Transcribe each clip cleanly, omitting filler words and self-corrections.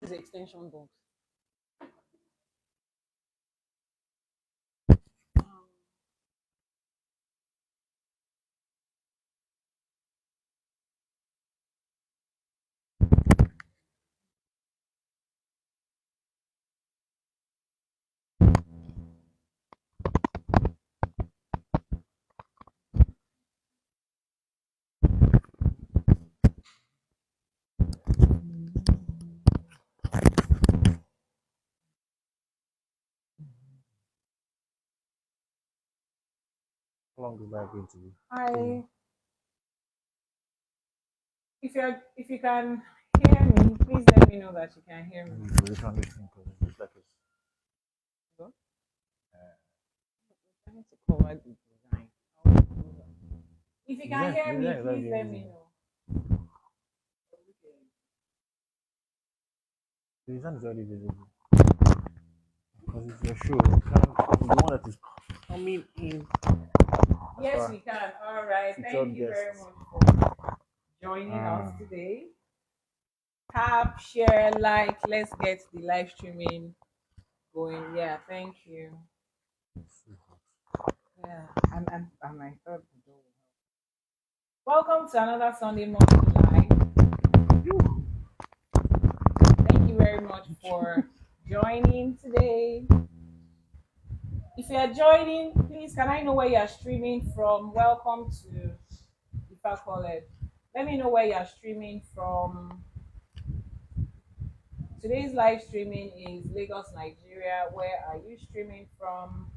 is the extension box. How long is that going to be? If you can hear me, please let me know that you can hear me. Position this thing because it looks like it's. What? I need to cover the design. If you can hear me, please let me know. The design is already visible because it's your show. The one that is coming in. Yes, we can. All right. Thank you very much for joining us today. Tap, share, like. Let's get the live streaming going. Yeah, thank you. Yeah, and I thought the door would help. Welcome to another Sunday morning live. Thank you very much for joining today. If you are joining, please can I know where you are streaming from? Welcome to IFA College. Let me know where you are streaming from. Today's live streaming is Lagos, Nigeria. Where are you streaming from?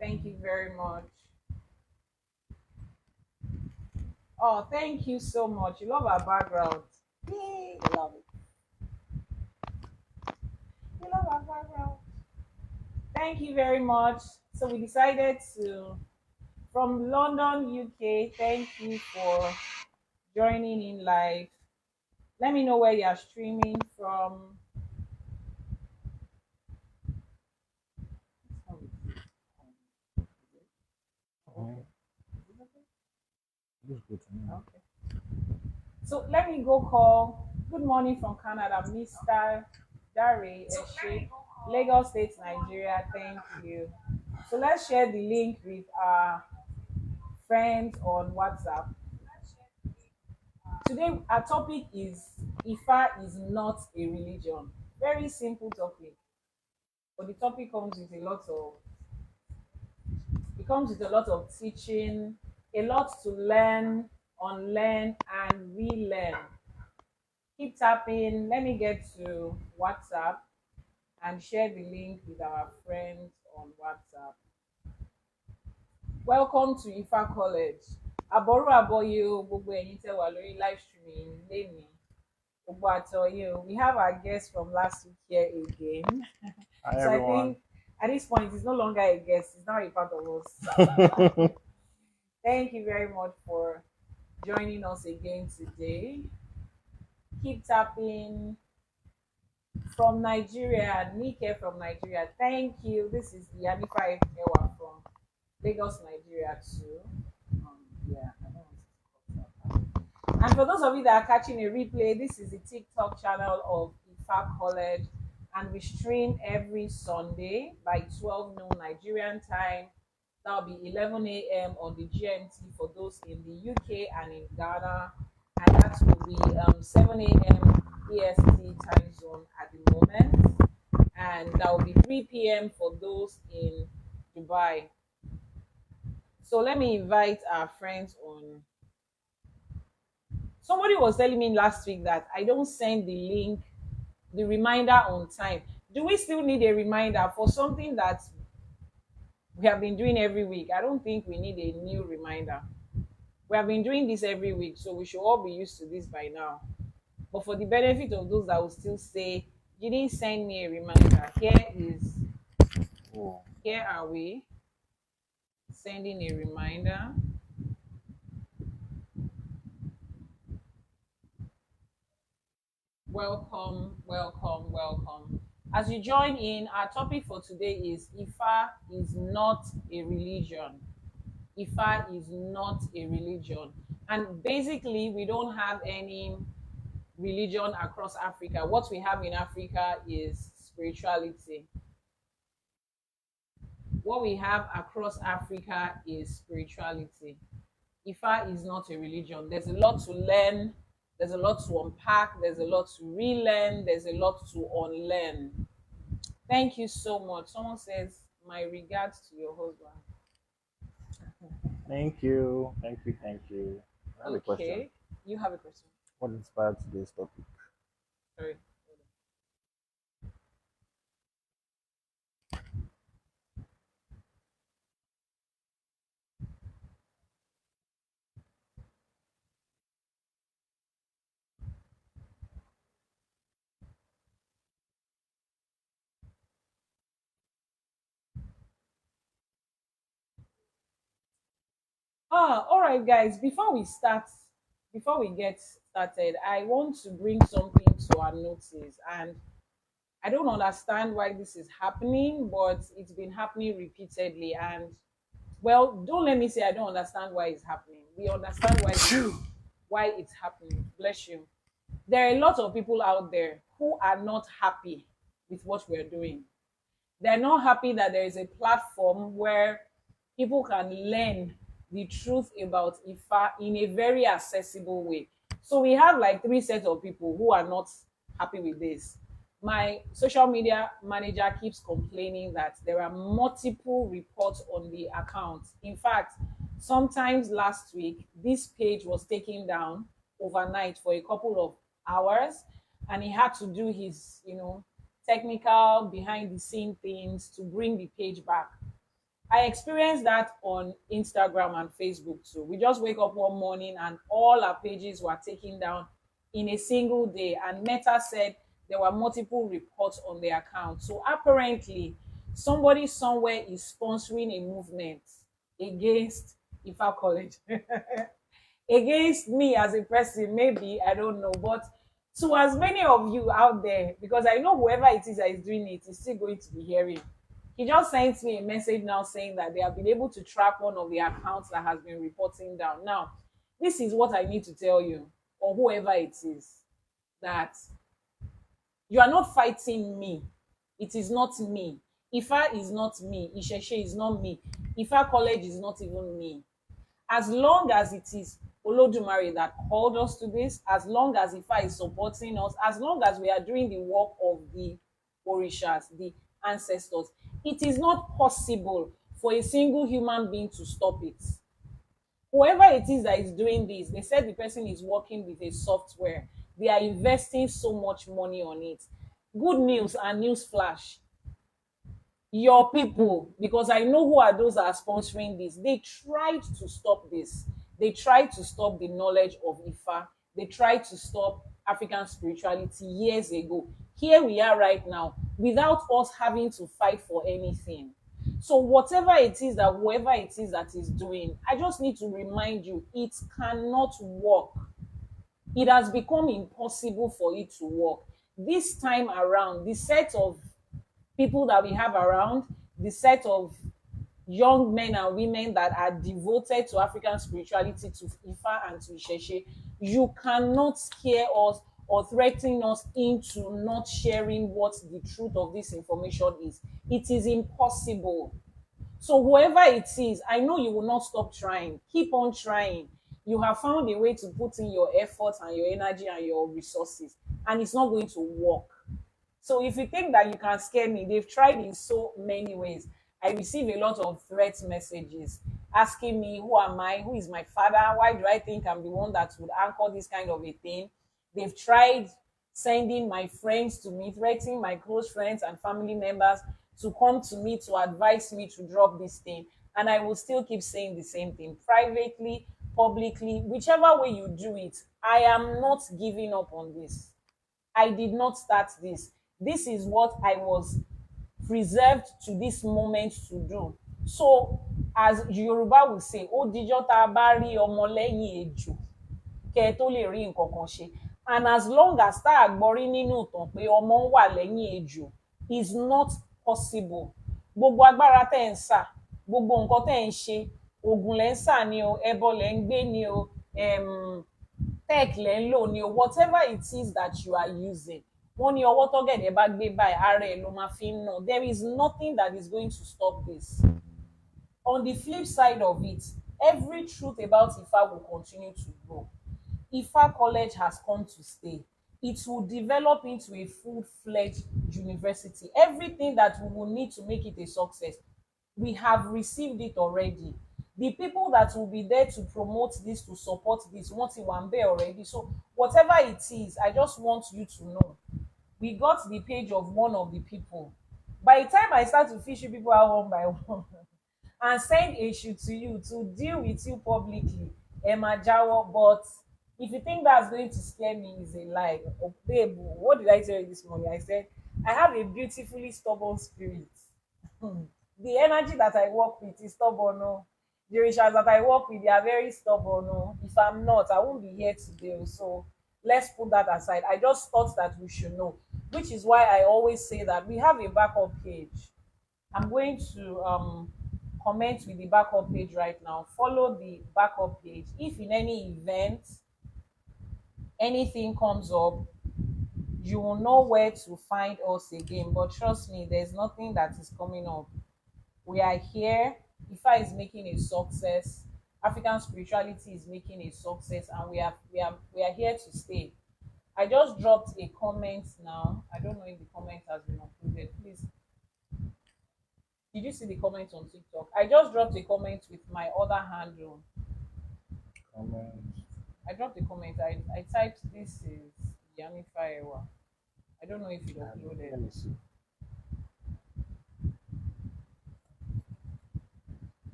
Thank you very much. Oh, thank you so much. You love our background. Yay, you love it. You love our background. Thank you very much. So we decided to, from London, UK, thank you for joining in live. Let me know where you are streaming from. Okay. So let me go call. Good morning from Canada, Mr. Dare Eshe, Lagos State, Nigeria. Thank you. So let's share the link with our friends on WhatsApp. Today our topic is IFA is not a religion. Very simple topic, but the topic comes with a lot of teaching, a lot to learn, unlearn, and relearn. Keep tapping. Let me get to WhatsApp and share the link with our friends on WhatsApp. Welcome to IFA College. Àbọ̀rú àbọ̀yè o gbogbo ẹ̀yin tẹ́ wà lórí live streaming lénìí. Gbogbo àtọ̀yè o. We have our guest from last week here again. Hi, so everyone. I think at this point it's no longer a guest, it's now a part of us. Thank you very much for joining us again today. Keep tapping. From Nigeria, Nike from Nigeria. Thank you. This is IYANIFA from Lagos, Nigeria too. Yeah, I don't want to. And for those of you that are catching a replay, this is the TikTok channel of IFA College, and we stream every Sunday by 12 noon Nigerian time. That'll be 11 a.m. on the GMT for those in the UK and in Ghana, and that will be 7 a.m. EST time zone at the moment, and that will be 3 p.m. for those in Dubai. So let me invite our friends on. Somebody was telling me last week that I don't send the link, the reminder on time. Do we still need a reminder for something that we have been doing every week? I don't think we need a new reminder. We have been doing this every week, so we should all be used to this by now. But for the benefit of those that will still say, you didn't send me a reminder, here are we sending a reminder. Welcome, welcome, welcome. As you join in, our topic for today is IFA is not a religion. IFA is not a religion. And basically, we don't have any religion across Africa. What we have in Africa is spirituality. What we have across Africa is spirituality. IFA is not a religion. There's a lot to learn, there's a lot to unpack, there's a lot to relearn, there's a lot to unlearn. Thank you so much. Someone says, my regards to your husband. Thank you. Thank you. Thank you. I have a question. Okay. You have a question. What inspired today's topic? Sorry. All right, guys. Before we get started, I want to bring something to our notice, and I don't understand why this is happening, but it's been happening repeatedly. And well, don't let me say I don't understand why it's happening. We understand why it's happening. Bless you. There are a lot of people out there who are not happy with what we're doing. They're not happy that there is a platform where people can learn the truth about IFA in a very accessible way. So we have like three sets of people who are not happy with this. My social media manager keeps complaining that there are multiple reports on the account. In fact, sometimes last week, this page was taken down overnight for a couple of hours, and he had to do his, technical behind the scene things to bring the page back. I experienced that on Instagram and Facebook too. We just wake up one morning and all our pages were taken down in a single day. And Meta said there were multiple reports on the account. So apparently, somebody somewhere is sponsoring a movement against IFA College, against me as a person, maybe, I don't know. But to as many of you out there, because I know whoever it is that is doing it is still going to be hearing. He just sent me a message now saying that they have been able to track one of the accounts that has been reporting down. Now, this is what I need to tell you, or whoever it is, that you are not fighting me. It is not me. IFA is not me. ISESE is not me. IFA College is not even me. As long as it is Olodumare that called us to this, as long as IFA is supporting us, as long as we are doing the work of the Orishas, the ancestors, it is not possible for a single human being to stop it. Whoever it is that is doing this, they said the person is working with a software. They are investing so much money on it. Good news and news flash. Your people, because I know who are those that are sponsoring this, they tried to stop this. They tried to stop the knowledge of IFA. They tried to stop African spirituality years ago. Here we are right now, without us having to fight for anything. So whatever it is that whoever it is that is doing, I just need to remind you, it cannot work. It has become impossible for it to work. This time around, the set of people that we have around, the set of young men and women that are devoted to African spirituality, to IFA and to ISESE, you cannot scare us or threaten us into not sharing what the truth of this information is. It is impossible. So whoever it is, I know you will not stop trying. Keep on trying. You have found a way to put in your effort and your energy and your resources, and it's not going to work. So if you think that you can scare me, they've tried in so many ways. I receive a lot of threat messages asking me, who am I? Who is my father? Why do I think I'm the one that would anchor this kind of a thing? They've tried sending my friends to me, threatening my close friends and family members to come to me to advise me to drop this thing. And I will still keep saying the same thing, privately, publicly, whichever way you do it. I am not giving up on this. I did not start this. This is what I was preserved to this moment to do. So, as Yoruba will say, ó dijọ́ tá a bá rí ọmọ lẹ́yìn ejò kẹ́ ẹ tó lè rí nǹkan kan ṣe. And as long as tá a gbọ́ rí nínú ìtàn pé ọmọ ń wà lẹ́yìn ejò is not possible. Gbogbo agbára tẹ́ ń sà, gbogbo nǹkan tẹ́ ń ṣe, ògùn lẹ́ ń sà ni o, ẹbọ lẹ́ ń gbé ni o, tech lẹ́ ń lò ni o, whatever it is that you are using, wọ́n ní ọwọ́ tọ́gẹ̀dẹ̀ bá gbé báyìí ara ẹ̀ ló máa fi ń nà. There is nothing that is going to stop this. On the flip side of it, every truth about IFA will continue to grow. IFA College has come to stay. It will develop into a full-fledged university. Everything that we will need to make it a success, we have received it already. The people that will be there to promote this, to support this, want it one day already. So whatever it is, I just want you to know. We got the page of one of the people. By the time I start to fish you people out one by one and send issue to you to deal with you publicly, Emma Jawo, but if you think that's going to scare me, is a lie. Oh, babe, what did I tell you this morning? I said I have a beautifully stubborn spirit. The energy that I work with is stubborn. No, the rituals that I work with, they are very stubborn. No, if I'm not, I won't be here today. So let's put that aside. I just thought that we should know, which is why I always say that we have a backup page. I'm going to comment with the backup page right now. Follow the backup page. If in any event anything comes up, you will know where to find us again. But trust me, there's nothing that is coming up. We are here. IFA is making a success. African spirituality is making a success, and we are here to stay. I just dropped a comment now. I don't know if the comment has been uploaded. Please, did you see the comment on TikTok? I just dropped a comment with my other handle. Comment. I dropped a comment. I typed this is IYANIFA. I don't know if it uploaded. Let me see.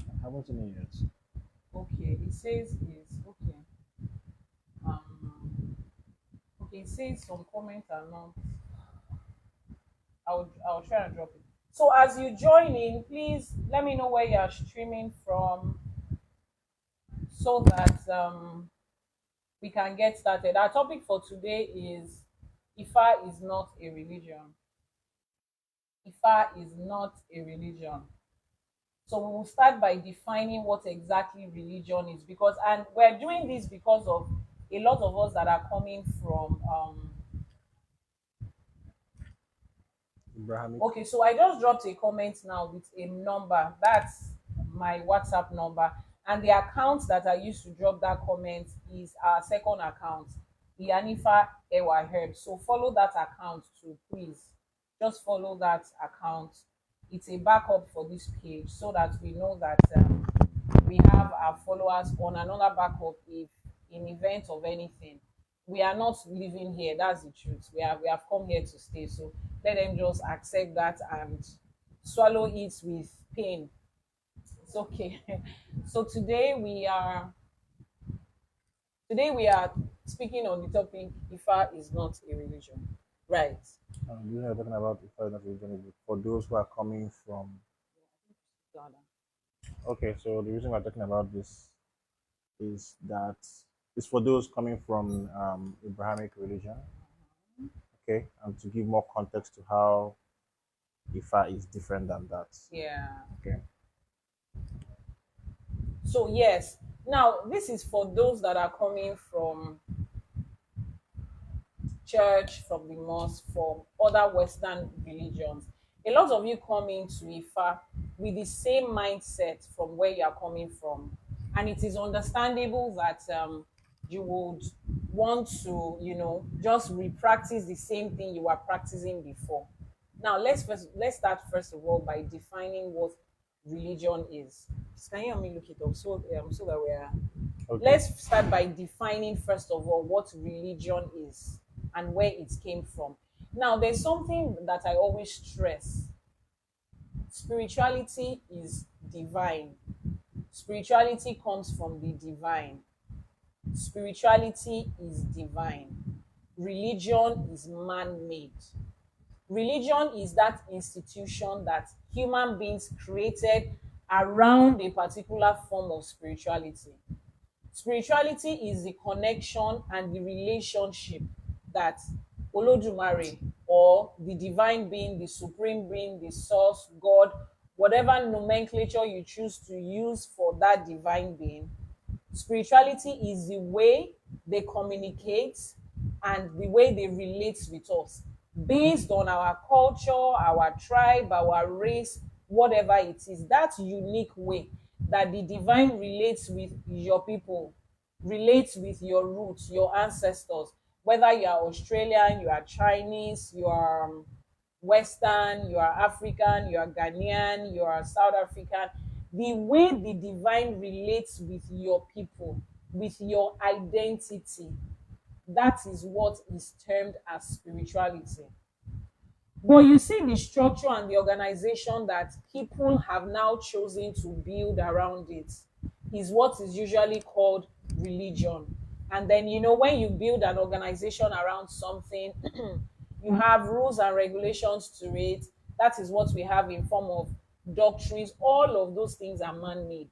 I haven't seen it yet. Okay, it says is okay. Okay, it says some comments are not. I'll try and drop it. So as you join in, please let me know where you are streaming from, so that we can get started. Our topic for today is IFA is not a religion. IFA is not a religion. So we will start by defining what exactly religion is, because, and we're doing this because of a lot of us that are coming from Abrahamic. okay, so I just dropped a comment now with a number. That's my WhatsApp number. And the account that I used to drop that comment is our second account, IYANIFA ISESE. So follow that account too, please. Just follow that account. It's a backup for this page, so that we know that we have our followers on another backup if in event of anything. We are not living here, that's the truth. We have come here to stay. So let them just accept that and swallow it with pain. It's okay. So today we are speaking on the topic IFA is not a religion. Right. You know, talking about IFA is not a religion for those who are coming from. Okay, so the reason we're talking about this is that it's for those coming from Abrahamic religion. Okay, and to give more context to how IFA is different than that. Yeah. Okay. So yes, now this is for those that are coming from church, from the mosque, from other Western religions. A lot of you come into IFA with the same mindset from where you are coming from, and it is understandable that you would want to, just re-practice the same thing you were practicing before. Now let's start first of all by defining what religion is. Can you help me look it up so that we are. Okay. Let's start by defining first of all what religion is and where it came from. Now, there's something that I always stress. Spirituality is divine. Spirituality comes from the divine. Spirituality is divine. Religion is man-made. Religion is that institution that human beings created around a particular form of spirituality. Spirituality is the connection and the relationship that Olodumare, or the divine being, the supreme being, the source, God, whatever nomenclature you choose to use for that divine being, Spirituality is the way they communicate and the way they relate with us based on our culture, our tribe, our race, whatever it is. That unique way that the divine relates with your people, relates with your roots, your ancestors, whether you are Australian, you are Chinese, you are Western, you are African, you are Ghanaian, you are South African. The way the divine relates with your people, with your identity, that is what is termed as spirituality. But you see, the structure and the organization that people have now chosen to build around it is what is usually called religion. And then, when you build an organization around something, you have rules and regulations to it. That is what we have in form of doctrines. All of those things are man-made,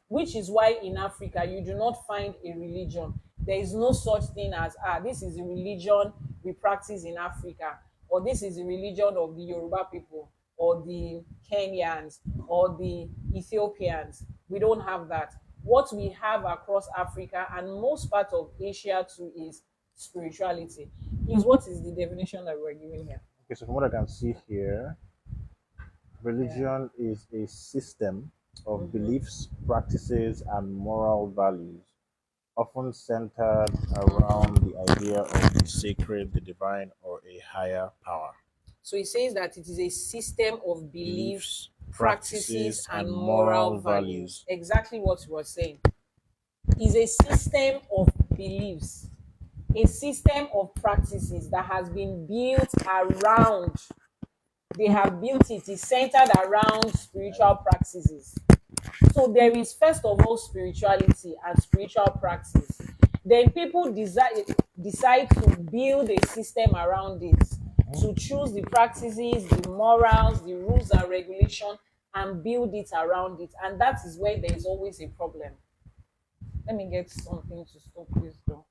which is why in Africa you do not find a religion. There is no such thing as, this is a religion we practice in Africa, or this is the religion of the Yoruba people, or the Kenyans, or the Ethiopians. We don't have that. What we have across Africa and most part of Asia too is spirituality. Is what is the definition that we're giving here? Okay, so from what I can see here, Yeah. religion is a system of beliefs, practices, and moral values, often centered around the idea of the sacred, the divine, or a higher power. So it says that it is a system of beliefs, Beliefs, practices, practices, and and moral moral values. values. Exactly what you were saying. Is a system of beliefs, a system of practices that has been built around, they have built it, is centered around spiritual practices. So there is first of all spirituality and spiritual practice. Then people decide to build a system around it, to choose the practices, the morals, the rules and regulation, and build it around it. And that is where there is always a problem. Let me get something to stop this door.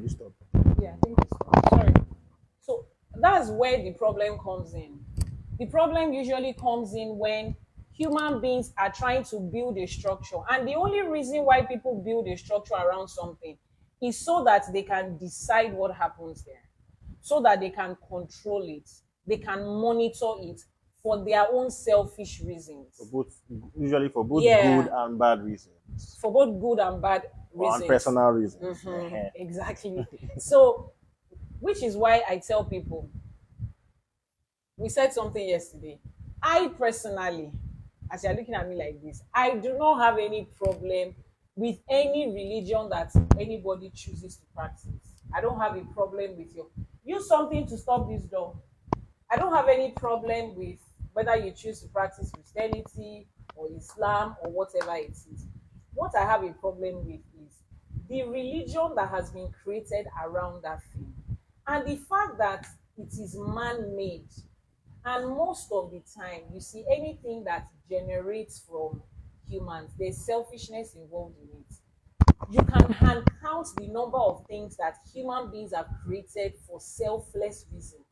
You stop. Yeah, I think it's sorry. So that's where the problem comes in. The problem usually comes in when human beings are trying to build a structure. And the only reason why people build a structure around something is so that they can decide what happens there, so that they can control it, they can monitor it for their own selfish For reasons. both, usually for both good Yeah, and bad reasons, for both good and bad or on reasons. personal reasons. Exactly. So, which is why I tell people, we said something yesterday. I personally, as you're looking at me like this, I do not have any problem with any religion that anybody chooses to practice. I don't have a problem with you. Use something to stop this door. I don't have any problem with whether you choose to practice Christianity or Islam or whatever it is. What I have a problem with is the religion that has been created around that thing. And the fact that it is man made. And most of the time, you see anything that generates from humans, there's selfishness involved in it. You can hand count the number of things that human beings have created for selfless reasons.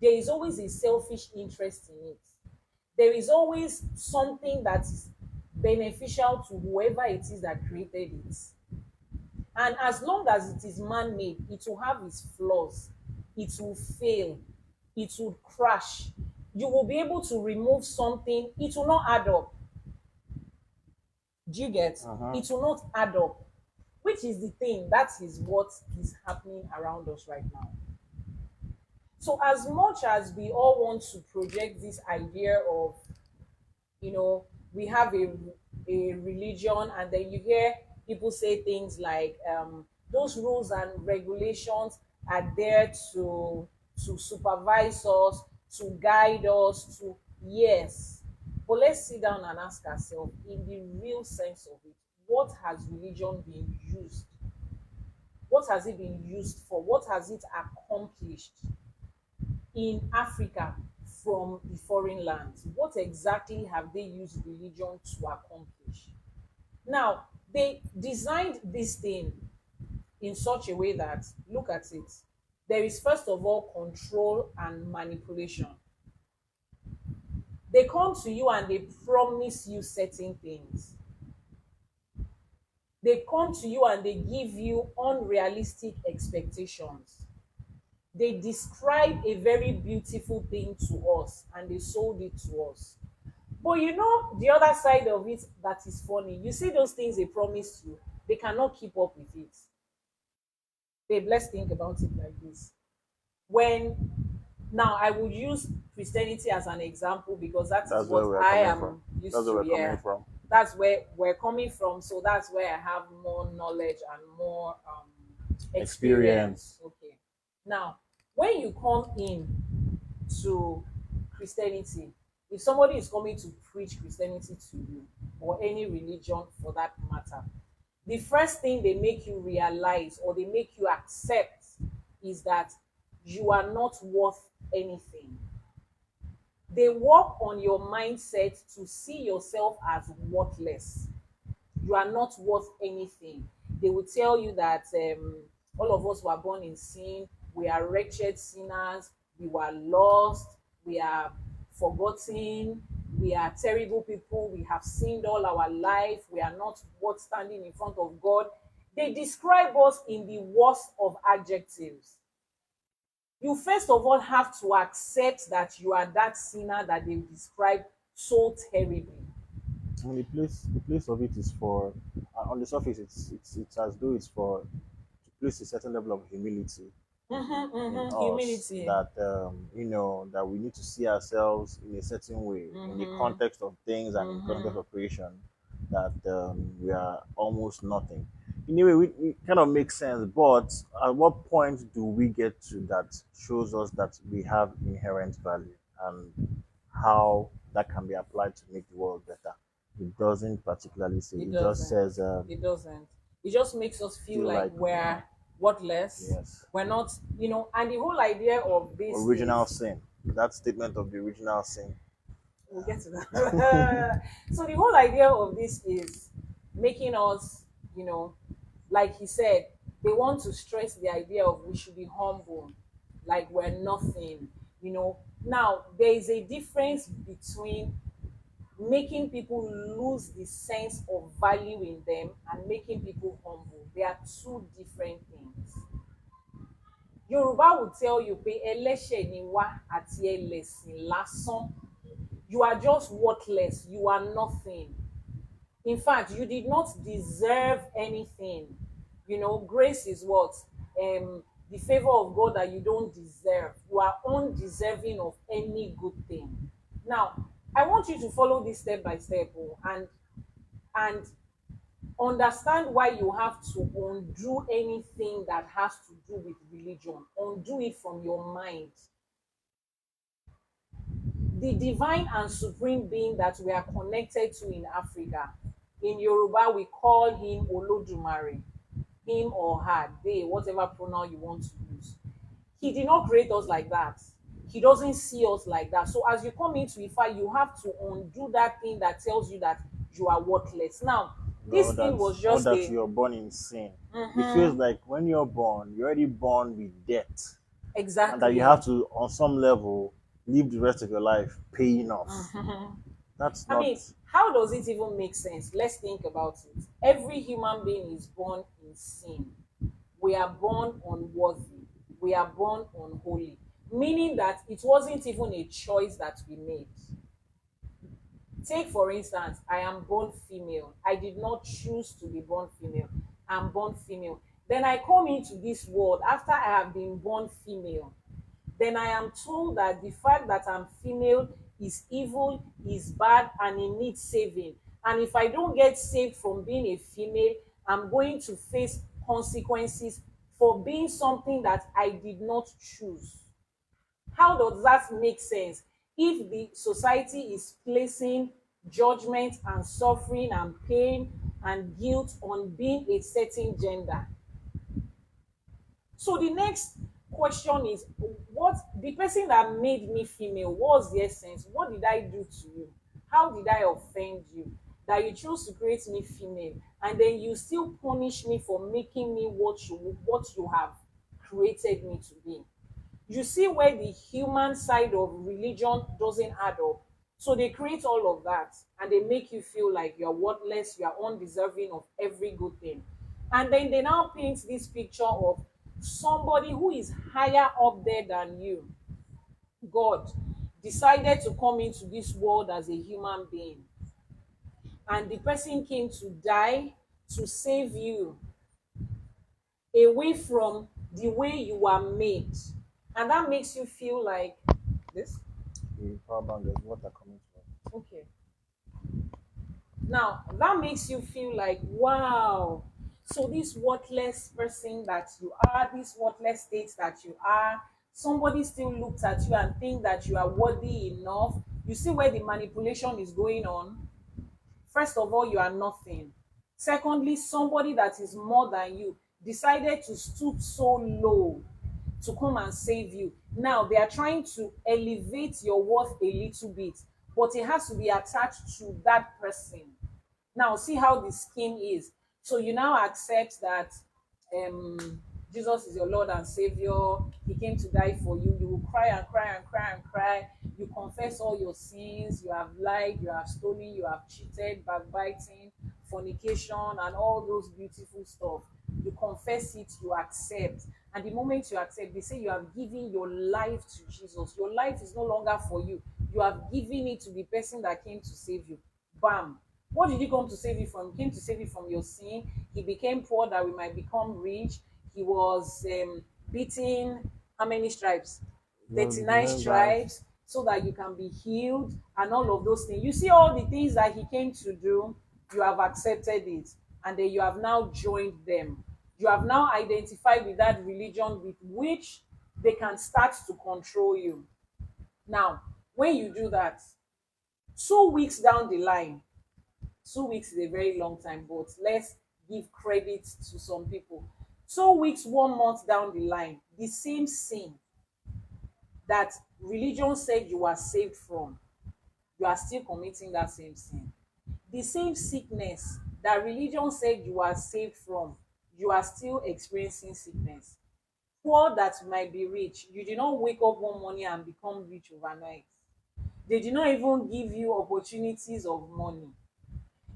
There is always a selfish interest in it. There is always something that is beneficial to whoever it is that created it. And as long as it is man made, it will have its flaws, it will fail, it will crash. You will be able to remove something, it will not add up. Do you get? Uh-huh. It will not add up, which is the thing. That is what is happening around us right now. So, as much as we all want to project this idea of, we have a religion, and then you hear people say things like, those rules and regulations are there to supervise us, to guide us, to, yes. But let's sit down and ask ourselves, in the real sense of it, what has religion been used? What has it been used for? What has it accomplished in Africa from the foreign lands? What exactly have they used religion to accomplish? Now, they designed this thing in such a way that, look at it, there is first of all control and manipulation. They come to you and they promise you certain things. They come to you and they give you unrealistic expectations. They describe a very beautiful thing to us and they sold it to us. But you know the other side of it that is funny. You see those things they promised you, they cannot keep up with it. Babe, let's think about it like this. When now I would use Christianity as an example because that is That's where what we're I coming from. am used That's where to. we're coming Yeah, from. that's where we're coming from. So that's where I have more knowledge and more experience. Experience. Okay. Now, when you come in to Christianity, if somebody is coming to preach Christianity to you, or any religion for that matter, the first thing they make you realize or they make you accept is that you are not worth anything. They work on your mindset to see yourself as worthless. You are not worth anything. They will tell you that all of us were born in sin, we are wretched sinners, we were lost, we are forgotten, we are terrible people, we have sinned all our life, we are not worth standing in front of God. They describe us in the worst of adjectives. You first of all have to accept that you are that sinner that they describe so terribly. And the place of it is for on the surface it's as though it's for to place a certain level of humility in us Humility. that that we need to see ourselves in a certain way in the context of things and in the context of creation that we are almost nothing. In a way, it kind of makes sense, but at what point do we get to that shows us that we have inherent value and how that can be applied to make the world better? It doesn't particularly say. It It just doesn't. says It doesn't. It just makes us feel feel like like we're worthless. yes, We're not, and the whole idea of this original is sin. That statement of the original sin. we'll get to that. So the whole idea of this is making us, like he said, they want to stress the idea of we should be humble, like we're nothing. Now there is a difference between making people lose the sense of value in them and making people humble. They are two different things. Yoruba will tell you pé ẹlẹ́ṣẹ̀ ni wá àti ẹlẹ́sìn lásán. You are just worthless. You are nothing. In fact, you did not deserve anything. Grace is what? The favor of God that you don't deserve. You are undeserving of any good thing. Now, I want you to follow this step by step, and understand why you have to undo anything that has to do with religion. Undo it from your mind. The divine and supreme being that we are connected to in Africa, in Yoruba, we call him Olodumare, him or her, they, whatever pronoun you want to use. He did not create us like that. He doesn't see us like that. So as you come into IFA, you have to undo that thing that tells you that you are worthless. Now, this thing was Or just that a you're born in sin. It feels like when you're born, you're already born with debt, and that exactly. you have to, on some level, live the rest of your life paying off. That's I not. mean, how does it even make sense? Let's think about it. Every human being is born in sin. We are born unworthy. We are born unholy. Meaning that it wasn't even a choice that we made. Take, for instance, I am born female. I did not choose to be born female. I'm born female. Then I come into this world after I have been born female. Then I am told that the fact that I'm female is evil, is bad, and it needs saving. And if I don't get saved from being a female, I'm going to face consequences for being something that I did not choose. How does that make sense? If the society is placing judgment and suffering and pain and guilt on being a certain gender. So the next question is, what the person that made me female, what was the essence? What did I do to you? How did I offend you that you chose to create me female and then you still punish me for making me what you have created me to be. You see where the human side of religion doesn't add up. So they create all of that and they make you feel like you're worthless, you are undeserving of every good thing. And then they now paint this picture of somebody who is higher up there than you. God decided to come into this world as a human being. And the person came to die to save you away from the way you were made. And that makes you feel like this. The power bank, there's water coming to us. Okay. Now, that makes you feel like, wow. So, this worthless person that you are, this worthless state that you are, somebody still looks at you and think that you are worthy enough. You see where the manipulation is going on? First of all, you are nothing. Secondly, somebody that is more than you decided to stoop so low to come and save you. Now, they are trying to elevate your worth a little bit, but it has to be attached to that person. Now, see how the scheme is. So you now accept that Jesus is your Lord and Savior. He came to die for you. You will cry and cry and cry and cry. You confess all your sins. You have lied, you have stolen, you have cheated, backbiting, fornication, and all those beautiful stuff. You confess it, you accept. And the moment you accept, they say you have given your life to Jesus. Your life is no longer for you. You have given it to the person that came to save you. Bam. What did he come to save you from? He came to save you from your sin. He became poor that we might become rich. He was beaten. How many stripes? 39 stripes, so that you can be healed and all of those things. You see all the things that he came to do, you have accepted it, and then you have now joined them. You have now identified with that religion with which they can start to control you. Now, when you do that, 2 weeks down the line, 2 weeks is a very long time, but let's give credit to some people. 2 weeks, 1 month down the line, the same sin that religion said you are saved from, you are still committing that same sin. The same sickness that religion said you are saved from, you are still experiencing sickness. Poor that might be rich, you did not wake up one morning and become rich overnight. They did not even give you opportunities of money.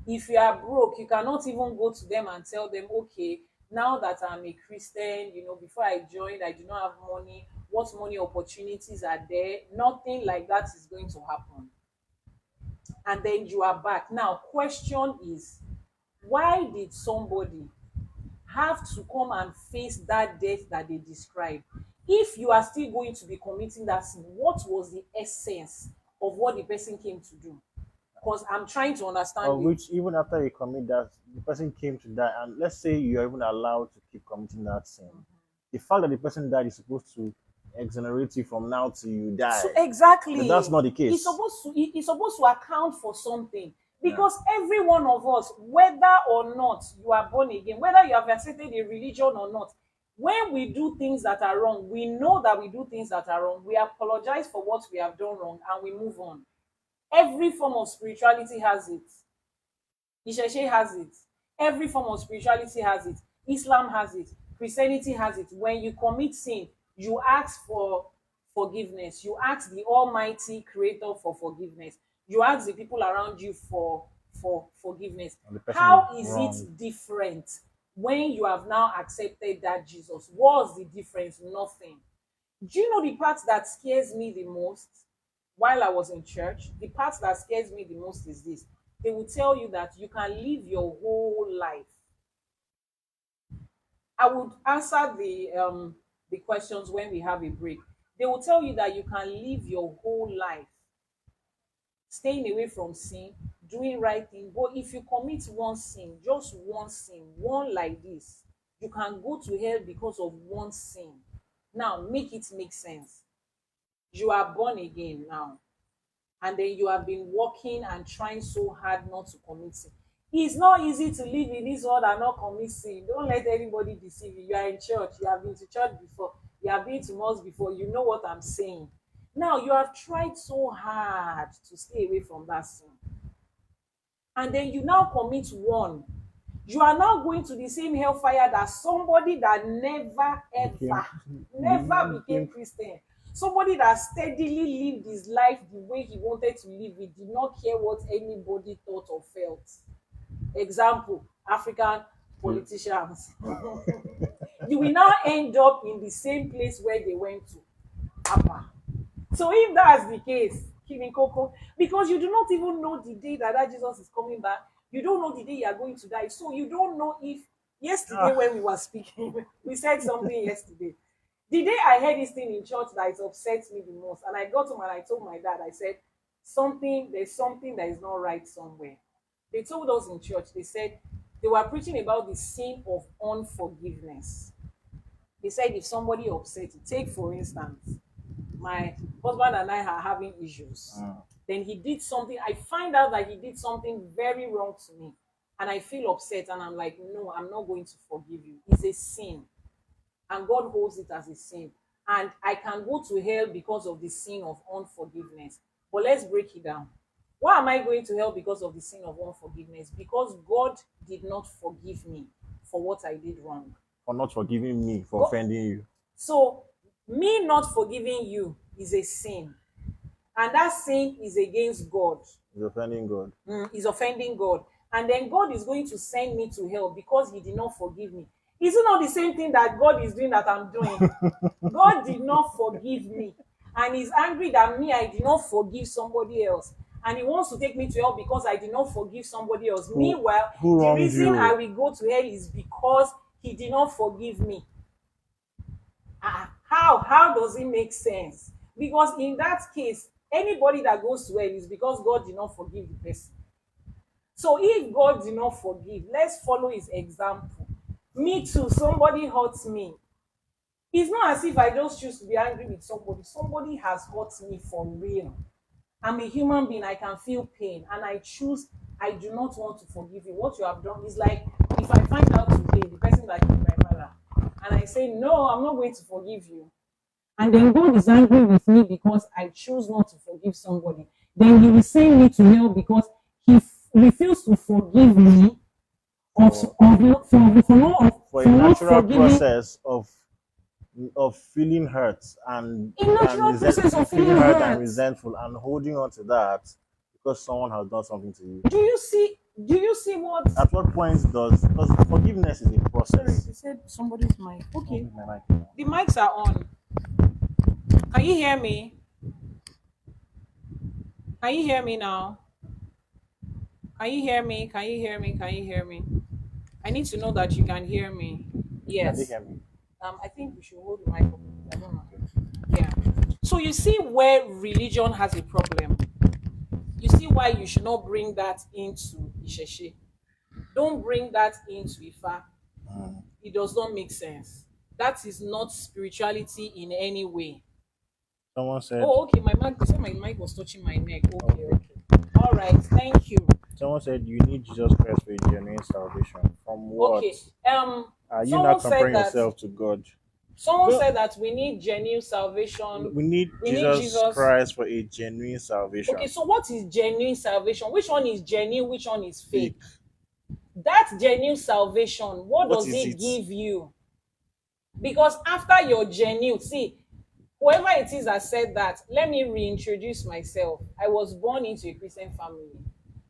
If you are broke, you cannot even go to them and tell them, okay, now that I'm a Christian, before I joined, I do not have money. What money opportunities are there? Nothing like that is going to happen. And then you are back. Now, question is, why did somebody have to come and face that death that they described? If you are still going to be committing that sin, what was the essence of what the person came to do? Because I'm trying to understand Of you. which, even after you commit that, the person came to die, and let's say you're even allowed to keep committing that sin. The fact that the person died is supposed to exonerate you from now till you die. So exactly, but that's not the case. It's supposed to account for something, because every one of us, whether or not you are born again, whether you have accepted a religion or not, when we do things that are wrong, we know that we do things that are wrong. We apologize for what we have done wrong and we move on. Every form of spirituality has it. Isheshe has it. Every form of spirituality has it. Islam has it. Christianity has it. When you commit sin, you ask for forgiveness. You ask the Almighty Creator for forgiveness. You ask the people around you for forgiveness. How is it different when you have now accepted that Jesus? What's the difference? Nothing. Do you know the part that scares me the most while I was in church? The part that scares me the most is this. They will tell you that you can live your whole life. I would answer the questions when we have a break. They will tell you that you can live your whole life staying away from sin, doing right thing. But if you commit one sin, just one sin, one like this, you can go to hell because of one sin. Now, make it make sense. You are born again now, and then you have been working and trying so hard not to commit sin. It's not easy to live in this world and not commit sin. Don't let anybody deceive you. You are in church. You have been to church before. You have been to mosque before. You know what I'm saying. Now, you have tried so hard to stay away from that sin. And then you now commit one. You are now going to the same hellfire that somebody that Became, never became became Christian. Somebody that steadily lived his life the way he wanted to live it, did not care what anybody thought or felt. Example, African politicians. You will now end up in the same place where they went to. Apa. So if that's the case, Kinikoko, because you do not even know the day that Jesus is coming back, you don't know the day you are going to die. So you don't know if yesterday ah, when we were speaking, we said something yesterday. The day I heard this thing in church that it upsets me the most, and I got home and I told my dad, I said, there's something that is not right somewhere. They told us in church, they said they were preaching about the sin of unforgiveness. They said if somebody upset you, take for instance, my husband and I are having issues. ah, Then he did something. I find out that he did something very wrong to me. And I feel upset and I'm like, no, I'm not going to forgive you. It's a sin. And God holds it as a sin. And I can go to hell because of the sin of unforgiveness. But let's break it down. Why am I going to hell because of the sin of unforgiveness? Because God did not forgive me for what I did wrong. for not forgiving me for God, offending you. so me not forgiving you is a sin. And that sin is against God. Is offending God. Is offending God. And then God is going to send me to hell because he did not forgive me. Is it not the same thing that God is doing that I'm doing? God did not forgive me. And he's angry that me, I did not forgive somebody else. And he wants to take me to hell because I did not forgive somebody else. Meanwhile, Who the wronged reason I you? will go to hell is because he did not forgive me. How does it make sense? Because in that case, anybody that goes to hell is because God did not forgive the person. So if God did not forgive, let's follow his example. Me too, somebody hurts me. It's not as if I just choose to be angry with somebody. Somebody has hurt me for real. I'm a human being, I can feel pain, and I do not want to forgive you. What you have done is like if I find out today the person that killed my mother, and I say, no, I'm not going to forgive you. And then God is angry with me because I choose not to forgive somebody. Then he will send me to hell because he refused to forgive me For, for a for not natural forgiving. process of feeling hurt A natural process of feeling hurt. resentful and holding on to that because someone has done something to you. Do you see what? At what point does, because forgiveness is a Sorry, process. they said somebody's mic. Okay. My mic now. The mics are on. Can you hear me? Can you hear me now? Can you hear me? Can you hear me? Can you hear me? I need to know that you can hear me. Can they Yes. hear me? I think we should hold the mic up. I don't know. Yeah. So you see where religion has a problem. You see why you should not bring that into Isheshe. Don't bring that into Ifa. Mm. It does not make sense. That is not spirituality in any way. Someone said, Oh, okay. My mic. They said my mic was touching my neck. Okay, okay. okay. All right. Thank you. Someone said you need Jesus Christ for a genuine salvation. From what? Okay. Are you Someone not said comparing that. yourself to God? Someone Well, said that we need genuine salvation. we need We need Jesus Jesus. Christ for a genuine salvation. Okay. So what is genuine salvation? Which one is genuine? Which one is Fake. fake? That genuine salvation, what What does is it it? give you? Because after your genuine, see, whoever it is that said that, let me reintroduce myself. I was born into a Christian family.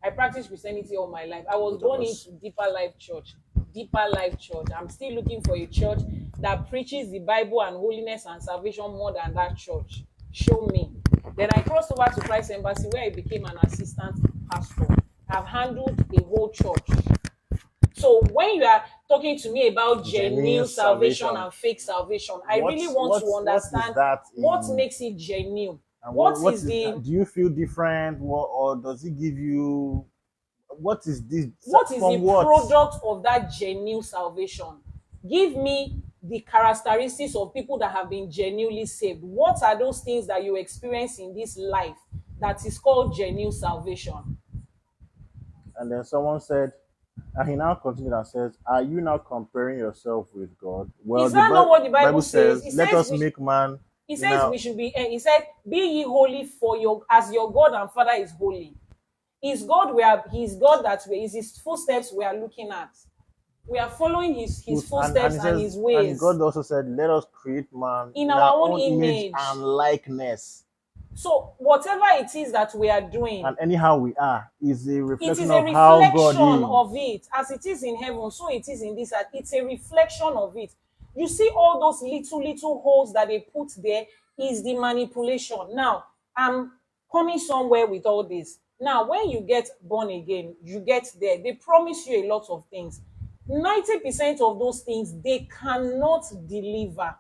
I practiced Christianity all my life. I was Both of born us. into Deeper Life Church. Deeper Life Church. I'm still looking for a church that preaches the Bible and holiness and salvation more than that church. Show me. Then I crossed over to Christ Embassy where I became an assistant pastor. I've handled a whole church. So when you are talking to me about Genuine genuine salvation salvation. and fake salvation, I really What's want to what is understand that what in, makes it genuine. and What what is is the do you feel different, or does it give you, what is this, what is the from what? product of that genuine salvation? Give me the characteristics of people that have been genuinely saved. What are those things that you experience in this life that is called genuine salvation? And then someone said, and he now continued and says, are you now comparing yourself with God? Well, Is the that not what the Bible Bible says? says, It let says us make man he in says our, we should be he said, be ye holy for your as your God and Father is holy. Is God that we is his footsteps we are looking at. We are following his And footsteps he and says, his and ways God also said, let us create man in in our our own own image image. and likeness. So whatever it is that we are doing, And anyhow we are is a it reflection is a of how God reflection is. of it. As it is in heaven, so it is in this earth. It's a reflection of it. You see all those little holes that they put there is the manipulation. Now, I'm coming somewhere with all this. Now, when you get born again, you get there. They promise you a lot of things. 90% of those things they cannot deliver.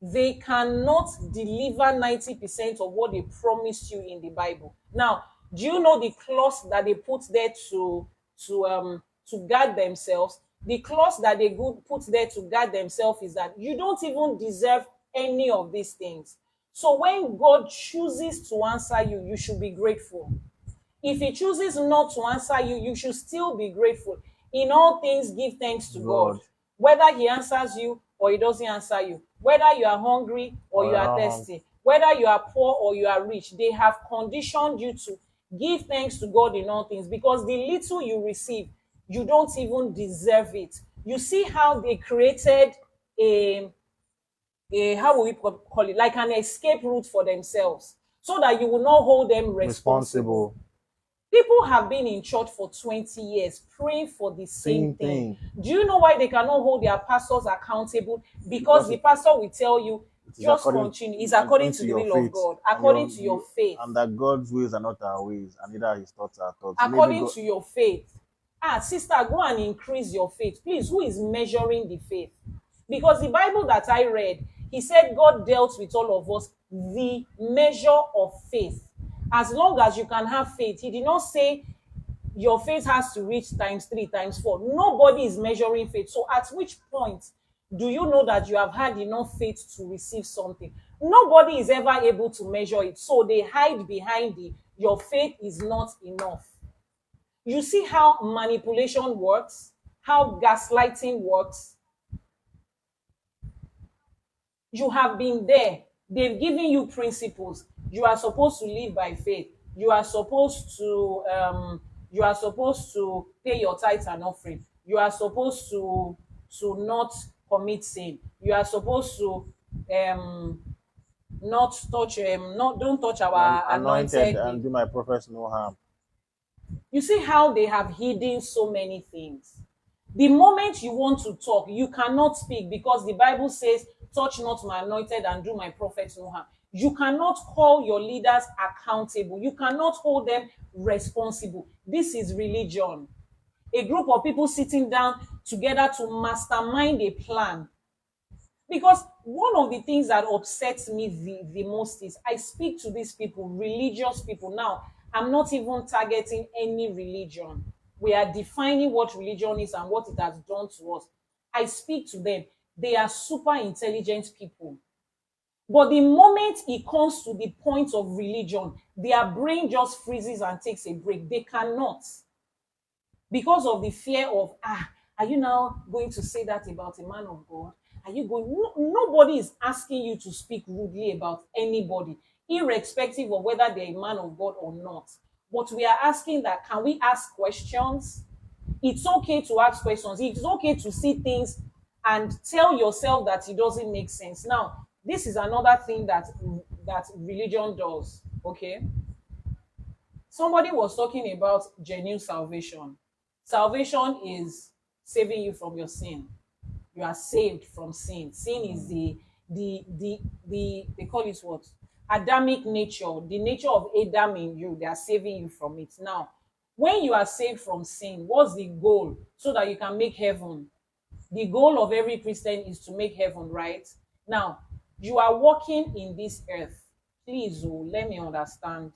They cannot deliver 90% of what they promised you in the Bible. Now, do you know the clause that they put there to guard themselves? The clause that they put there to guard themselves is that you don't even deserve any of these things. So when God chooses to answer you, you should be grateful. If he chooses not to answer you, you should still be grateful. In all things, give thanks to God. God, Whether he answers you or he doesn't answer you, whether you are hungry or or you you're are not hungry. thirsty, whether you are poor or you are rich, they have conditioned you to give thanks to God in all things, because the little you receive, you don't even deserve it. You see how they created a how will we call it, like an escape route for themselves, so that you will not hold them responsible. Responsible. People have been in church for 20 years praying for the same Same thing. thing. Do you know why they cannot hold their pastors accountable? Because Because the pastor will tell you, it is just according, continue. It's according to the your will of faith, God, and your according to your faith, and that God's ways are not our ways, and neither his thoughts are thoughts. Maybe according God, to your faith. Ah, sister, go and increase your faith. Please, who is measuring the faith? Because the Bible that I read, he said God dealt with all of us the measure of faith. As long as you can have faith, he did not say your faith has to reach times 3 times 4. Nobody is measuring faith. So at which point do you know that you have had enough faith to receive something? Nobody is ever able to measure it, so they hide behind the your faith is not enough. You see how manipulation works, how gaslighting works. You have been there. They've given you principles. You are supposed to live by faith. You are supposed to pay your tithes and offering. You are supposed to not commit sin. You are supposed to um not touch not don't touch I'm our anointed anointed and do my prophets no harm. You see how they have hidden so many things. The moment you want to talk, you cannot speak, because the Bible says, touch not my anointed and do my prophets no harm. You cannot call your leaders accountable. You cannot hold them responsible. This is religion. A group of people sitting down together to mastermind a plan. Because one of the things that upsets me the most is I speak to these people, religious people. Now, I'm not even targeting any religion. We are defining what religion is and what it has done to us. I speak to them. They are super intelligent people. But the moment it comes to the point of religion, their brain just freezes and takes a break. They cannot, because of the fear of, are you now going to say that about a man of God? Are you going? No, nobody is asking you to speak rudely about anybody, irrespective of whether they're a man of God or not. But we are asking that, can we ask questions? It's okay to ask questions. It's okay to see things and tell yourself that it doesn't make sense. Now, this is another thing that religion does. Okay, somebody was talking about genuine salvation. Salvation is saving you from your sin. You are saved from sin. Sin is the they call it what? Adamic nature, the nature of Adam in you. They are saving you from it. Now, when you are saved from sin, what's the goal? So that you can make heaven. The goal of every Christian is to make heaven, right? Now, you are walking in this earth. Please, oh, let me understand.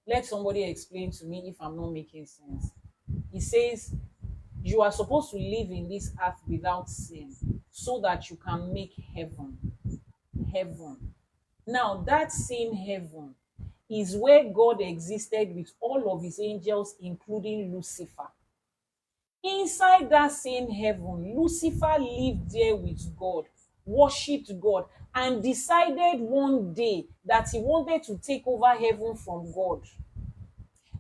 Let somebody explain to me if I'm not making sense. He says you are supposed to live in this earth without sin so that you can make heaven. Heaven. Now, that same heaven is where God existed with all of his angels, including Lucifer. Inside that same heaven, Lucifer lived there with God, worshipped God, and decided one day that he wanted to take over heaven from God.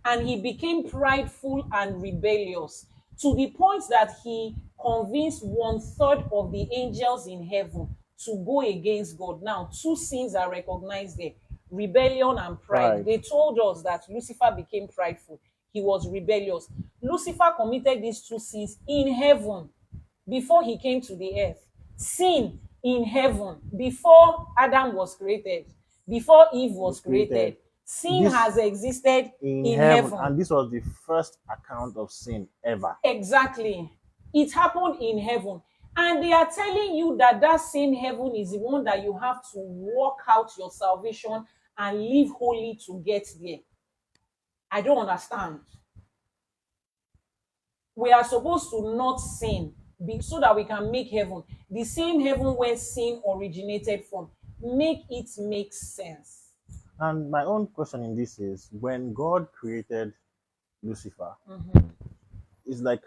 And he became prideful and rebellious. to the point that he convinced 1/3 of the angels in heaven to go against God. Now, two sins are recognized there: rebellion and pride. Pride. They told us that Lucifer became prideful, he was rebellious. Lucifer committed these two sins in heaven before he came to the earth. Sin in heaven before Adam was created, before Eve was created. Sin This has existed in in heaven, heaven. and this was the first account of sin ever. Exactly. It happened in heaven. And they are telling you that that same heaven is the one that you have to work out your salvation and live holy to get there. I don't understand. We are supposed to not sin so that we can make heaven. The same heaven where sin originated from. Make it make sense. And my own question in this is, when God created Lucifer, it's like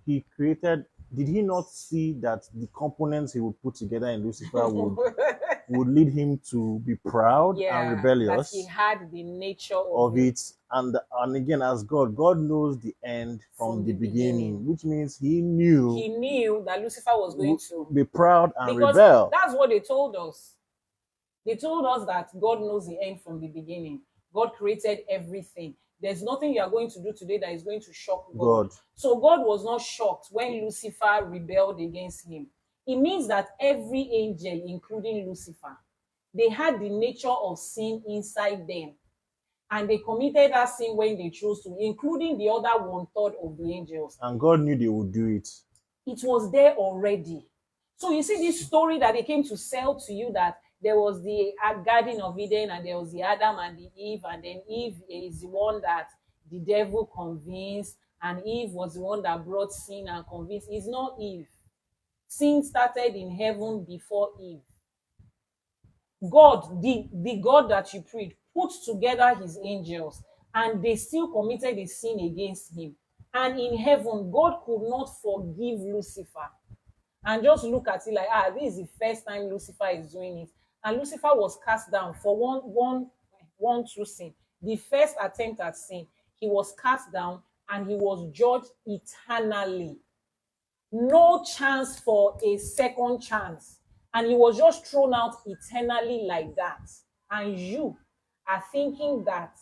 he created, did he not see that the components he would put together in Lucifer would lead him to be proud and Yeah, that rebellious he had the nature of it? And again, as God knows the end from the beginning, which means he knew that Lucifer was going to be proud and because rebel. that's what they told us. They told us that God knows the end from the beginning. God created everything. There's nothing you are going to do today that is going to shock God. So God was not shocked when Lucifer rebelled against him. It means that every angel, including Lucifer, they had the nature of sin inside them. And they committed that sin when they chose to, including the other 1/3 of the angels. And God knew they would do it. It was there already. So you see this story that they came to sell to you, that there was the Garden of Eden and there was the Adam and the Eve, and then Eve is the one that the devil convinced, and Eve was the one that brought sin and convinced. It's not Eve. Sin started in heaven before Eve. God, the God that you prayed, put together his angels, and they still committed a sin against him. And in heaven, God could not forgive Lucifer and just look at it like, this is the first time Lucifer is doing it. And Lucifer was cast down for one true sin. The first attempt at sin, he was cast down and he was judged eternally. No chance for a second chance. And he was just thrown out eternally like that. And you are thinking that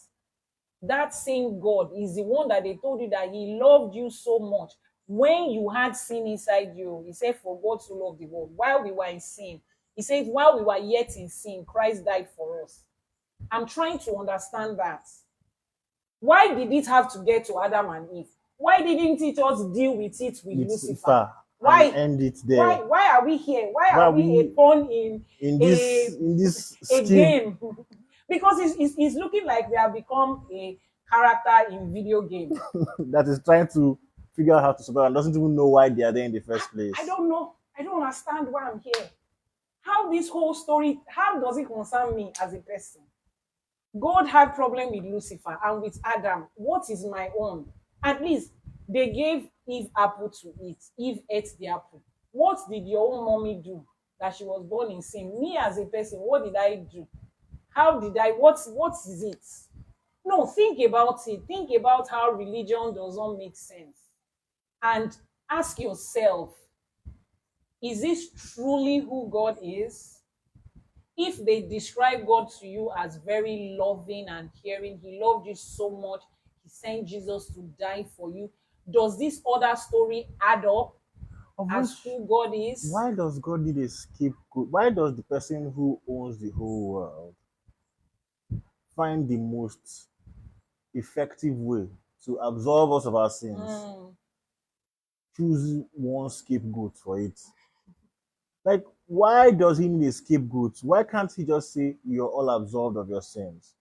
that same God is the one that they told you that he loved you so much. When you had sin inside you, he said, for God to love the world. While we were in sin, he said, while we were yet in sin, Christ died for us. I'm trying to understand that. Why did it have to get to Adam and Eve? Why didn't it just deal with it with Lucifer? Why end it there? Why are we here? Why are we a pawn in this a game? Because it's looking like we have become a character in video game that is trying to figure out how to survive and doesn't even know why they are there in the first place. I don't know. I don't understand why I'm here. How this whole story, how does it concern me as a person? God had problem with Lucifer and with Adam. What is my own? At least they gave Eve apple to eat. Eve ate the apple. What did your own mommy do that she was born in sin? Me as a person, what did I do? How did I, what is it? No, think about it. Think about how religion doesn't make sense. And ask yourself, is this truly who God is? If they describe God to you as very loving and caring, he loved you so much, he sent Jesus to die for you, does this other story add up as who God is? Why does God need a scapegoat? Why does the person who owns the whole world find the most effective way to absolve us of our sins? Choose one scapegoat for it. Like, why does he need a scapegoat? Why can't he just say, you're all absolved of your sins?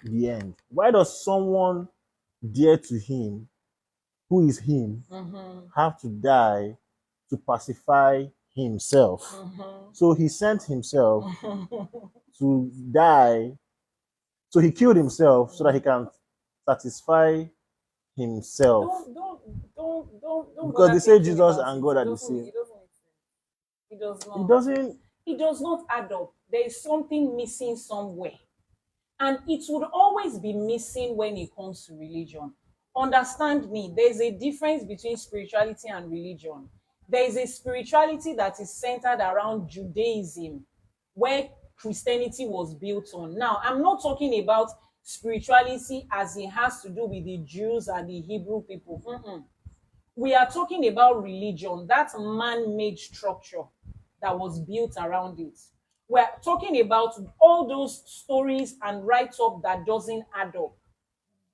The end. Why does someone dear to him, who is him, have to die to pacify himself? So he sent himself to die. So he killed himself so that he can satisfy himself. Don't because they say Jesus and God are the same. It does not. It does not add up. There is something missing somewhere. And it would always be missing when it comes to religion. understand me, there's a difference between spirituality and religion. There is a spirituality that is centered around Judaism, where Christianity was built on. Now, I'm not talking about spirituality as it has to do with the Jews and the Hebrew people. We are talking about religion, that man-made structure that was built around it. We're talking about all those stories and write-up that doesn't add up.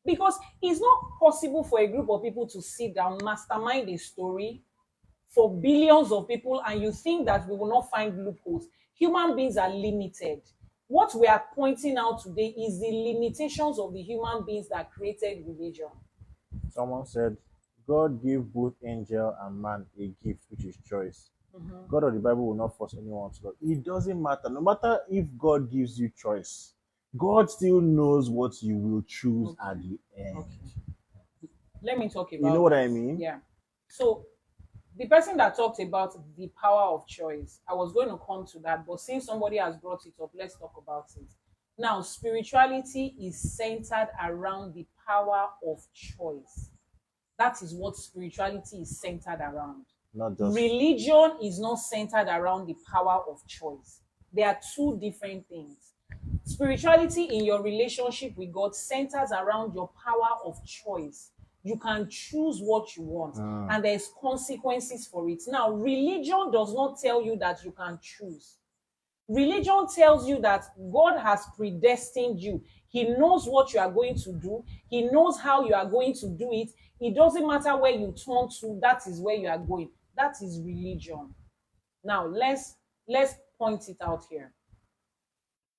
Because it's not possible for a group of people to sit down, mastermind a story for billions of people, and you think that we will not find loopholes. Human beings are limited. What we are pointing out today is the limitations of the human beings that created religion. Someone said, God gave both angel and man a gift, which is choice. God of the Bible will not force anyone to love. It doesn't matter. No matter if God gives you choice, God still knows what you will choose at the end. Let me talk about You know what I mean? Yeah. So the person that talked about the power of choice, I was going to come to that, but since somebody has brought it up, let's talk about it. Now, spirituality is centered around the power of choice. That is what spirituality is centered around. Not just Religion is not centered around the power of choice. They are two different things. Spirituality in your relationship with God centers around your power of choice. You can choose what you want, and there's consequences for it. Now, religion does not tell you that you can choose. Religion tells you that God has predestined you. He knows what you are going to do. He knows how you are going to do it. It doesn't matter where you turn to, that is where you are going. That is religion. Now, let's point it out here.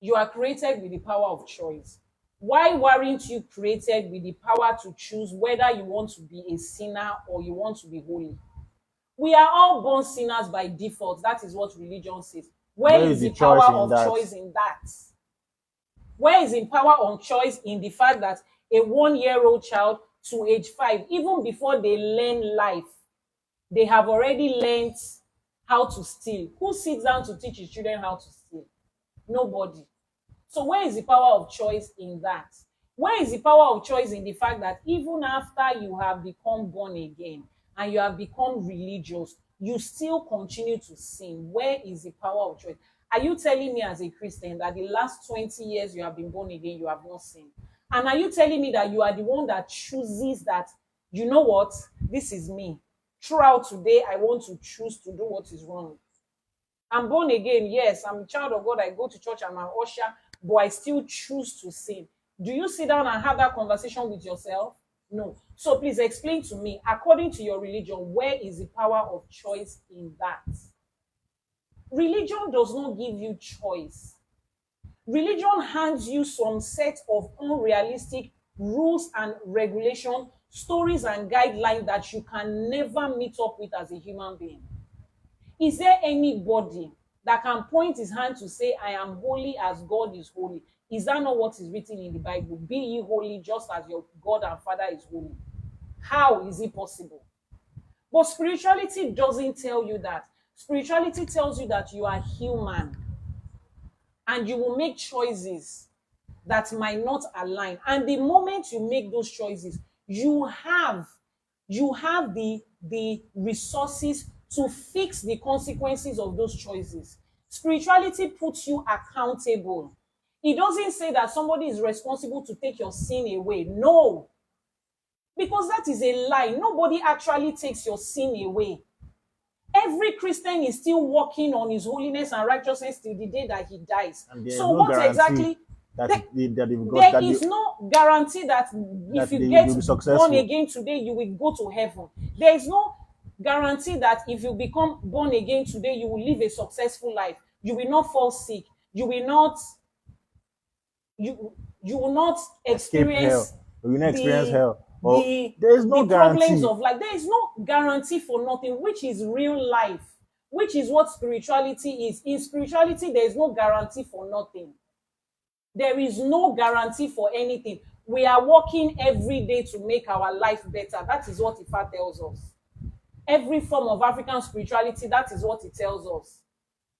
You are created with the power of choice. Why weren't you created with the power to choose whether you want to be a sinner or you want to be holy? We are all born sinners by default. That is what religion says. Where is the power of choice in that? Where is the power of choice in the fact that a 1-year-old child to age 5, even before they learn life, they have already learned how to steal? Who sits down to teach his children how to steal? Nobody. So where is the power of choice in that? Where is the power of choice in the fact that even after you have become born again and you have become religious, you still continue to sin? Where is the power of choice? Are you telling me as a Christian that the last 20 years you have been born again, you have not sinned? And are you telling me that you are the one that chooses that, you know what, this is me. Throughout today, I want to choose to do what is wrong. I'm born again, yes, I'm a child of God, I go to church, I'm an usher, but I still choose to sin. Do you sit down and have that conversation with yourself? No. So please explain to me, according to your religion, where is the power of choice in that? Religion does not give you choice. Religion hands you some set of unrealistic rules and regulation, stories and guidelines that you can never meet up with as a human being. Is there anybody that can point his hand to say, I am holy as God is holy? Is that not what is written in the Bible? Be ye holy just as your God and Father is holy. How is it possible? But spirituality doesn't tell you that. Spirituality tells you that you are human and you will make choices that might not align. And the moment you make those choices, you have the resources to fix the consequences of those choices. Spirituality puts you accountable. It doesn't say that somebody is responsible to take your sin away. No. Because that is a lie. Nobody actually takes your sin away. Every Christian is still working on his holiness and righteousness till the day that he dies. So what exactly? There is no guarantee that if you get born again today, you will go to heaven. There is no guarantee that if you become born again today, you will live a successful life. You will not fall sick. You will not experience hell. You will not experience hell. There is no guarantee. Problems of life. There is no guarantee for nothing, which is real life, which is what spirituality is. In spirituality, there is no guarantee for nothing. There is no guarantee for anything. We are working every day to make our life better. That is what IFA tells us. Every form of African spirituality, that is what it tells us.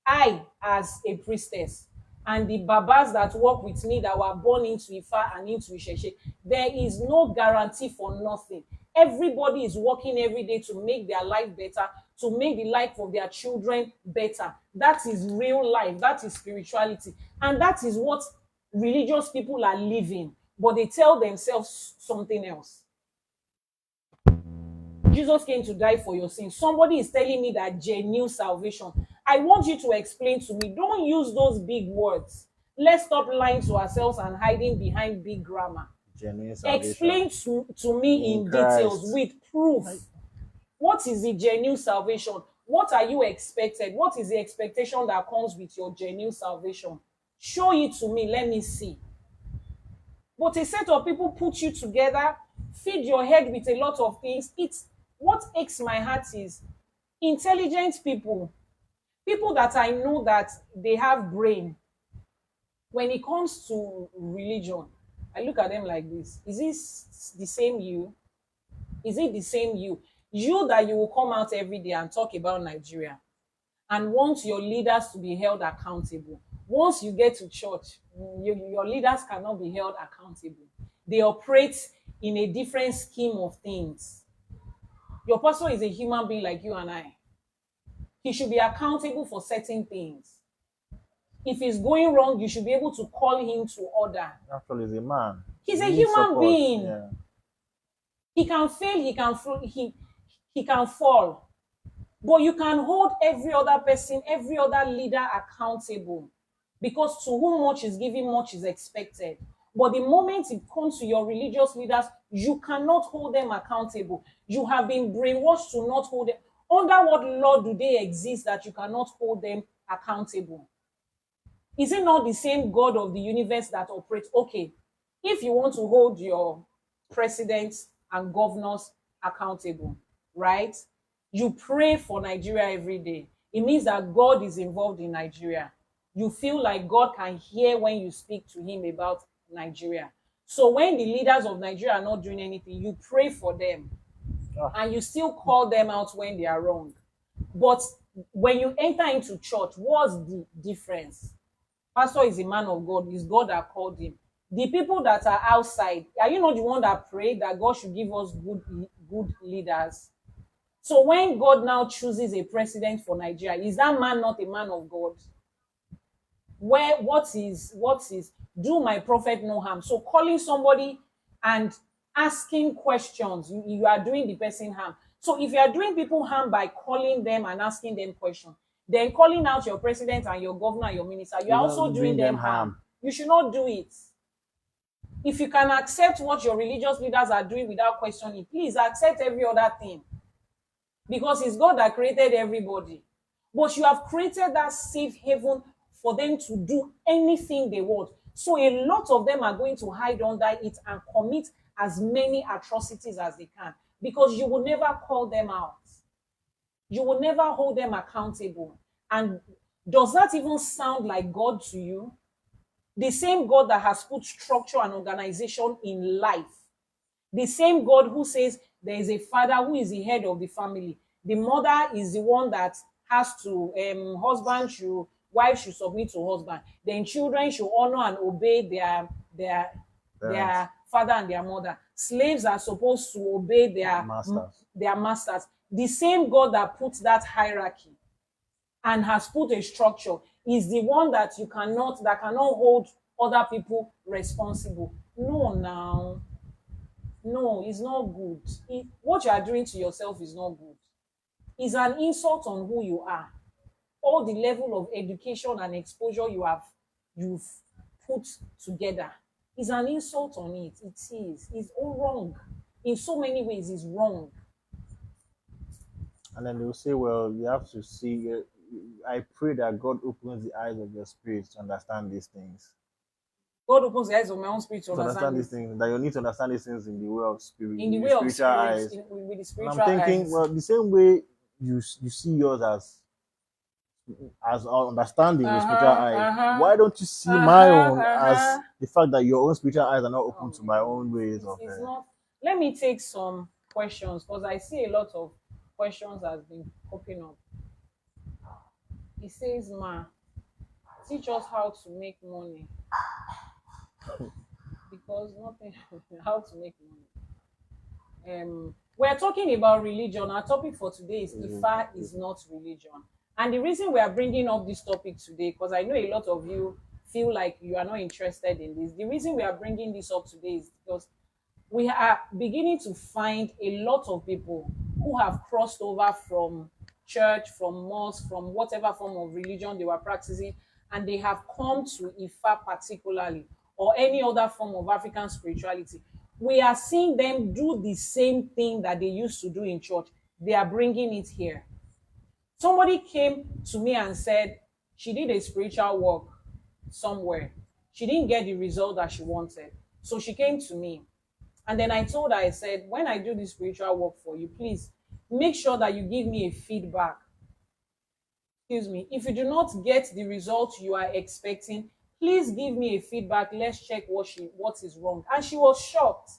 I, as a priestess, and the babas that work with me that were born into IFA and into ISESE, there is no guarantee for nothing. Everybody is working every day to make their life better, to make the life of their children better. That is real life. That is spirituality. And that is what religious people are living. But they tell themselves something else. Jesus came to die for your sins. Somebody is telling me that genuine salvation. I want you to explain to me. Don't use those big words. Let's stop lying to ourselves and hiding behind big grammar. Genuine salvation. Explain to me in details with proof. What is the genuine salvation? What are you expected? What is the expectation that comes with your genuine salvation? Show it to me. Let me see. But a set of people put you together, feed your head with a lot of things. It's what aches my heart is intelligent people, people that I know that they have brain. When it comes to religion, I look at them like this. Is this the same you? Is it the same you? You that you will come out every day and talk about Nigeria and want your leaders to be held accountable. Once you get to church, your leaders cannot be held accountable. They operate in a different scheme of things. Your pastor is a human being like you and I. He should be accountable for certain things. If he's going wrong, you should be able to call him to order. After all, he's a man. He's a human being. Yeah. He can fail, he can fall. But you can hold every other person, every other leader accountable. Because to whom much is given, much is expected. But the moment it comes to your religious leaders, you cannot hold them accountable. You have been brainwashed to not hold them. Under what law do they exist that you cannot hold them accountable? Is it not the same God of the universe that operates? Okay, if you want to hold your presidents and governors accountable, right? You pray for Nigeria every day. It means that God is involved in Nigeria. You feel like God can hear when you speak to him about Nigeria. So when the leaders of Nigeria are not doing anything, you pray for them. And you still call them out when they are wrong. But when you enter into church, what's the difference? Pastor is a man of God. It's God that called him. The people that are outside, are you not the one that prayed that God should give us good leaders? So when God now chooses a president for Nigeria, is that man not a man of God? What is do my prophet no harm? So calling somebody and asking questions, you are doing the person harm. So if you are doing people harm by calling them and asking them questions, then calling out your president and your governor and your minister, you are also doing them harm. You should not do it. If you can accept what your religious leaders are doing without questioning, please accept every other thing. Because it's God that created everybody. But you have created that safe haven for them to do anything they want. So a lot of them are going to hide under it and commit as many atrocities as they can. Because you will never call them out. You will never hold them accountable. And does that even sound like God to you? The same God that has put structure and organization in life. The same God who says there is a father who is the head of the family. The mother is the one that has to, wife should submit to husband. Then children should honor and obey their father and their mother. Slaves are supposed to obey their masters. The same God that puts that hierarchy and has put a structure is the one that cannot hold other people responsible. No, it's not good. What you are doing to yourself is not good. It's an insult on who you are. All the level of education and exposure you've put together is an insult on it. It is. It's all wrong. In so many ways, it's wrong. And then they'll say, well, you have to see. I pray that God opens the eyes of your spirit to understand these things. God opens the eyes of my own spirit to understand these things. That you need to understand these things in the way of spirit. In the way of spirit, eyes. With the spiritual eyes. And I'm thinking, well, the same way you see yours as understanding with spiritual eyes. Why don't you see my own as the fact that your own spiritual eyes are not open to my own ways of it's not. Let me take some questions because I see a lot of questions has been popping up. It says, Ma, Teach us how to make money, because nothing how to make money. We're talking about religion. Our topic for today is IFA is not religion. And the reason we are bringing up this topic today, because I know a lot of you feel like you are not interested in this. The reason we are bringing this up today is because we are beginning to find a lot of people who have crossed over from church, from mosque, from whatever form of religion they were practicing, and they have come to Ifa particularly, or any other form of African spirituality. We are seeing them do the same thing that they used to do in church. They are bringing it here. Somebody came to me and said she did a spiritual work somewhere. She didn't get the result that she wanted. So she came to me. And then I told her, I said, when I do this spiritual work for you, please make sure that you give me a feedback. Excuse me. If you do not get the result you are expecting, please give me a feedback. Let's check what is wrong. And she was shocked.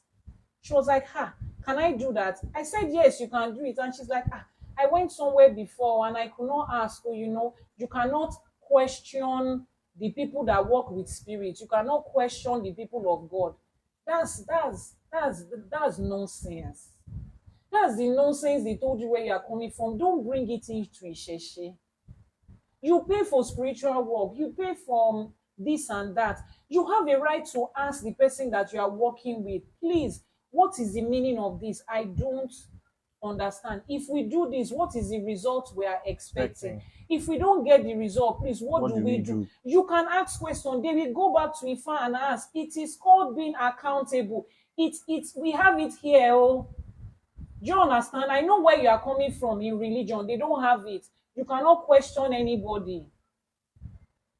She was like, can I do that? I said, yes, you can do it. And she's like, I went somewhere before and I could not ask. So, you cannot question the people that work with spirit. You cannot question the people of God. That's nonsense. That's the nonsense they told you where you are coming from. Don't bring it into Isheshe. You pay for spiritual work. You pay for this and that. You have a right to ask the person that you are working with, please, what is the meaning of this? I don't understand. If we do this, what is the result we are expecting? If we don't get the result, please, what do we do? You can ask questions. They will go back to IFA and ask. It is called being accountable. We have it here. Oh. Do you understand? I know where you are coming from in religion. They don't have it. You cannot question anybody.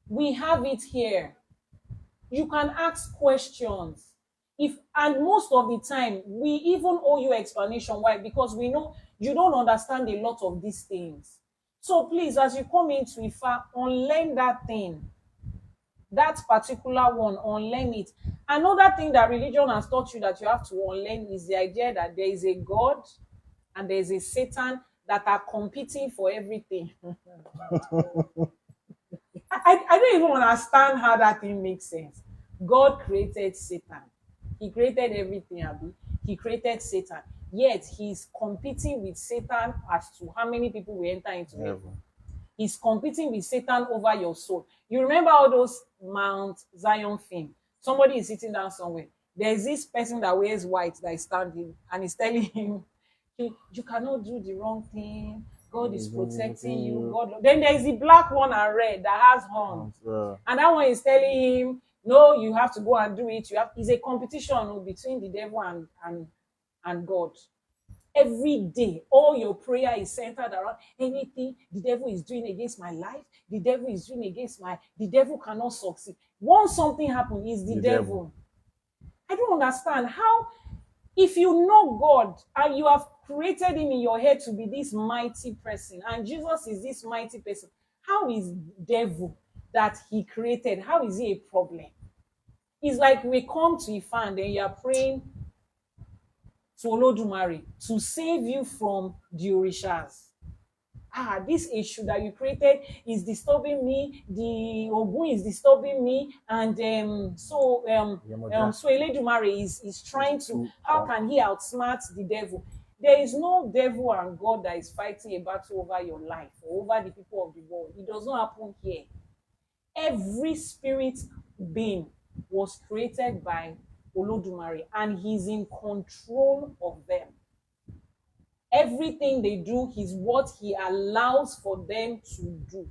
We have it here. You can ask questions. And most of the time, we even owe you explanation. Why? Because we know you don't understand a lot of these things. So please, as you come into IFA, unlearn that thing. That particular one, unlearn it. Another thing that religion has taught you that you have to unlearn is the idea that there is a God and there is a Satan that are competing for everything. I don't even understand how that thing makes sense. God created Satan. He created everything, Abi. He created Satan. Yet he's competing with Satan as to how many people will enter into heaven. He's competing with Satan over your soul. You remember all those Mount Zion film? Somebody is sitting down somewhere. There's this person that wears white that is standing and is telling him, you cannot do the wrong thing. God is protecting you. God. Then there's the black one and red that has horns. And that one is telling him, no, you have to go and do it. It's a competition between the devil and God. Every day, all your prayer is centered around anything the devil is doing against my life. The devil is doing against the devil cannot succeed. Once something happens, it's the devil. I don't understand how, if you know God and you have created him in your head to be this mighty person, and Jesus is this mighty person, how is devil that he created, how is he a problem? It's like we come to Ifa and then you are praying to Olodumare to save you from the ORÌШÀs. This issue that you created is disturbing me, the Ogun is disturbing me, and so Olodumare is trying to, how can he outsmart the devil? There is no devil and God that is fighting a battle over your life or over the people of the world. It does not happen here. Every spirit being was created by Olodumare and he's in control of them. Everything they do is what he allows for them to do.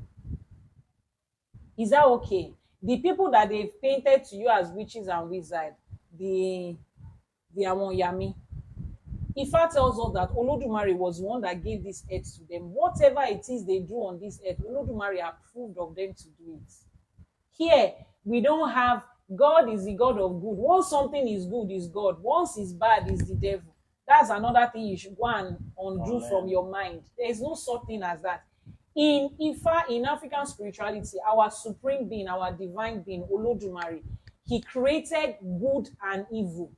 Is that okay? The people that they've painted to you as witches and wizards, the Amonyami, Ifa tells us that Olodumare was the one that gave this earth to them. Whatever it is they do on this earth, Olodumare approved of them to do it. Here, we don't have, God is the God of good. Once something is good, is God. Once it's bad, is the devil. That's another thing you should go and undo from your mind. There is no such thing as that. In Ifa, in African spirituality, our supreme being, our divine being, Olodumare, he created good and evil.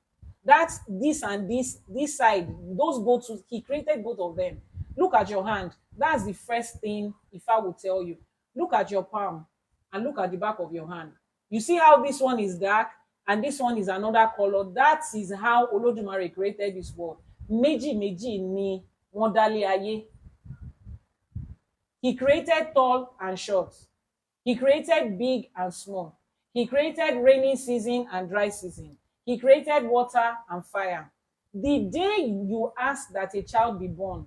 That's this and this side, those both, he created both of them. Look at your hand. That's the first thing Ifa will tell you. Look at your palm. and look at the back of your hand. You see how this one is dark and this one is another color? That is how Olodumare created this world. Méjì méjì ni wọ́n dálé ayé. He created tall and short. He created big and small. He created rainy season and dry season. He created water and fire. The day you ask that a child be born,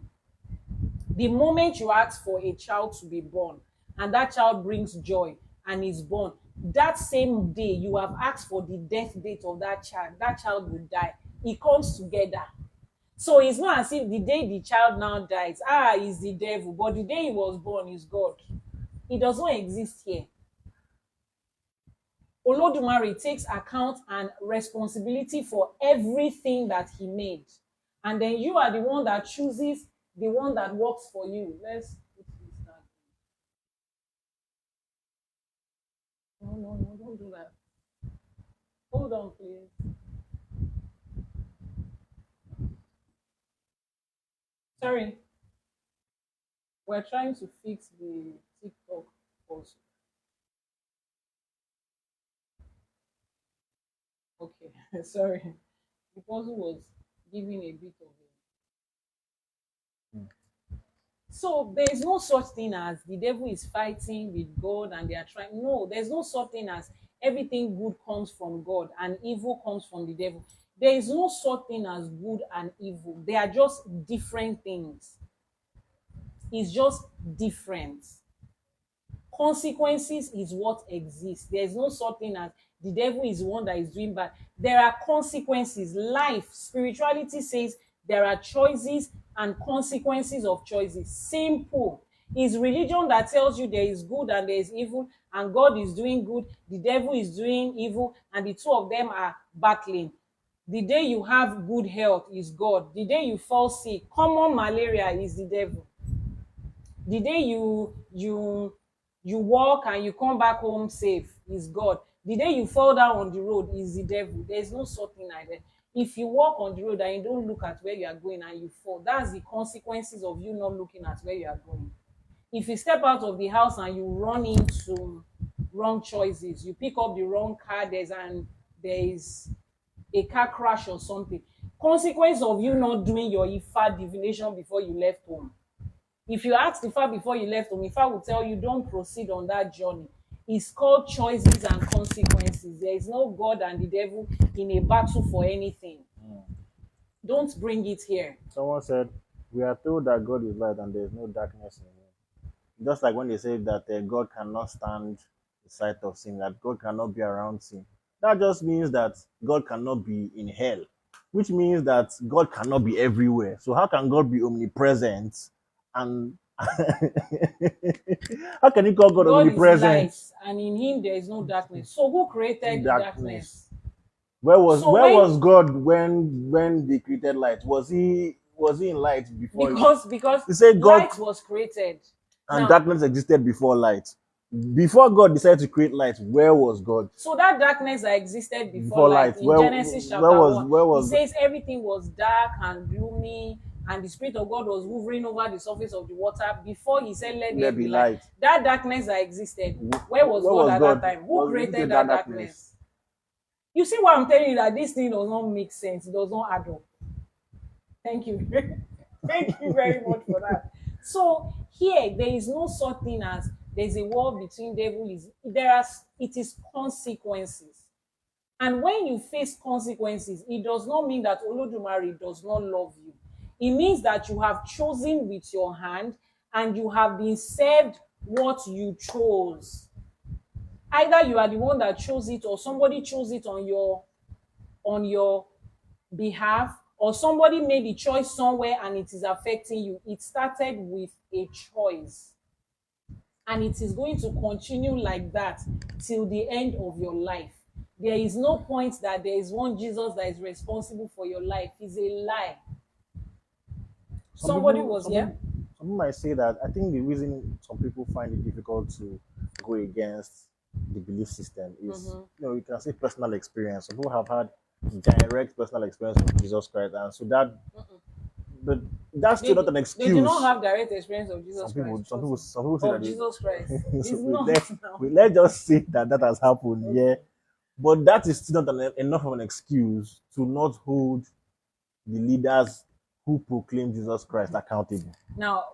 the moment you ask for a child to be born, and that child brings joy and is born, that same day you have asked for the death date of that child will die. It comes together. So it's not as if the day the child now dies, is the devil, but the day he was born is God. It does not exist here. Olodumare takes account and responsibility for everything that he made. And then you are the one that chooses the one that works for you. Let's put this down. No, don't do that. Hold on, please. Sorry. We're trying to fix the TikTok also. Okay, sorry. The puzzle was giving a bit of a. So there is no such thing as the devil is fighting with God and they are trying. No, there's no such thing as everything good comes from God and evil comes from the devil. There is no such thing as good and evil. They are just different things. It's just different. Consequences is what exists. There's no such thing as the devil is the one that is doing bad. There are consequences. Life, spirituality says there are choices and consequences of choices. Simple. It's religion that tells you there is good and there is evil, and God is doing good, the devil is doing evil, and the two of them are battling. The day you have good health is God. The day you fall sick, common malaria is the devil. The day you walk and you come back home safe is God. The day you fall down on the road is the devil. There's no such thing like that. If you walk on the road and you don't look at where you are going and you fall, that's the consequences of you not looking at where you are going. If you step out of the house and you run into wrong choices, you pick up the wrong car, there is a car crash or something, consequence of you not doing your IFA divination before you left home. If you ask IFA before you left home, IFA will tell you don't proceed on that journey. It's called choices and consequences. There is no God and the devil in a battle for anything. Don't bring it here. Someone said, "We are told that God is light and there is no darkness in him." Just like when they say that God cannot stand the sight of sin, that God cannot be around sin. That just means that God cannot be in hell, which means that God cannot be everywhere. So how can God be omnipresent? And how can you call God omnipresent? Is light, and in him there is no darkness. So who created darkness? Where was God when they created light? Was he in light before? Because he said God, light was created and darkness existed before light. Before God decided to create light, where was God? So that darkness that existed before light in Genesis chapter 1, it says everything was dark and gloomy, and the Spirit of God was hovering over the surface of the water before he said, let there be light. That darkness that existed, where was God at that time? Who created that darkness? You see why I'm telling you that this thing does not make sense. It does not add up. Thank you. Thank you very much for that. So here, there is no such thing as there's a war between devils. It is consequences. And when you face consequences, it does not mean that Olodumare does not love you. It means that you have chosen with your hand and you have been served what you chose. Either you are the one that chose it or somebody chose it on your behalf, or somebody made a choice somewhere and it is affecting you. It started with a choice. And it is going to continue like that till the end of your life. There is no point that there is one Jesus that is responsible for your life. It's a lie. Some people might say that I think the reason some people find it difficult to go against the belief system is, you can say personal experience. Some people have had direct personal experience with Jesus Christ, and so that, but That's still not an They do not excuse. have direct experience of Jesus Some people, Christ. some Trust people, me. some people say Of that Jesus Christ. so It's not now. let's just say that that has happened, yeah. Okay. But that is still not enough of an excuse to not hold the leaders who proclaim Jesus Christ accountable. Now,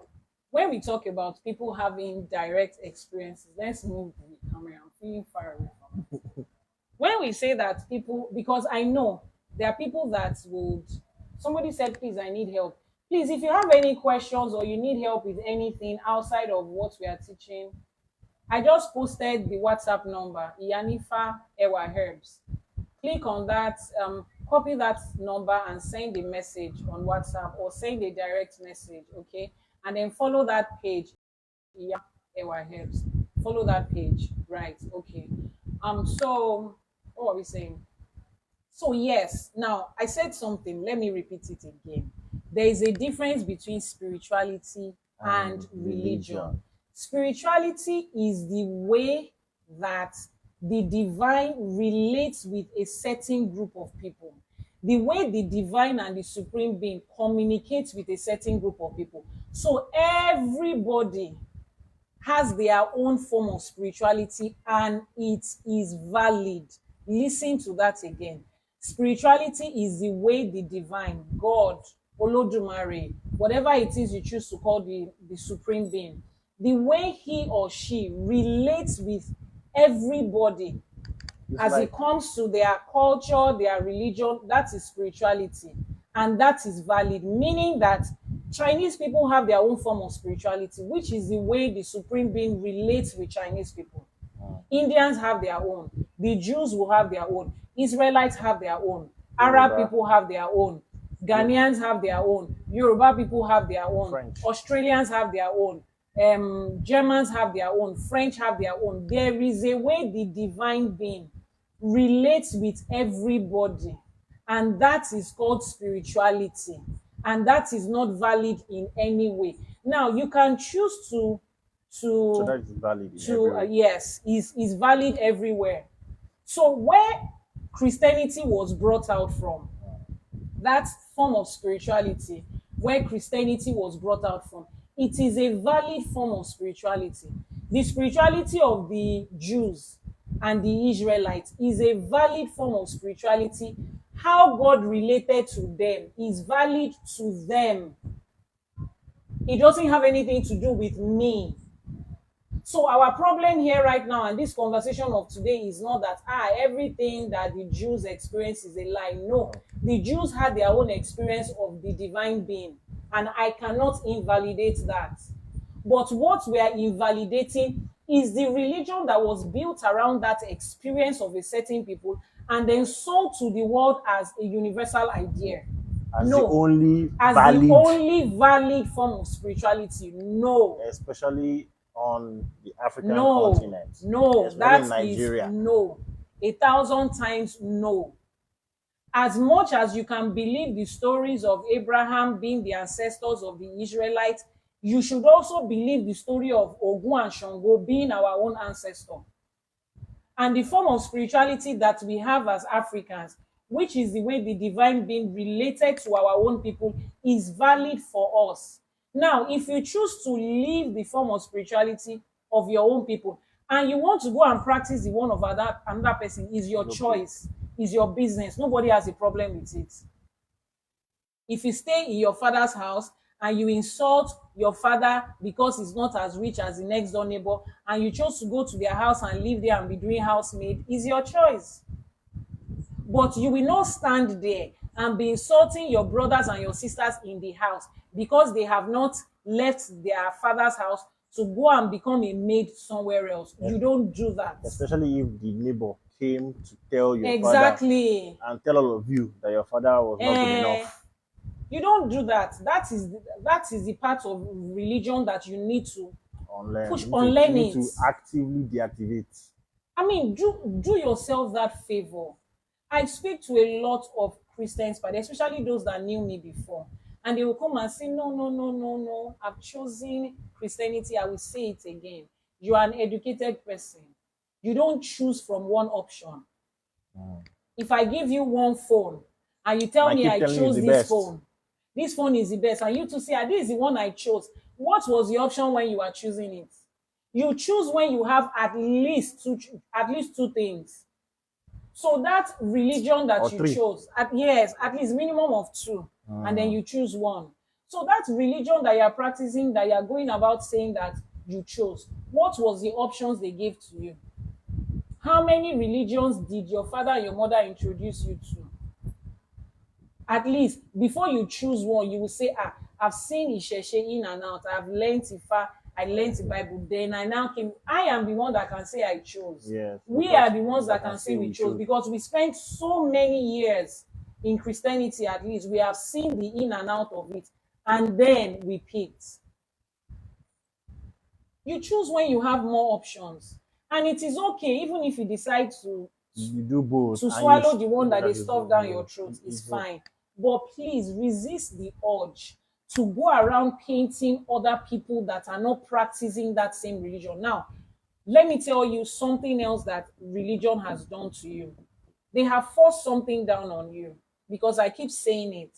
when we talk about people having direct experiences, let's move the camera. I'm feeling far away from it. When we say that people, because I know there are people that would, somebody said, please, I need help. Please, if you have any questions or you need help with anything outside of what we are teaching, I just posted the WhatsApp number, IYANIFA Herbs. Click on that, copy that number and send a message on WhatsApp or send a direct message, okay? And then follow that page, yeah, Ewa Helps. Follow that page, right? Okay. So what are we saying? So yes, now I said something. Let me repeat it again. There is a difference between spirituality and religion. Religion. Spirituality is the way that the divine relates with a certain group of people. The way the divine and the supreme being communicates with a certain group of people. So everybody has their own form of spirituality and it is valid. Listen to that again. Spirituality is the way the divine, God, Olodumare, whatever it is you choose to call the supreme being, the way he or she relates with everybody It's as like it comes to their culture, their religion, that is spirituality. And that is valid, meaning that Chinese people have their own form of spirituality, which is the way the supreme being relates with Chinese people. Indians have their own. The Jews will have their own. Israelites have their own. Arab Yoruba, people have their own. Ghanaians have their own. Yoruba people have their own. French. Australians have their own. Germans have their own. French have their own. There is a way the divine being relates with everybody, and that is called spirituality, and that is not valid in any way. Now you can choose So to that is valid in every way. yes, is valid everywhere. So where Christianity was brought out from, that form of spirituality, where Christianity was brought out from, it is a valid form of spirituality. The spirituality of the Jews and the Israelites is a valid form of spirituality. How God related to them is valid to them. It doesn't have anything to do with me. So our problem here right now, and this conversation of today, is not that everything that the Jews experience is a lie. No, the Jews had their own experience of the divine being, and I cannot invalidate that. But what we are invalidating is the religion that was built around that experience of a certain people and then sold to the world as a universal idea. As the No, only as valid, the only valid form of spirituality. No, especially on the African no, continent, no, especially that in is Nigeria. no. 1,000 times no. As much as you can believe the stories of Abraham being the ancestors of the Israelites, you should also believe the story of Ogun and Shango being our own ancestor. And the form of spirituality that we have as Africans, which is the way the divine being related to our own people, is valid for us. Now, if you choose to leave the form of spirituality of your own people and you want to go and practice the one of another person, is your choice, is your business. Nobody has a problem with it. If you stay in your father's house and you insult your father because he's not as rich as the next door neighbor, and you chose to go to their house and live there and be doing housemaid, is your choice. But you will not stand there and be insulting your brothers and your sisters in the house because they have not left their father's house to go and become a maid somewhere else. Yes. You don't do that. Especially if the neighbor came to tell your exactly. father and tell all of you that your father was not good enough. You don't do that. That is the part of religion that you need to push on learning. To actively deactivate. I mean, do yourself that favor. I speak to a lot of Christians, but especially those that knew me before, and they will come and say, no, no, no, no, no, I've chosen Christianity. I will say it again. You are an educated person. You don't choose from one option. If I give you one phone and you tell me I chose this phone, this phone is the best, and you to say, this is the one I chose. What was the option when you are choosing it? You choose when you have at least two things. So that religion that Or you three. chose, at least minimum of two, and then you choose one. So that religion that you are practicing, that you are going about saying that you chose, what was the options they gave to you? How many religions did your father and your mother introduce you to? At least before you choose one, you will say, I've seen Isheshe in and out, I've learned IFA, I learned the Bible, then I now came. I am the one that can say I chose. Yes, We are the ones that can say we chose, because we spent so many years in Christianity. At least we have seen the in and out of it, and then we picked. You choose when you have more options, and it is okay even if you decide to you do both, to swallow the one that they stuff down your throat. Is fine, but please resist the urge to go around painting other people that are not practicing that same religion. Now, let me tell you something else that religion has done to you. They have forced something down on you, because I keep saying it.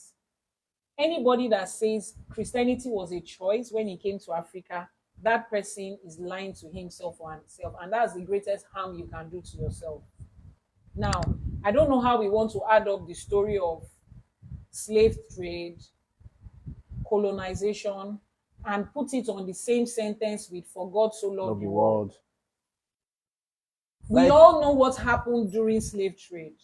Anybody that says Christianity was a choice when he came to Africa, that person is lying to himself or herself, and that's the greatest harm you can do to yourself. Now, I don't know how we want to add up the story of slave trade, colonization, and put it on the same sentence with "for God so loved the world." We all know what happened during slave trade.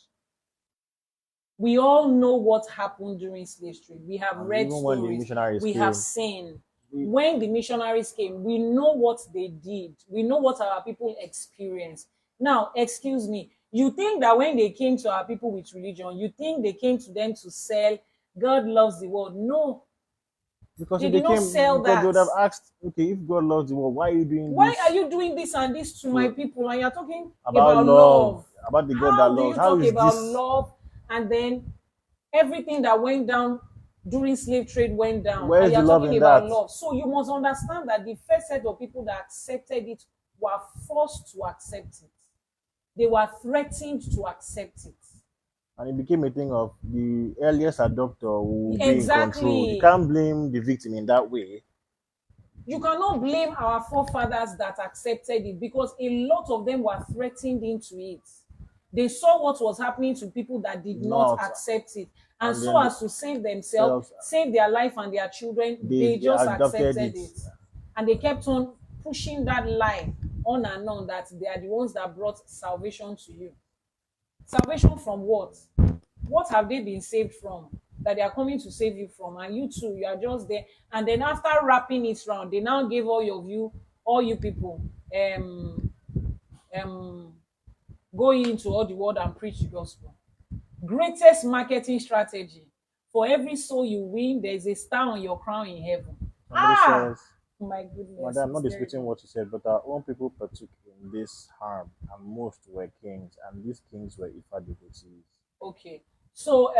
We all know what happened during slave trade. We have read stories. We have seen. When the missionaries came, we know what they did. We know what our people experienced. Now, excuse me, you think that when they came to our people with religion, you think they came to them to sell God loves the world? No. Because they did not sell that. They would have asked, okay, if God loves the world, why are you doing this? Why are you doing this and this to my people? And you're talking about love. About the God that loves. How do you talk about love, and then everything that went down during slave trade went down? Where's the love in that? Love. So you must understand that the first set of people that accepted it were forced to accept it. They were threatened to accept it. And it became a thing of the earliest adopter will be in control. You can't blame the victim in that way. You cannot blame our forefathers that accepted it, because a lot of them were threatened into it. They saw what was happening to people that did not accept it. And so as to save themselves, save their life and their children, they just accepted it. And they kept on pushing that lie on and on, that they are the ones that brought salvation to you. Salvation from what? What have they been saved from that they are coming to save you from? And you too, you are just there. And then after wrapping it round, they now gave all you people, go into all the world and preach the gospel. Greatest marketing strategy. For every soul you win, there is a star on your crown in heaven. Says, my goodness. Madam, I'm not disputing what you said, but our own people partook in this harm, and most were kings, and these kings were IFA devotees. Okay. So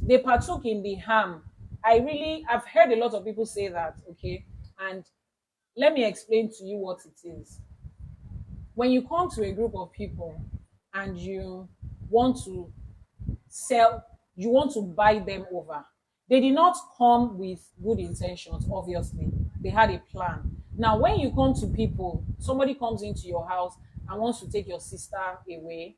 they partook in the harm. I've heard a lot of people say that, okay? And let me explain to you what it is. When you come to a group of people and you want to buy them over, they did not come with good intentions, obviously. They had a plan. Now, when you come to people, somebody comes into your house and wants to take your sister away,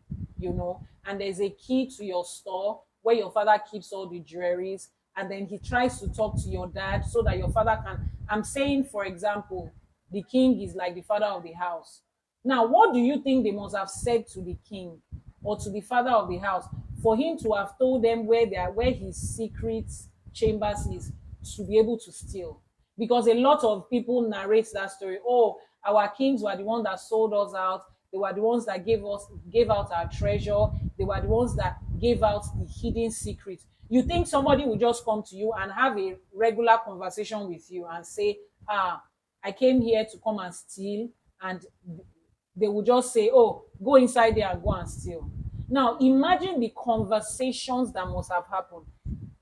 and there's a key to your store where your father keeps all the jewelries, and then he tries to talk to your dad so that your father can, I'm saying, for example, the king is like the father of the house. Now, what do you think they must have said to the king or to the father of the house for him to have told them where his secret chambers is, to be able to steal? Because a lot of people narrate that story. Oh, our kings were the ones that sold us out. They were the ones that gave out our treasure. They were the ones that gave out the hidden secret. You think somebody will just come to you and have a regular conversation with you and say, I came here to come and steal, and they will just say, oh, go inside there and go and steal. Now, imagine the conversations that must have happened.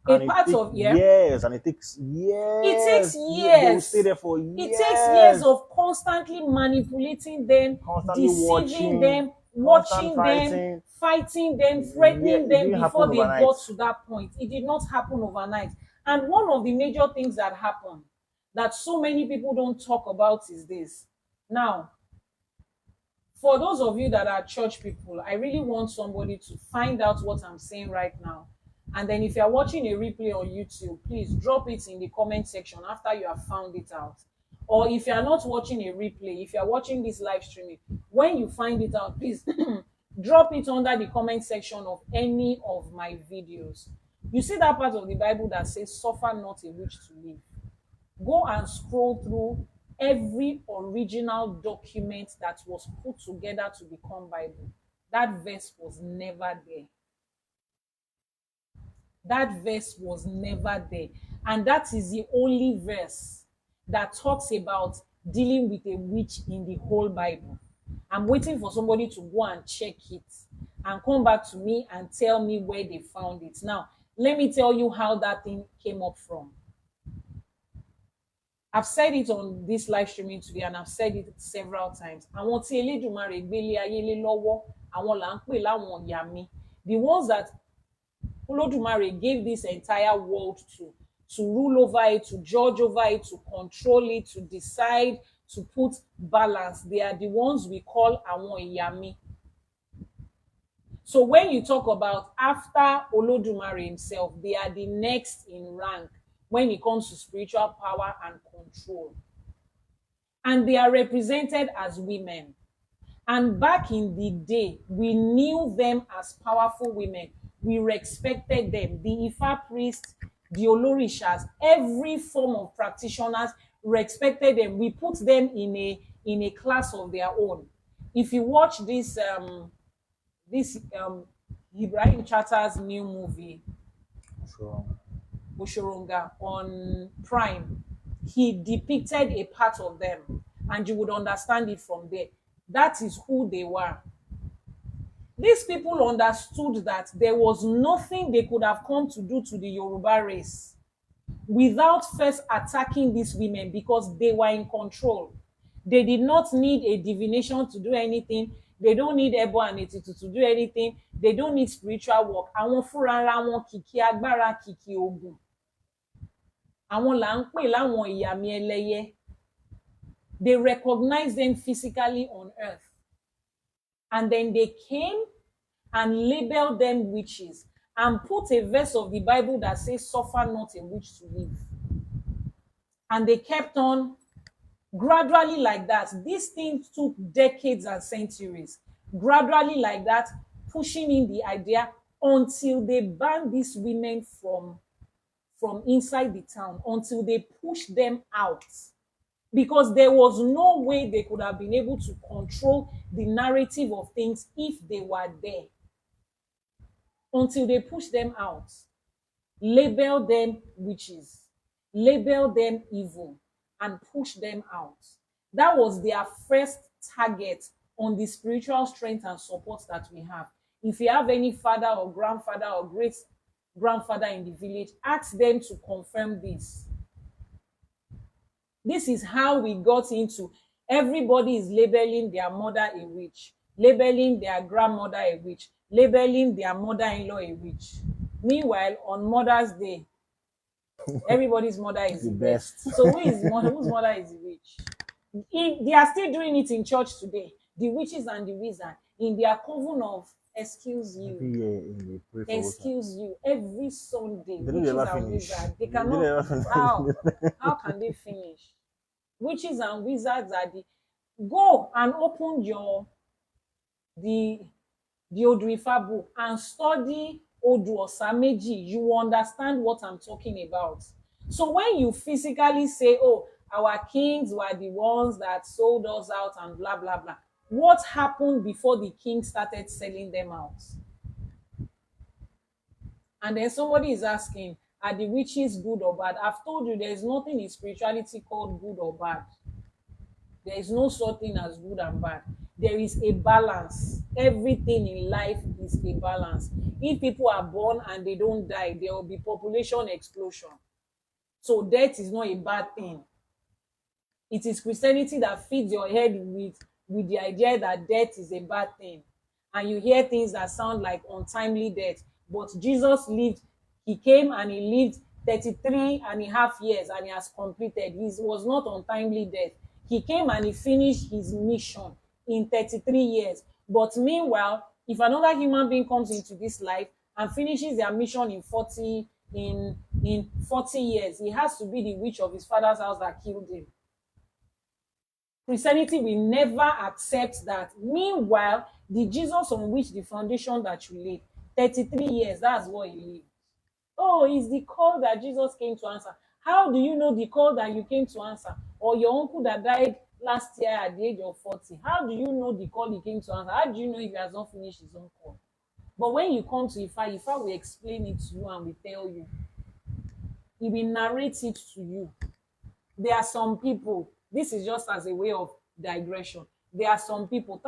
Yes, and it takes years. It takes years. They will stay there for years. It takes years of constantly manipulating them, deceiving them, watching them, fighting them, threatening them before they got to that point. It did not happen overnight. And one of the major things that happen that so many people don't talk about is this. Now, for those of you that are church people, I really want somebody to find out what I'm saying right now. And then if you're watching a replay on YouTube, please drop it in the comment section after you have found it out. Or if you're not watching a replay, if you're watching this live streaming, when you find it out, please drop it under the comment section of any of my videos. You see that part of the Bible that says, suffer not a witch to live. Go and scroll through every original document that was put together to become Bible. That verse was never there. That verse was never there. And that is the only verse that talks about dealing with a witch in the whole Bible. I'm waiting for somebody to go and check it and come back to me and tell me where they found it. Now, let me tell you how that thing came up from. I've said it on this live streaming today, and I've said it several times. Àwọn tí Elédùmarè gbélé ayé lé lọ́wọ́, àwọn là ń pè láwọn ìyá mi. The ones that Olódùmarè gave this entire world to rule over it, to judge over it, to control it, to decide, to put balance. They are the ones we call àwọn ìyá mi. So when you talk about after Olódùmarè himself, they are the next in rank when it comes to spiritual power and control. And they are represented as women. And back in the day, we knew them as powerful women. We respected them. The IFA priests, the ΟRԻШΑs, every form of practitioners respected them. We put them in a class of their own. If you watch this Ibrahim Chatter's new movie, Sure. Oshoronga, on Prime, he depicted a part of them, and you would understand it from there. That is who they were. These people understood that there was nothing they could have come to do to the Yoruba race without first attacking these women, because they were in control. They did not need a divination to do anything. They don't need Ebo and Etiti to do anything. They don't need spiritual work. Àwọn fúnra ńlá wọn kìkì agbára, kìkì ogun. Àwọn là ń pè láwọn ìyá mi ẹlẹ́yẹ. They recognized them physically on earth. And then they came and labeled them witches and put a verse of the Bible that says, suffer not a witch to live. And they kept on gradually like that. This thing took decades and centuries. Gradually like that, pushing in the idea until they banned these women from inside the town, until they pushed them out. Because there was no way they could have been able to control the narrative of things if they were there. Until they pushed them out, labeled them witches, labeled them evil, and pushed them out. That was their first target on the spiritual strength and support that we have. If you have any father or grandfather or great grandfather in the village, ask them to confirm this. This is how we got into everybody is labeling their mother a witch, labeling their grandmother a witch, labeling their mother-in-law a witch. Meanwhile, on Mother's Day, everybody's mother is the best. So whose mother is the witch? They are still doing it in church today. The witches and the wizard in their coven of excuse you. Excuse you. Every Sunday, witches and wizards. They cannot. How can they finish? Witches and wizards are the. Go and open the Odrifa book and study Odu Osameji. You will understand what I'm talking about. So when you physically say, oh, our kings were the ones that sold us out and blah, blah, blah, what happened before the king started selling them out? And then somebody is asking, are the witches good or bad? I've told you there is nothing in spirituality called good or bad. There is no such thing as good and bad. There is a balance. Everything in life is a balance. If people are born and they don't die, there will be population explosion. So death is not a bad thing. It is Christianity that feeds your head with the idea that death is a bad thing. And you hear things that sound like untimely death. But Jesus lived, he came and he lived 33 and a half years and he has completed. He was not untimely death. He came and he finished his mission in 33 years. But meanwhile, if another human being comes into this life and finishes their mission in 40 years, he has to be the witch of his father's house that killed him. Christianity will never accept that. Meanwhile, the Jesus on which the foundation that you laid, 33 years, that's what he lived. Oh, it's the call that Jesus came to answer. How do you know the call that you came to answer? Or your uncle that died last year at the age of 40, how do you know the call he came to answer? How do you know if he has not finished his own call? But when you come to IFA, IFA will explain it to you and will tell you. He will narrate it to you. There are some people, this is just as a way of digression. There are some people,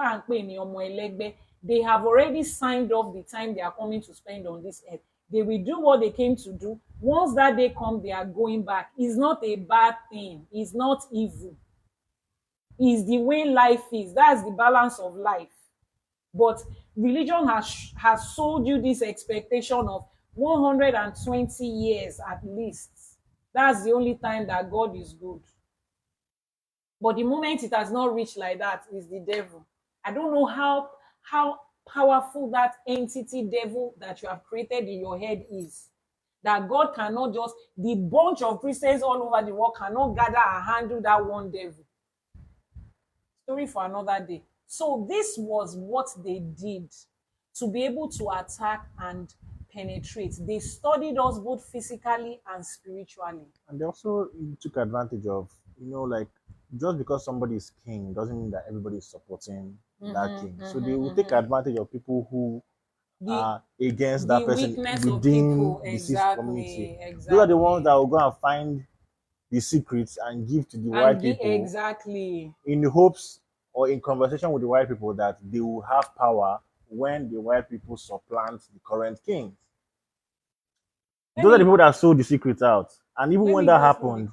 they have already signed off the time they are coming to spend on this earth. They will do what they came to do. Once that day comes, they are going back. It's not a bad thing. It's not evil. It's the way life is. That's the balance of life. But religion has sold you this expectation of 120 years at least. That's the only time that God is good. But the moment it has not reached like that, is the devil. I don't know how powerful that entity devil that you have created in your head is. That God cannot just, the bunch of Christians all over the world cannot gather and handle that one devil. Story for another day. So this was what they did to be able to attack and penetrate. They studied us both physically and spiritually. And they also took advantage of, like, just because somebody is king doesn't mean that everybody is supporting that king. So they will take advantage of people who are against that person within the Sikh community. Exactly. Those are the ones that will go and find the secrets and give to the white people. Exactly. In the hopes or in conversation with the white people that they will have power when the white people supplant the current kings. Those are the people that sold the secrets out. And even when that happened.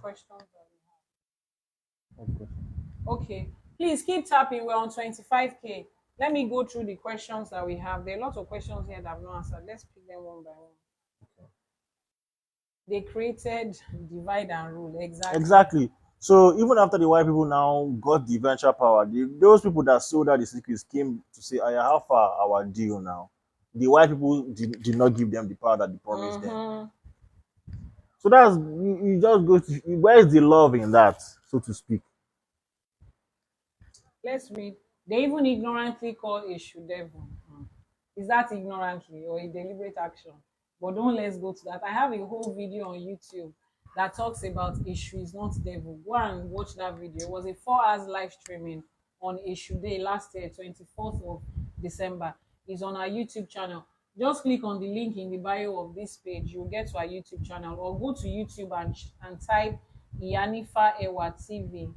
Okay. Please keep tapping. We're on 25K. Let me go through the questions that we have. There are lots of questions here that I've not answered. Let's pick them one by one. Okay. They created divide and rule. Exactly. So even after the white people now got the eventual power, those people that sold out the secrets came to say, how far our deal now? The white people did not give them the power that they promised them. So that's, you just go to, where is the love in that, so to speak? Let's read. They even ignorantly call Eshu devil. Is that ignorantly or a deliberate action? But let's go to that. I have a whole video on YouTube that talks about Eshu is not devil. Go and watch that video. It was a 4 hours live streaming on Eshu Day last year, 24th of December. It's on our YouTube channel. Just click on the link in the bio of this page. You'll get to our YouTube channel, or go to YouTube and type IYANIFA TV.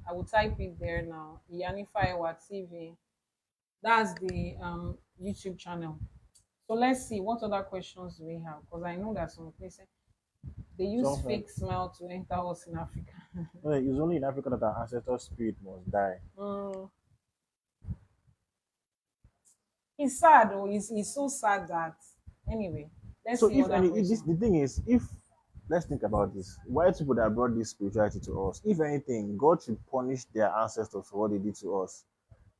I will type it there now. IYANIFA TV. That's the YouTube channel. So let's see what other questions do we have, because I know that some places they use fake smile to enter us in Africa. Well, it's only in Africa that our ancestor spirit must die. It's sad, though. It's so sad that. Anyway, let's see. So the thing is, if let's think about this, white people that brought this spirituality to us, if anything, God should punish their ancestors for what they did to us.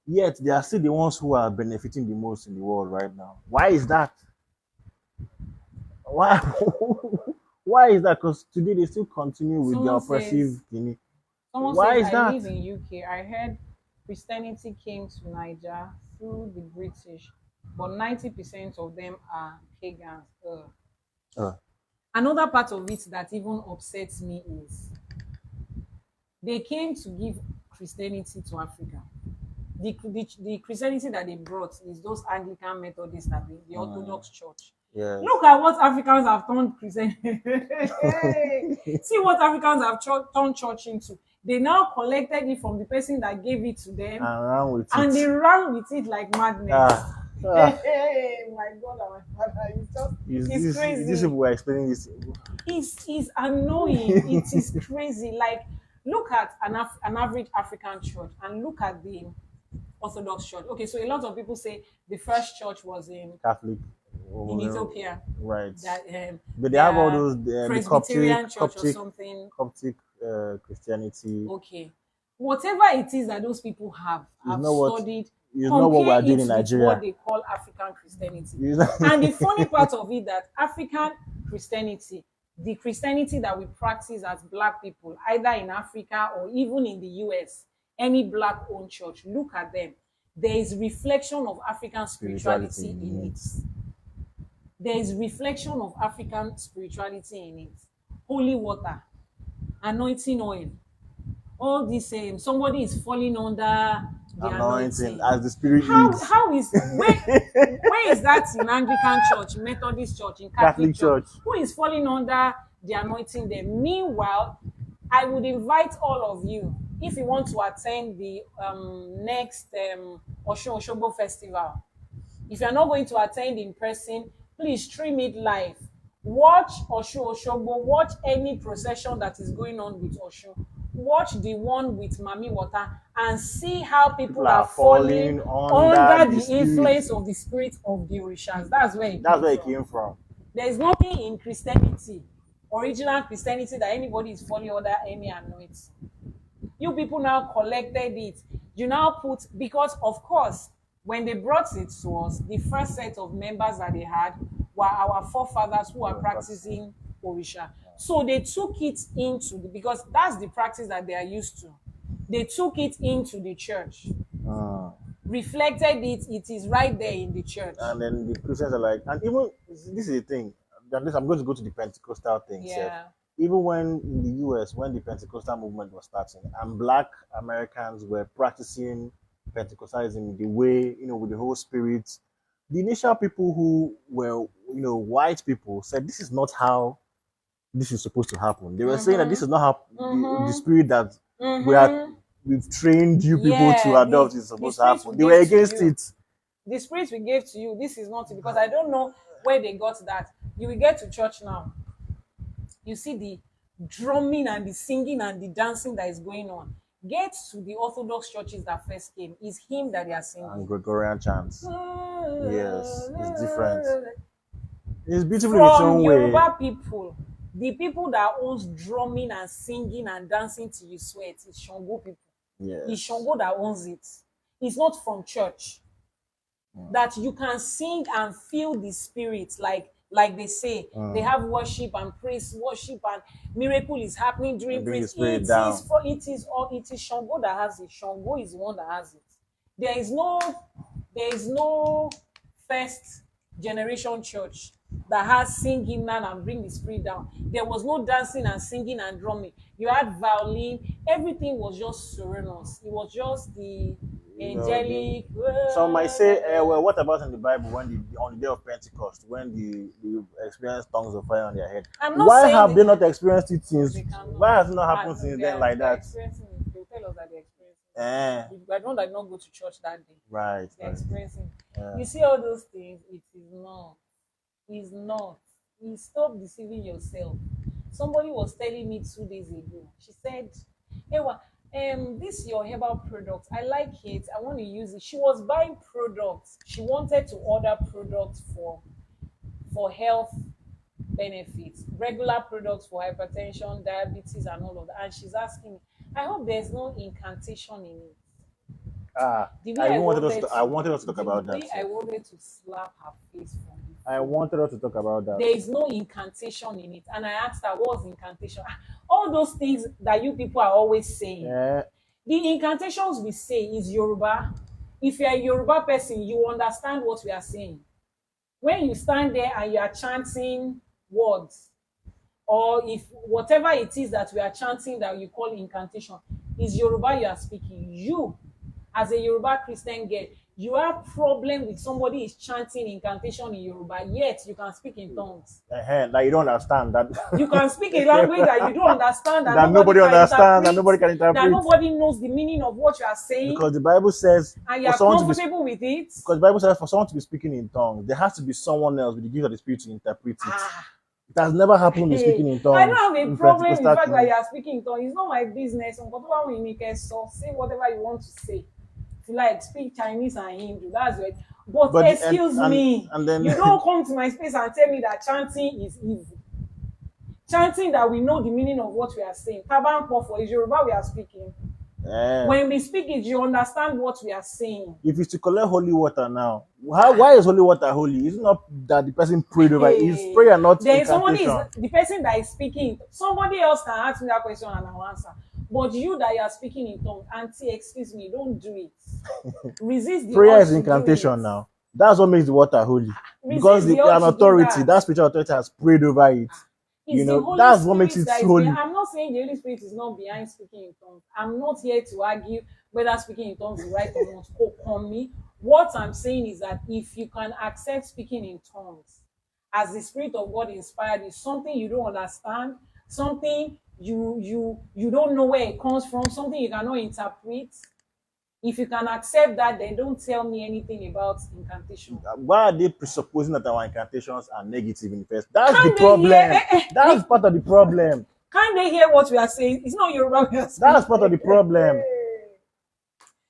Yet they are still the ones who are benefiting the most in the world right now. Why is that? Why? Why is that? Because today they still continue with the oppressive thing. Why is that? I live in UK. I heard Christianity came to Niger through the British, but 90% of them are pagans. Another part of it that even upsets me is they came to give Christianity to Africa. The Christianity that they brought is those Anglican Methodists, that the Orthodox Church. Yeah. Look at what Africans have turned Christianity. See what Africans have turned church into. They now collected it from the person that gave it to them and they ran with it like madness. Hey, my God and my Father, it's crazy. These people were explaining this. It's annoying. It is crazy. Like, look at an average African church and look at the Orthodox Church. Okay, so a lot of people say the first church was in Catholic. in Ethiopia. Right. That But they have all their those the Presbyterian church or something. Coptic Christianity. Okay, whatever it is that those people have, Is I've not what studied. is not what we Compare are doing it in with what Nigeria. they call African Christianity. You know? And the funny part of it that African Christianity, the Christianity that we practice as Black people, either in Africa or even in the US, any Black-owned church, look at them. There is reflection of African spirituality in it. There is reflection of African spirituality in it. Holy water, anointing oil, all this somebody is falling under the anointing as the spirit how leads. how is where is that in Anglican church, Methodist church, in Catholic church? Who is falling under the anointing there? Meanwhile, I would invite all of you, if you want to attend the next Osun Osogbo festival. If you're not going to attend in person, please stream it live. Watch Osun Osogbo, watch any procession that is going on with Osun. Watch the one with Mami Water and see how people are falling under the influence of the spirit of the Orishas. That's where it came from. There is nothing in Christianity, original Christianity, that anybody is falling under any anointing. You people now collected it. You now put, because of course, when they brought it to us, the first set of members that they had were our forefathers who are practicing Orisha. So they took it into because that's the practice that they are used to. They took it into the church, reflected it. It is right there in the church. And then the Christians are like, and even this is the thing. I'm going to go to the Pentecostal thing. Yeah. Even when in the US, when the Pentecostal movement was starting, and Black Americans were practicing Pentecostalism the way, with the whole spirit, the initial people who were, white people said, this is not how this is supposed to happen. They were saying that this is not how the spirit that we've trained you people to adopt is supposed to happen. They were against it. The spirit we gave to you, this is not it, because I don't know where they got that. You will get to church now. You see the drumming and the singing and the dancing that is going on. Get to the Orthodox churches that first came. It's hymn that they are singing. And Gregorian chants. Yes, it's different. It's beautiful in its own way. Yoruba people, the people that owns drumming and singing and dancing till you sweat is Shango people. Yes. It's Shango that owns it. It's not from church. That you can sing and feel the spirit, like they say. They have worship and praise, worship and miracle is happening during praise. It is Shango that has it. Shango is the one that has it. There is no first generation church that has sing hymnal and bring the spirit down. There was no dancing and singing and drumming. You had violin. Everything was just serenus. It was just the angelic. Some might say, well, what about in the Bible when on the day of Pentecost, when they experienced tongues of fire on their head? Why have they not experienced it since? Why has it not happened since then like that? They'll tell us that they're experiencing. I don't that not go to church that day. Right. They're experiencing. You see all those things, it is not. It's not. You stop deceiving yourself. Somebody was telling me 2 days ago. She said, Ewa, this your herbal product, I like it, I want to use it. She was buying products. She wanted to order products for health benefits, regular products for hypertension, diabetes, and all of that. And she's asking me, I hope there's no incantation in it. I wanted us to talk about that. I wanted to slap her face from it. I wanted us to talk about that. There is no incantation in it. And I asked her, what was incantation? All those things that you people are always saying. The incantations we say is Yoruba. If you're a Yoruba person, you understand what we are saying. When you stand there and you are chanting words, or if whatever it is that we are chanting that you call incantation, is Yoruba you are speaking. You, as a Yoruba Christian girl, you have problem with somebody is chanting incantation in Yoruba, yet you can speak in tongues. That you don't understand. That you can speak a language that you don't understand, that nobody understands, that nobody can interpret, that nobody knows the meaning of what you are saying. Because the Bible says, and you are comfortable with it. Because the Bible says, for someone to be speaking in tongues, there has to be someone else with the gift of the Spirit to interpret it. It has never happened in speaking in tongues. I don't have a problem with the fact that you are speaking in tongues. It's not my business. Say whatever you want to say. If you like, speak Chinese and Hindu, that's it. But excuse me, and then you don't come to my space and tell me that chanting is evil. Chanting that we know the meaning of what we are saying. Taban for is Yoruba we are speaking. When we speak it, you understand what we are saying. If it's to collect holy water now, why is holy water holy? It's not that the person prayed over it. It's prayer, not then somebody incantation. is the person that is speaking. Somebody else can ask me that question and I'll answer. But you that you are speaking in tongues, auntie, excuse me, don't do it. Resist the prayer urge is to incantation now. That's what makes the water holy. Because the an authority, that. that spiritual authority has prayed over it. It's the Holy that's Spirit what makes it that holy. I'm not saying the Holy Spirit is not behind speaking in tongues. I'm not here to argue whether speaking in tongues is right or not. On me. What I'm saying is that if you can accept speaking in tongues as the Spirit of God inspired is something you don't understand, something you don't know where it comes from, something you cannot interpret. If you can accept that, then don't tell me anything about incantation. Why are they presupposing that our incantations are negative in the first? That's the problem. That's part of the problem. Can't they hear what we are saying? It's not Yoruba we are speaking. That's part of the problem.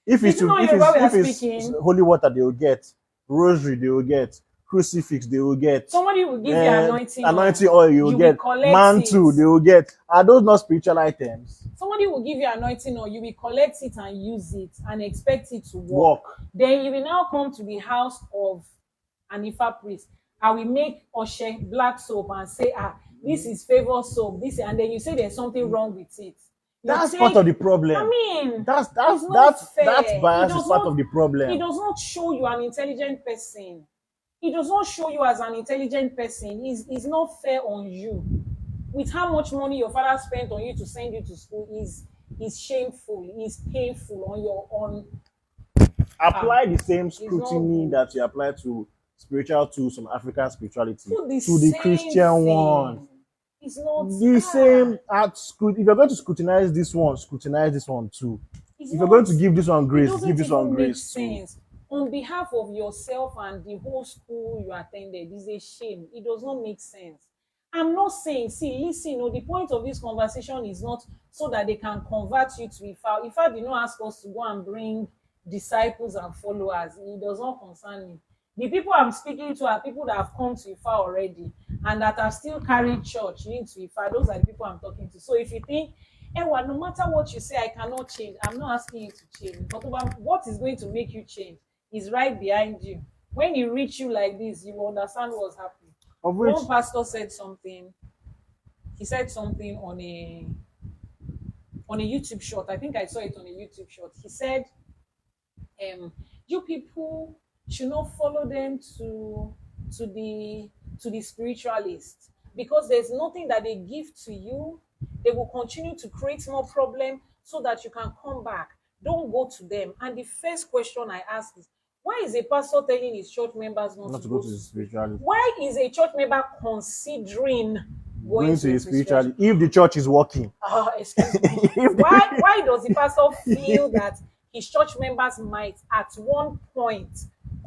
If it's holy water, they will get. Rosary, they will get. Crucifix, they will get. Somebody will give you anointing oil, you will get. Mantle, they will get. Are those not spiritual items? Somebody will give you anointing oil, you will collect it and use it and expect it to work. Then you will now come to the house of an IFA priest. I will make Oshe black soap and say, this is favor soap. And then you say there's something wrong with it. That's part of the problem. I mean, that's bias is part of the problem. It does not show you an intelligent person. It does not show you as an intelligent person. It's not fair on you. With how much money your father spent on you to send you to school is shameful, is painful on your own. Apply the same scrutiny that you apply to spiritual tools from African spirituality to the Christian one. It's not the same if you're going to scrutinize this one too. If you're going to give this one grace, give this one grace too. On behalf of yourself and the whole school you attended, is a shame. It does not make sense. I'm not saying, listen, the point of this conversation is not so that they can convert you to IFA. IFA did not ask us to go and bring disciples and followers. It does not concern me. The people I'm speaking to are people that have come to IFA already and that are still carrying church into IFA. Those are the people I'm talking to. So if you think, Ewa, no matter what you say, I cannot change, I'm not asking you to change. But what is going to make you change is right behind you. When you reach you like this, you will understand what's happening. One pastor said something. He said something on a YouTube short. I think I saw it on a YouTube short. He said, you people should not follow them to the spiritualists, because there's nothing that they give to you. They will continue to create more problem so that you can come back. Don't go to them. And the first question I ask is, why is a pastor telling his church members not to go to the spiritualist? Why is a church member considering going to the spiritualist if the church is working? Excuse me. Why does the pastor feel that his church members might at one point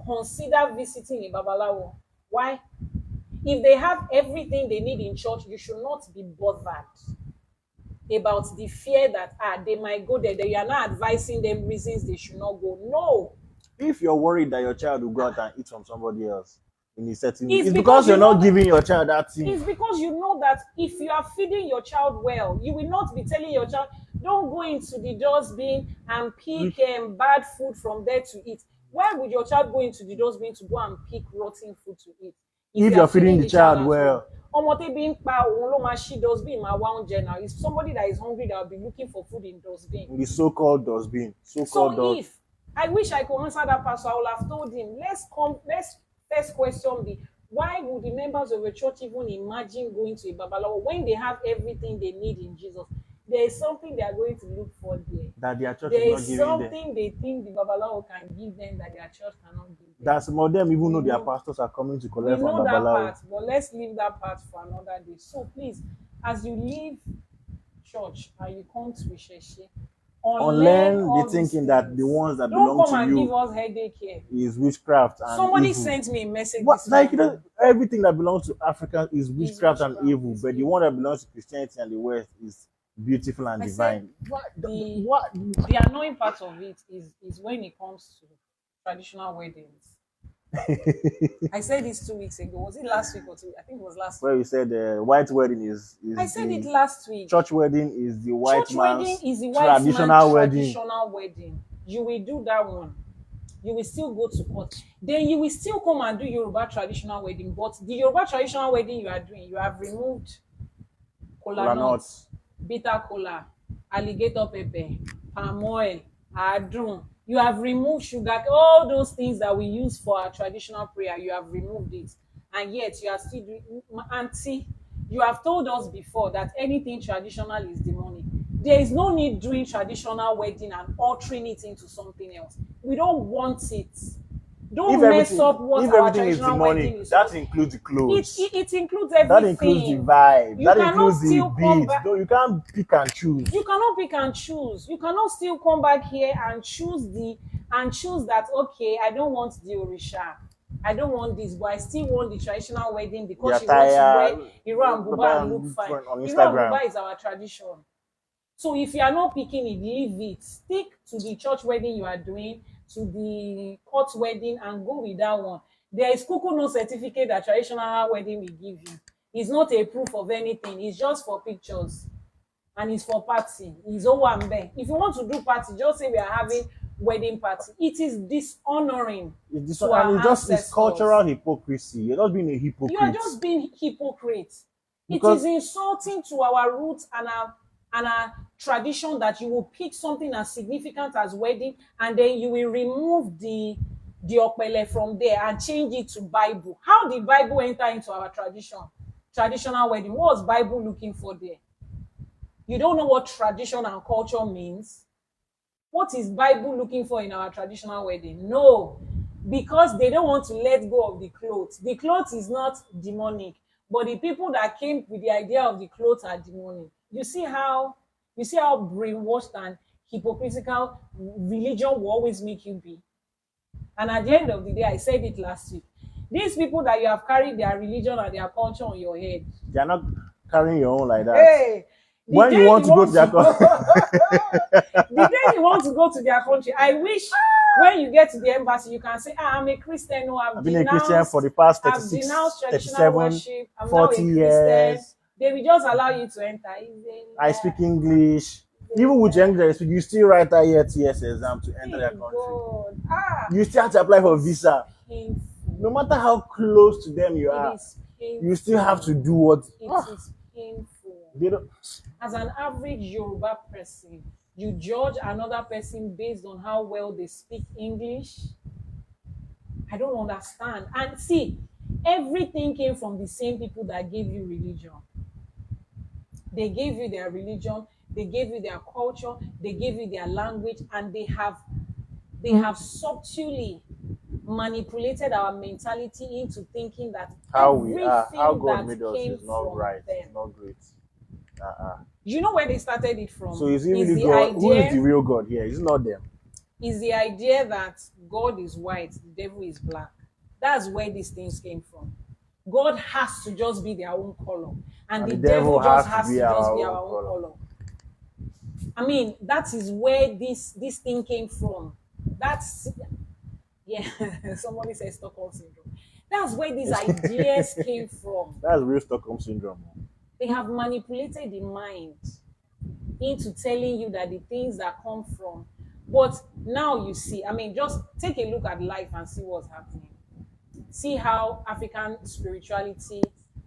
consider visiting a babalawo? Why? If they have everything they need in church, you should not be bothered about the fear that they might go there. You are not advising them reasons they should not go. No. If you're worried that your child will go out and eat from somebody else in a setting, it's because you're not giving your child that thing. It's because you know that if you are feeding your child well, you will not be telling your child, don't go into the dustbin and pick bad food from there to eat. Why would your child go into the dustbin to go and pick rotten food to eat? If you're feeding the child well. If somebody that is hungry, that will be looking for food in dustbin. The so-called dustbin. If I wish I could answer that pastor, I would have told him, let's first question be, why would the members of a church even imagine going to a babalawo when they have everything they need in Jesus? There is something they are going to look for there. That their church there is is not something they think the babalawo can give them that their church cannot give them. That some of them even know their pastors are coming to collect from babalawo. We know that part, but let's leave that part for another day. So please, as you leave church and you come to ISESE, unlearn the thinking that the ones that belong to you. Don't come and give us headache here. Is witchcraft and somebody evil. Sent me a message. Everything that belongs to Africa is witchcraft and evil, but the one that belongs to Christianity and the West is beautiful and divine. The annoying part of it is when it comes to traditional weddings. I said this 2 weeks ago. Was it last week or two? I think it was last week. Where you said white wedding is I said it the last week. church wedding is the white Church wedding man's is the white man's traditional wedding. traditional wedding. You will do that one. You will still go to court. Then you will still come and do Yoruba traditional wedding. But the Yoruba traditional wedding you are doing, you have removed kola Kola nuts, bitter kola, alligator pepper, palm oil, adun. You have removed sugar, all those things that we use for our traditional prayer, you have removed it. And yet you are still doing, auntie, you have told us before that anything traditional is demonic. There is no need doing traditional wedding and altering it into something else. We don't want it. Don't mess up what if our everything is traditional wedding demonic, is. that includes the clothes. It includes That includes the everything. vibe. You That cannot includes the still come beats. back. You can't pick and choose. You cannot pick and choose. You cannot still come back here and choose that, okay, I don't want the Orisha. I don't want this, but I still want the traditional wedding because she wants to wear Iro and Buba and look fine. On Iro and Instagram. Buba is our tradition. So if you are not picking it, leave it. Stick to the church wedding you are doing, to the court wedding, and go with that one. There is kuku no certificate that traditional wedding will give you. It's not a proof of anything. It's just for pictures. And it's for party. It's Owambe. If you want to do party, just say we are having wedding party. It is dishonoring to our ancestors. It's cultural hypocrisy. You're just being a hypocrite. You are just being hypocrite. Because it is insulting to our roots and our tradition that you will pick something as significant as wedding and then you will remove the opele from there and change it to Bible. How did Bible enter into our traditional wedding? What was Bible looking for there? You don't know what tradition and culture means? What is Bible looking for in our traditional wedding? No, because they don't want to let go of the clothes. The clothes is not demonic, but the people that came with the idea of the clothes are demonic. You see how brainwashed and hypocritical religion will always make you be. And at the end of the day, I said it last week. These people that you have carried their religion and their culture on your head, they're not carrying your own like that. Hey, when you want to go to their country, the day you want to go to their country, I wish when you get to the embassy, you can say, I'm a Christian. No, I've been a Christian for the past 36, 37, 40 years. They will just allow you to enter. I speak English. Even with English, you still write a year TS exam to enter their country. You still have to apply for a visa. Painful. No matter how close to them you are, you still have to do what. It is painful. As an average Yoruba person, you judge another person based on how well they speak English. I don't understand. And see, everything came from the same people that gave you religion. They gave you their religion, they gave you their culture, they gave you their language, and they have subtly manipulated our mentality into thinking that how God made us is not right, it's not great. You know where they started it from? So is it really God? Who is the real God here? It's not them. Is the idea that God is white, the devil is black. That's where these things came from. God has to just be their own color, and the devil just has to just be our own color. I mean, that is where this thing came from. That's somebody says Stockholm syndrome. That's where these ideas came from. That's real Stockholm syndrome. They have manipulated the mind into telling you that the things that come from. But now you see, I mean, just take a look at life and see what's happening. See how African spirituality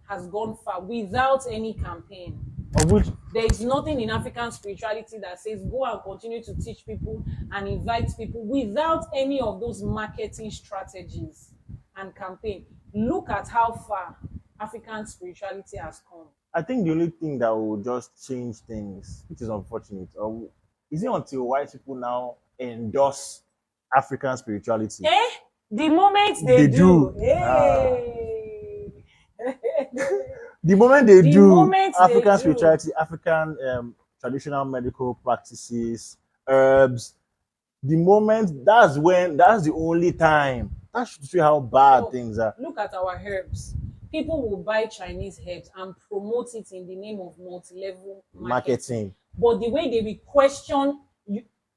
has gone far without any campaign. Of which there is nothing in African spirituality that says go and continue to teach people and invite people without any of those marketing strategies and campaign. Look at how far African spirituality has come. I think the only thing that will just change things, which is unfortunate, is it until white people now endorse African spirituality? The moment they do. The moment they do African spirituality, African traditional medical practices, herbs, the moment, that's the only time. That should show how bad things are. Look at our herbs. People will buy Chinese herbs and promote it in the name of multi-level marketing. But the way they will question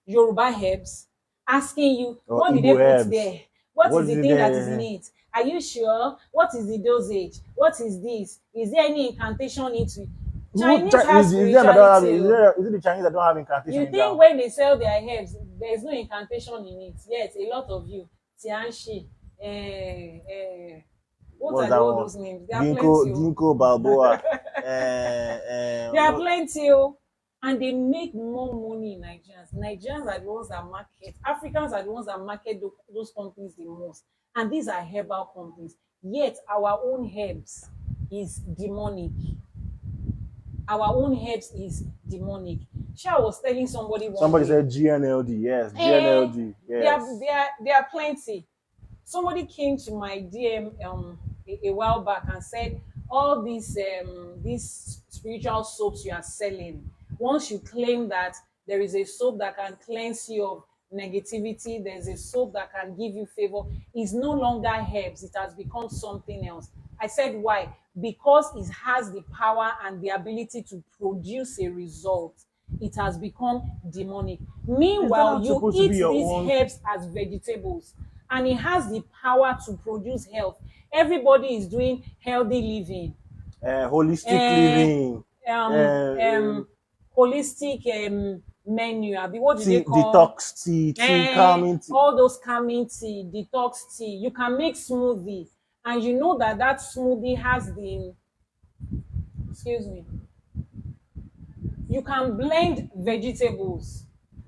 Yoruba herbs, asking you, what did they put there? What What is is the it thing that is in there? it? Are you sure? What is the dosage? What is this? Is there any incantation into it? Chinese has Is there that don't have spirituality. Oh. is it the Chinese that don't have incantation You in their think own? when they sell their herbs, there is no incantation in it? Yes, a lot of you. Tianshi, what What's are that all one? those names? There are plenty. Oh. Ginkgo Balboa. There are No, plenty. Oh. And they make more money in Nigerians. Nigerians are the ones that market. Africans are the ones that market those companies the most. And these are herbal companies. Yet our own herbs is demonic. Our own herbs is demonic. Sure, I was telling somebody one somebody day. said GNLD. Yes, Eh, GNLD. there are Yes. there are there are plenty. Somebody came to my DM a while back and said all these spiritual soaps you are selling. Once you claim that there is a soap that can cleanse you of negativity, there's a soap that can give you favor. It's no longer herbs. It has become something else. I said why? Because it has the power and the ability to produce a result. It has become demonic. Is that Meanwhile, not you supposed to be eat your these own herbs as vegetables and it has the power to produce health. Everybody is doing healthy living, holistic um, living, um, uh, um, holistic menu. Abi, what do they tea, call? tea, calming tea? All those calming tea, detox tea. You can make smoothie, and you know that that smoothie has the, excuse me, you can blend vegetables,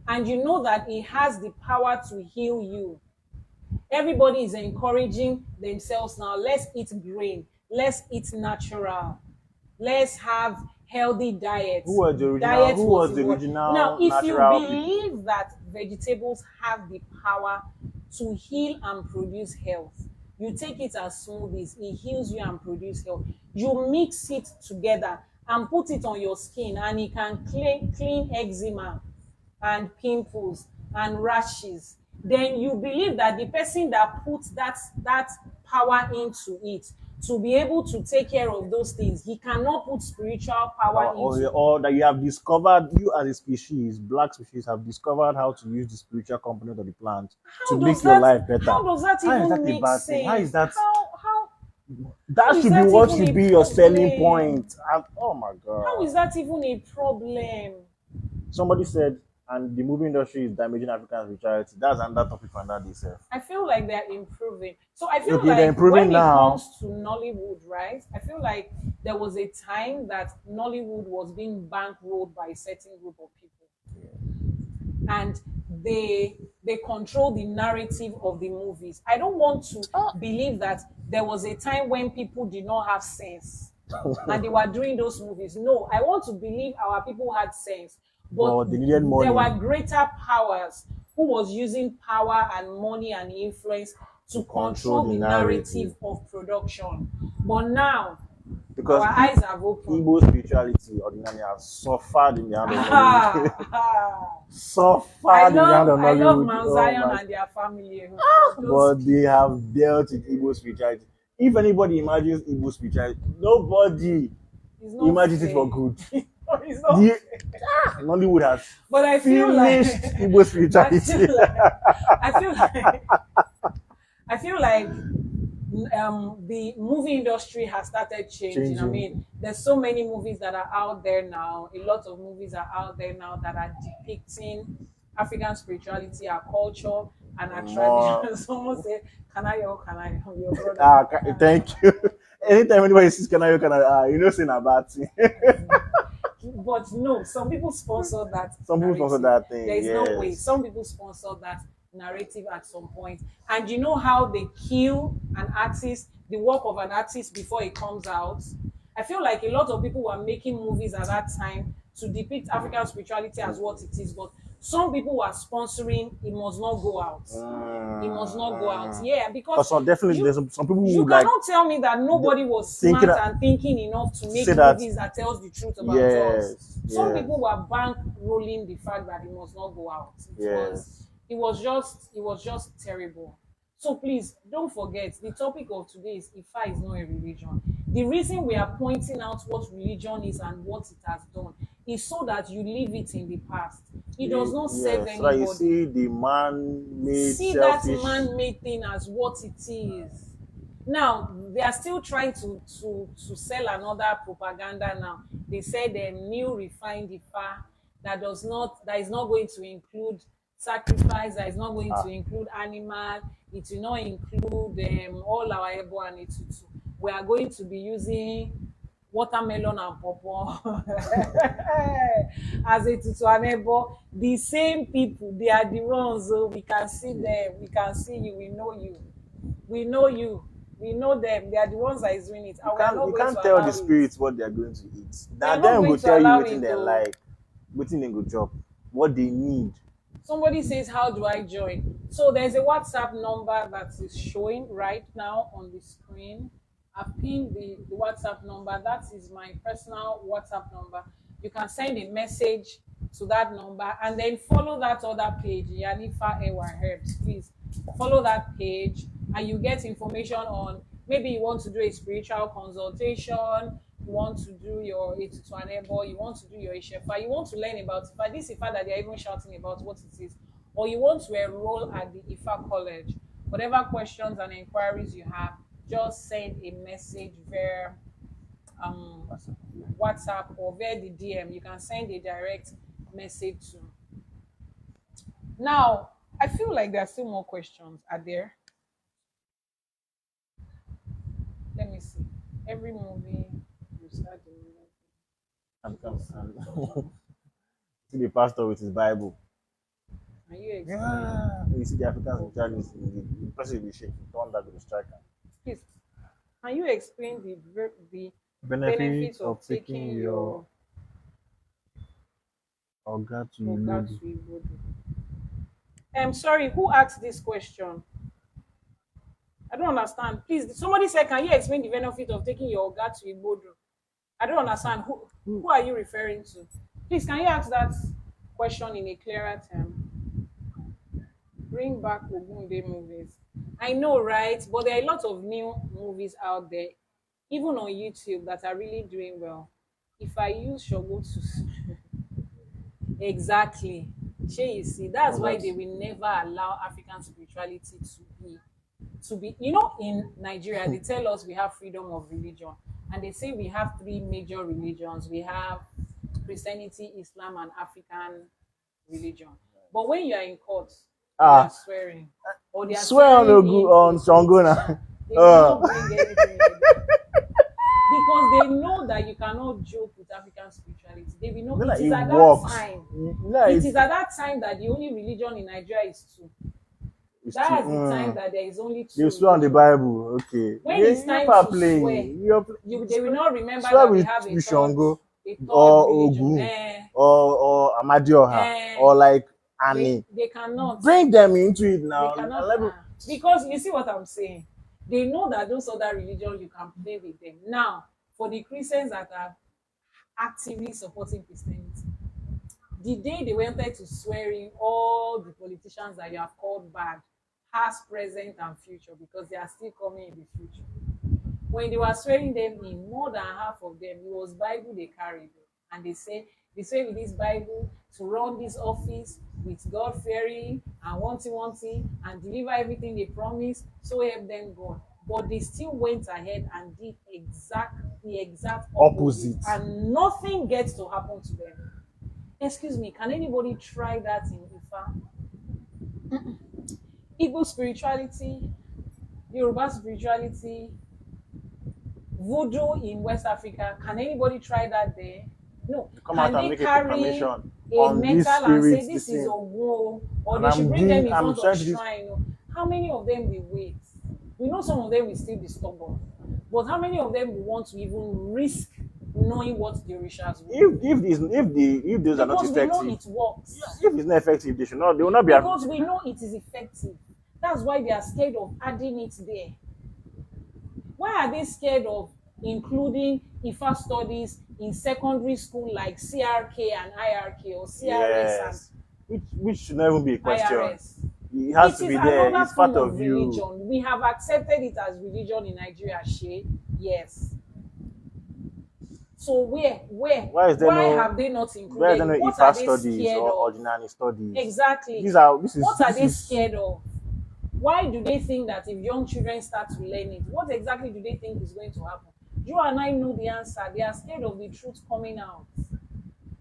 and you know that it has the power to heal you. Everybody is encouraging themselves now. Let's eat grain. Let's eat natural. Let's have healthy diets. Diet Who was was the the word. Now, original if you natural people? believe that vegetables have the power to heal and produce health, you take it as smoothies, it heals you and produce health. You mix it together and put it on your skin, and it can clean eczema and pimples and rashes. Then you believe that the person that puts that power into it to be able to take care of those things, he cannot put spiritual power into it. Or that you have discovered, you as a species, black species, have discovered how to use the spiritual component of the plant to how does make your that life better. how does that How is even that a make bad thing? How is sense? that? How That is should be that what even should a be your selling problem? point. Oh my How god! is that even a problem? Somebody said, and the movie industry is damaging African spirituality. That's another topic for another day, sir. I feel like they're improving. So I feel Okay, they're like improving when it now. comes to Nollywood, right? I feel like there was a time that Nollywood was being bankrolled by a certain group of people, and they control the narrative of the movies. I don't want to believe that there was a time when people did not have sense and they were doing those movies. No, I want to believe our people had sense, but But they needed there money were greater powers who was using power and money and influence to to control control the the narrative. narrative of production. But now our Because eyes have opened. Igbo spirituality ordinarily has suffered in the hand of Nollywood. Ah, ah. Suffered in the hand of I love Nollywood. Mount Oh Zion my! and their family. Oh, those But they people. have dealt with Igbo spirituality. If anybody imagines Igbo spirituality, nobody It's not imagines it for fair. good. It's not The fair. Nollywood has But I feel like finished Igbo I spirituality. feel like I feel like I feel like the movie industry has started changing. I Changing. mean, there's so many movies that are out there now. A lot of movies are out there now that are depicting African spirituality, our culture, and our More. tradition. Someone said, can I, your brother?" Thank you. Anytime anybody says, can I, you know, saying about it. But no, some people sponsor that Some people sponsor narrative. that There thing, is no way. yes. Some people sponsor that narrative at some point. And you know how they kill an artist, the work of an artist before it comes out? I feel like a lot of people were making movies at that time to depict African spirituality as what it is, but some people were sponsoring it must not go out. It must not go out. Yeah, because Because definitely you there's some people who you would like cannot tell me that nobody was thinking smart and thinking enough to to make say that, movies that tells the truth about us. yes, Some yes, people were bankrolling the fact that it must not go out. yes. It was just terrible. So please don't forget the topic of today is IFA is not a religion. The reason we are pointing out what religion is and what it has done is so that you leave it in the past. It does not serve Yes, so that you anybody. see the man-made See selfish. that man-made thing as what it is. Now they are still trying to sell another propaganda. Now they said the new refined IFA that is not going to include sacrifice, that is not going to Ah, include animal, it will not include all our ebo and etutu. We are going to be using watermelon and pawpaw as etutu and ebo. The same people, they are the ones. Oh, we can see them, we can see you, we know you, we know you, we know them. They are the ones that is doing it, and we are not you going can't to tell allow the it. spirits what they are going to eat. We Now are not them going go to tell you allow waiting it they though. like, waiting they go job, what they need. Somebody says, how do I join? So there's a WhatsApp number that is showing right now on the screen. I've pinned the WhatsApp number. That is my personal WhatsApp number. You can send a message to that number and then follow that other page, Yanifa Ewa Herbs. Please follow that page and you get information on maybe you want to do a spiritual consultation, you want to do your Etutuanebo, you want to do your Ishefa, you want to learn about Ifa, this Ifa that they're even shouting about what it is, or you want to enroll at the Ifa College. Whatever questions and inquiries you have, just send a message via um, WhatsApp or via the DM. You can send a direct message to. Now, I feel like there are still more questions. Are there? Let me see. Every movie you start the movie. And come and see the pastor with his Bible. Can you explain? Yeah. You see the Africans in charge, the person will be shaking, the one that will strike him. Please, can you explain the benefits Benefits of of taking taking your your Oga to Oga Ilodu. to Ibodu? I'm sorry, who asked this question? I don't understand. Please, somebody said, can you explain the benefit of taking your Oga to Ibodu? I don't understand. Who are you referring to? Please, can you ask that question in a clearer term? Bring back Ogunde movies. I know, right? But there are a lot of new movies out there, even on YouTube, that are really doing well. If I use Shogo to exactly, shey you see, that's Oh, why they that's will never allow African spirituality to be. You know, in Nigeria, they tell us we have freedom of religion, and they say we have three major religions. We have Christianity, Islam, and African religion. But when you are in court or you are ah swearing, or they are swear on swearing Ogu in on a Shango politician, now. they will not bring anything like that because they know that you cannot joke with African spirituality. They will know Then it is it at that works. time. No, It is at that time that the only religion in Nigeria is two. it's too. That's the time that there is only You two swear on the religions. Bible, okay. When it's You time are to swear, playing. they will not remember Swear that we with, have Shango a third or religion. Ogun or Amadioha Eh, or like they Annie. they cannot. Bring them into it They now. And cannot let me, because you see what I'm saying. They know that those other religions you can play with them. Now, for the Christians that are actively supporting Christianity, the day they wanted to swear in all the politicians that you have called bad, past, present, and future, because they are still coming in the future. When they were swearing them in, more than half of them, it was Bible they carried. And they say with this Bible to run this office with God fearing and wanting and deliver everything they promised, so help them God. But they still went ahead and did the exact opposite. Opposite. And nothing gets to happen to them. Excuse me, can anybody try that in Ifa? Igbo spirituality, Yoruba spirituality, voodoo in West Africa, can anybody try that there? No. come out Can and they make a carry proclamation a on this metal and say spirit, this this is thing. Ogun, or And they should bring them in I'm front of trying to do. shrine? How many of them will wait? We know some of them will still be stubborn, but how many of them will want to even risk knowing what the Orishas will do? If those are not Because we know effective, it works. if it's not effective, they will not be. Because we know it is effective. That's why they are scared of adding it there. Why are they scared of including IFA studies in secondary school like CRK and IRK or CRS Yes, which should not even be a and question. IRS? It has It to is be there. another It's part form of of you. religion. We have accepted it as religion in Nigeria, Shay. Yes. So Why have they not is there included no it? What IFA are they studies scared or of? ordinary studies? Exactly. What are they scared of? Why do they think that if young children start to learn it, what exactly do they think is going to happen? You and I know the answer. They are scared of the truth coming out.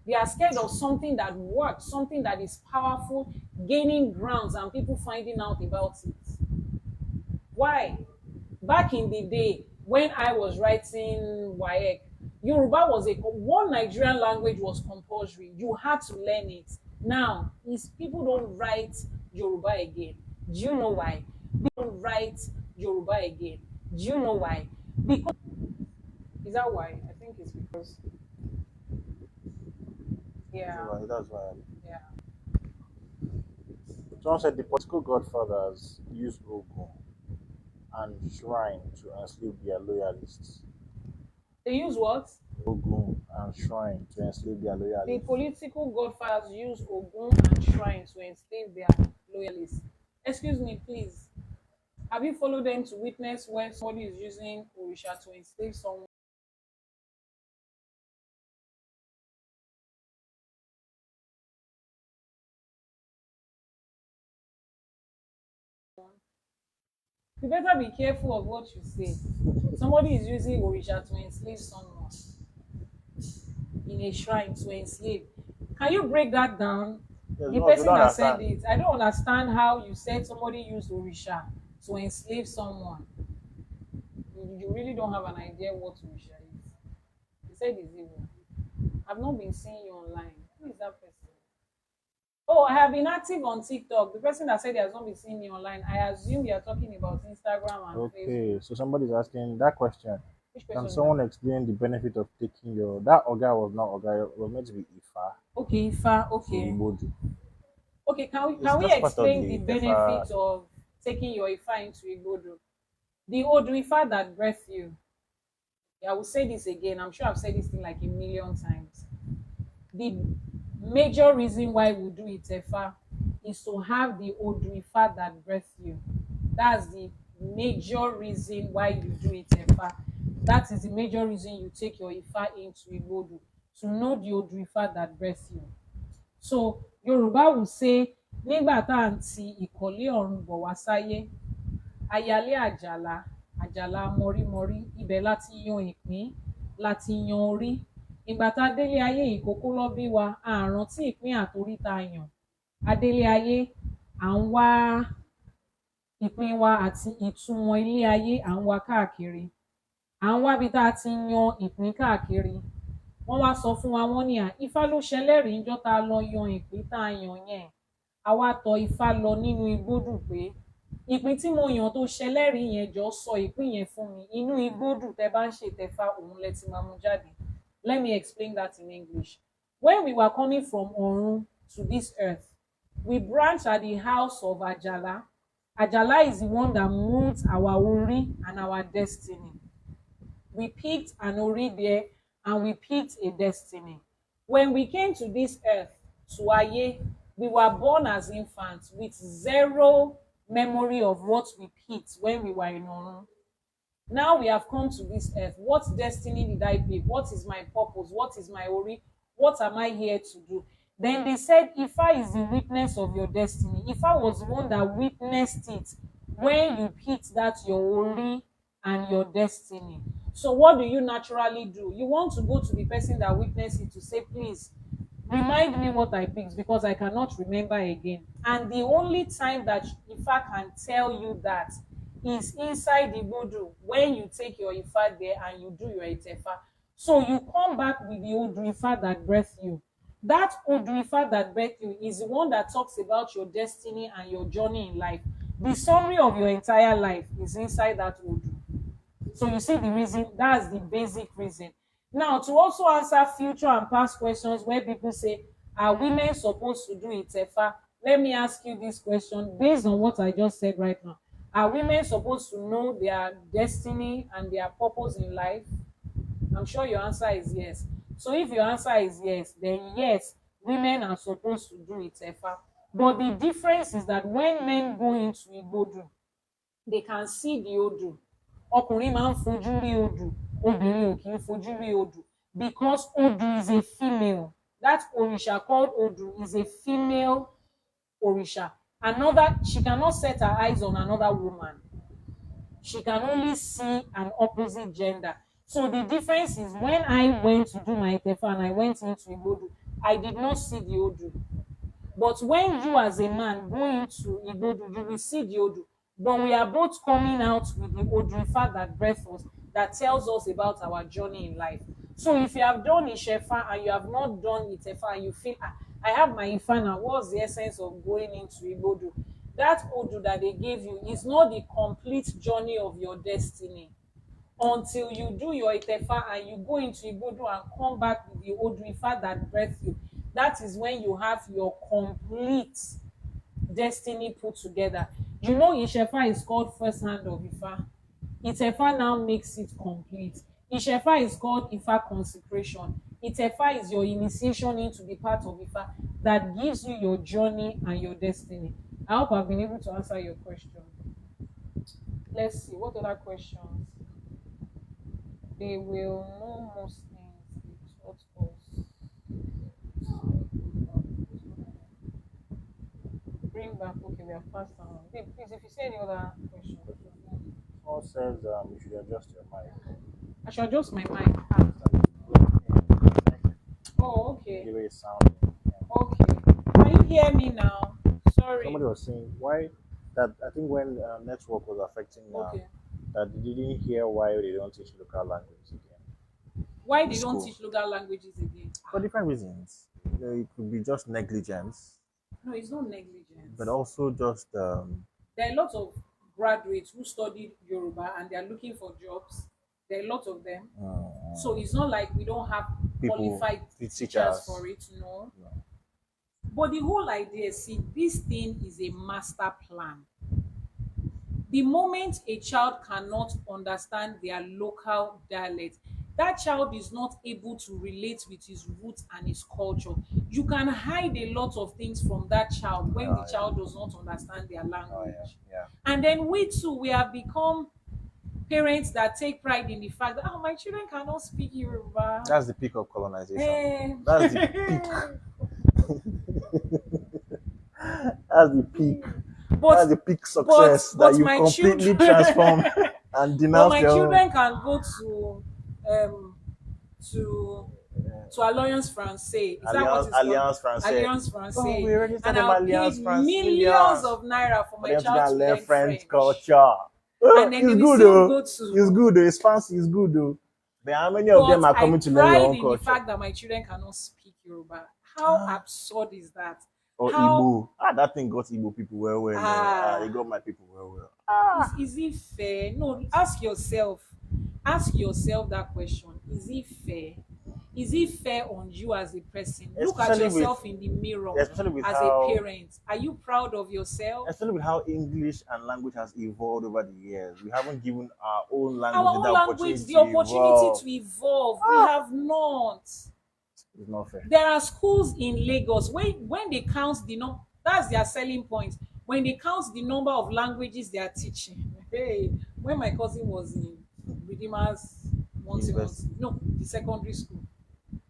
They are scared of something that works, something that is powerful, gaining grounds, and people finding out about it. Why? Back in the day, when I was writing WAEC, Yoruba was one Nigerian language was compulsory. You had to learn it. Now, is people don't write Yoruba again. Do you know why? People don't write Yoruba again. Do you know why? Because is that why? I think it's because yeah, That's why. yeah. Someone said the political godfathers used Ogun and shrine to enslave their loyalists. They use what? Ogun and shrine to enslave their The loyalists. political godfathers use Ogun and shrines to enslave their loyalists. Excuse me, please. Have you followed them to witness where somebody is using Orisha to enslave someone? You better be careful of what you say. Somebody is using Orisha to enslave someone in a shrine to enslave. Can you break that down? Yes, The no, you person don't that said understand. it, I don't understand how you said somebody used Orisha to enslave someone. You really don't have an idea what Orisha is. You said it's evil. I've not been seeing you online. Who is that person? Oh, I have been active on TikTok. The person that said he has not been seeing me online, I assume you are talking about Instagram and Okay, Facebook. so somebody's asking that question. Which Can question is that? someone explain the benefit of taking your that Oga was not Oga, it was meant to be IFA Okay, IFA, to okay. Igbodu. Okay, It's can we just part of explain the the IFA. benefit of taking your IFA into Igbodu? The old IFA that birthed you. Yeah, I will say this again. I'm sure I've said this thing like a million times. The major reason why we do Itefa is to have the Odrifa that birthed you. That's the major reason why you do Itefa. That is the major reason you take your Ifa into Igbodu, to know the Odrifa that birthed you. So Yorùbá will say nígbà tá à ń ti ìkọ̀lé ọ̀run bọ̀ wá sáyé, ayálé àjàlá, àjàlá mọrímọrí, ibẹ̀ láti yan ìpín, láti yan orí. Ìgbà tá a délé ayé ìkókó lọ bí wa, a rántí ìpín àtorí tá a yàn. Adélé ayé, à ń wá ìpín wa àti ìtumọ̀ ilé ayé, à ń wá káàkiri. À ń wábi tá a ti yan ìpín káàkiri. Wọ́n wá sọ fún wa, wọ́n ní Ifá ló ṣẹlẹ́rìí níjọ́ tá a lọ yan ìpín tá a yàn yẹn. A wá tọ Ifá lọ nínú igbódù pé ìpín tí mo yàn tó ṣẹlẹ́rìí yẹn jọ sọ ìpín yẹn fún mi. Inú igbódù tẹ bá ń ṣètẹ̀fá òun lẹ ti máa mú jáde. Let me explain that in English. When we were coming from Ọ̀run to this earth, we branched at the house of Ajala. Ajala is the one that molds our Ori and our destiny. We picked an Ori there and we picked a destiny. When we came to this earth, to Aye, we were born as infants with zero memory of what we picked when we were in Orun. Now we have come to this earth. What destiny did I pick? What is my purpose? What is my Ori? What am I here to do? Then they said, Ifa is the witness of your destiny. Ifa was the one that witnessed it when you picked that your Ori and your destiny. So what do you naturally do? You want to go to the person that witnessed it to say, please, remind me what I picked because I cannot remember again. And the only time that Ifa can tell you that is inside the Igbodu when you take your Ifa there and you do your Itefa. So you come back with the old Ifa that birthed you. That old Ifa that birthed you is the one that talks about your destiny and your journey in life. The summary of your entire life is inside that Odu. So you see the reason, that's the basic reason. Now, to also answer future and past questions where people say, are women supposed to do Itefa? Let me ask you this question based on what I just said right now. Are women supposed to know their destiny and their purpose in life? I'm sure your answer is yes. So if your answer is yes, then yes, women are supposed to do Itefa. But the difference is that when men go into Igbodu, they can see the Odu. Ọkùnrin máa ń fojú rí odù, obìnrin ò kì í fojú rí odù. because Odu is a female. That Orisha called Odu is a female Orisha. Another, she cannot set her eyes on another woman. She can only see an opposite gender. So the difference is when I went to do my Itefa and I went into Igbodu, I did not see the Odu. But when you as a man go into Igbodu, you will see the Odu. But we are both coming out with the Odrifa that birth us, that tells us about our journey in life. So if you have done Ishefa and you have not done Itefa and you feel, I have my Ifa now, what's the essence of going into Igbodu? That Odu that they gave you is not the complete journey of your destiny until you do your Itefa and you go into Igbodu and come back with the Odrifa that birthed you. That is when you have your complete destiny put together. You know, Ishefa is called first hand of Ifa. Itefa now makes it complete. Ishefa is called Ifa consecration. Itefa is your initiation into the part of Ifa that gives you your journey and your destiny. I hope I've been able to answer your question. Let's see, what other questions? They will know most things they taught us. Bring back, okay, we have passed on. Babe, please, if you see any other questions. Someone says you should adjust your mic. I should adjust my mic. Oh, okay. The way it sounds. Okay. Can you hear me now? Sorry. Somebody was saying why that I think when network was affecting Okay. that they didn't hear why they don't teach local language again. Why In they don't school. teach local languages again? For different reasons. It could be just negligence, No, it's not negligence. but also just There are a lot of graduates who studied Yoruba and they are looking for jobs. There are a lot of them. So it's not like we don't have people, qualified teachers for it, no. No. But the whole idea, see, this thing is a master plan. The moment a child cannot understand their local dialect, that child is not able to relate with his roots and his culture. You can hide a lot of things from that child when the child does not understand their language. Yeah. And then we too, we have become parents that take pride in the fact that, my children cannot speak Yoruba. That's the peak of colonization. Eh. That's the peak. That's the peak. That's the peak success that you completely transform and denounce. But my children can go to Alliance Française. Is that what it's Alliance called? Française. Alliance Française. We already and I'll pay millions of naira for my child to learn French culture. And then it's they good still though. go to. It's good though. It's fancy. It's good though. But how many of them are coming to learn your own culture? I pride in the fact that my children cannot speak Yoruba. How absurd is that? Or Igbo. That thing got Igbo people well. It got my people well. Is it fair? No, ask yourself that question. Is it fair? Is it fair on you as a person? Look at yourself in the mirror as a parent. Are you proud of yourself? Especially with how English and language has evolved over the years. We haven't given our own language the opportunity to evolve. We have not. It's not fair. There are schools in Lagos when they count the number, that's their selling point. When they count the number of languages they are teaching. Hey, when my cousin was in Redeemer's the secondary school.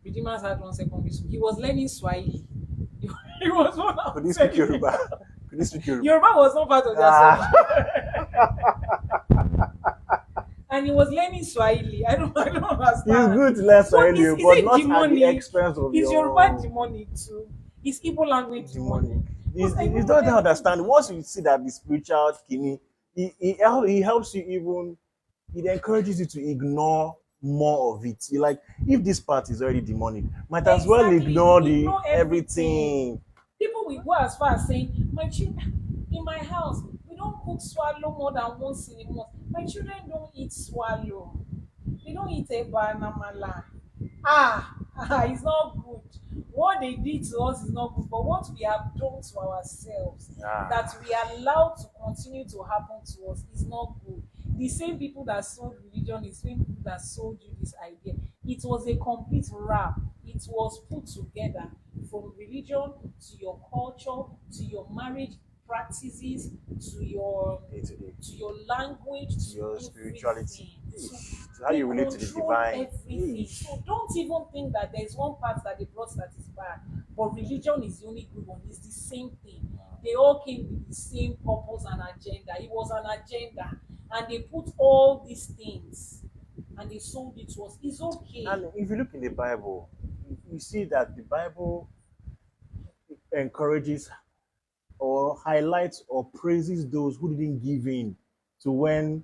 Redeemers had one secondary school. He was learning Swahili. He was one of Could you speak Yoruba? Could you speak Yoruba? Yoruba was not part of their subject. And he was learning Swahili. I don't understand. It's good to learn Swahili, but not demonic? At the expense of Is Yoruba demonic too? Is Igbo language demonic? You don't understand. Once you see that the spiritual skinny, he helps you even. It encourages you to ignore more of it. You like, if this part is already demonic, might as well ignore everything. People will go as far as saying, my children in my house, we don't cook swallow more than once in a month. My children don't eat swallow. They don't eat eba namala. It's not good. What they did to us is not good, but what we have done to ourselves, that we allow to continue to happen to us, is not good. The same people that sold religion, the same people that sold you this idea, it was a complete wrap. It was put together from religion to your culture, to your marriage practices, to your language, to your spirituality. to How they you relate to the control divine. everything. So don't even think that there's one part that they brought that is bad, but religion is the only good one. It's the same thing. They all came with the same purpose and agenda. It was an agenda, and they put all these things and they sold it to us. It's okay. And if you look in the Bible, you see that the Bible encourages or highlights or praises those who didn't give in to when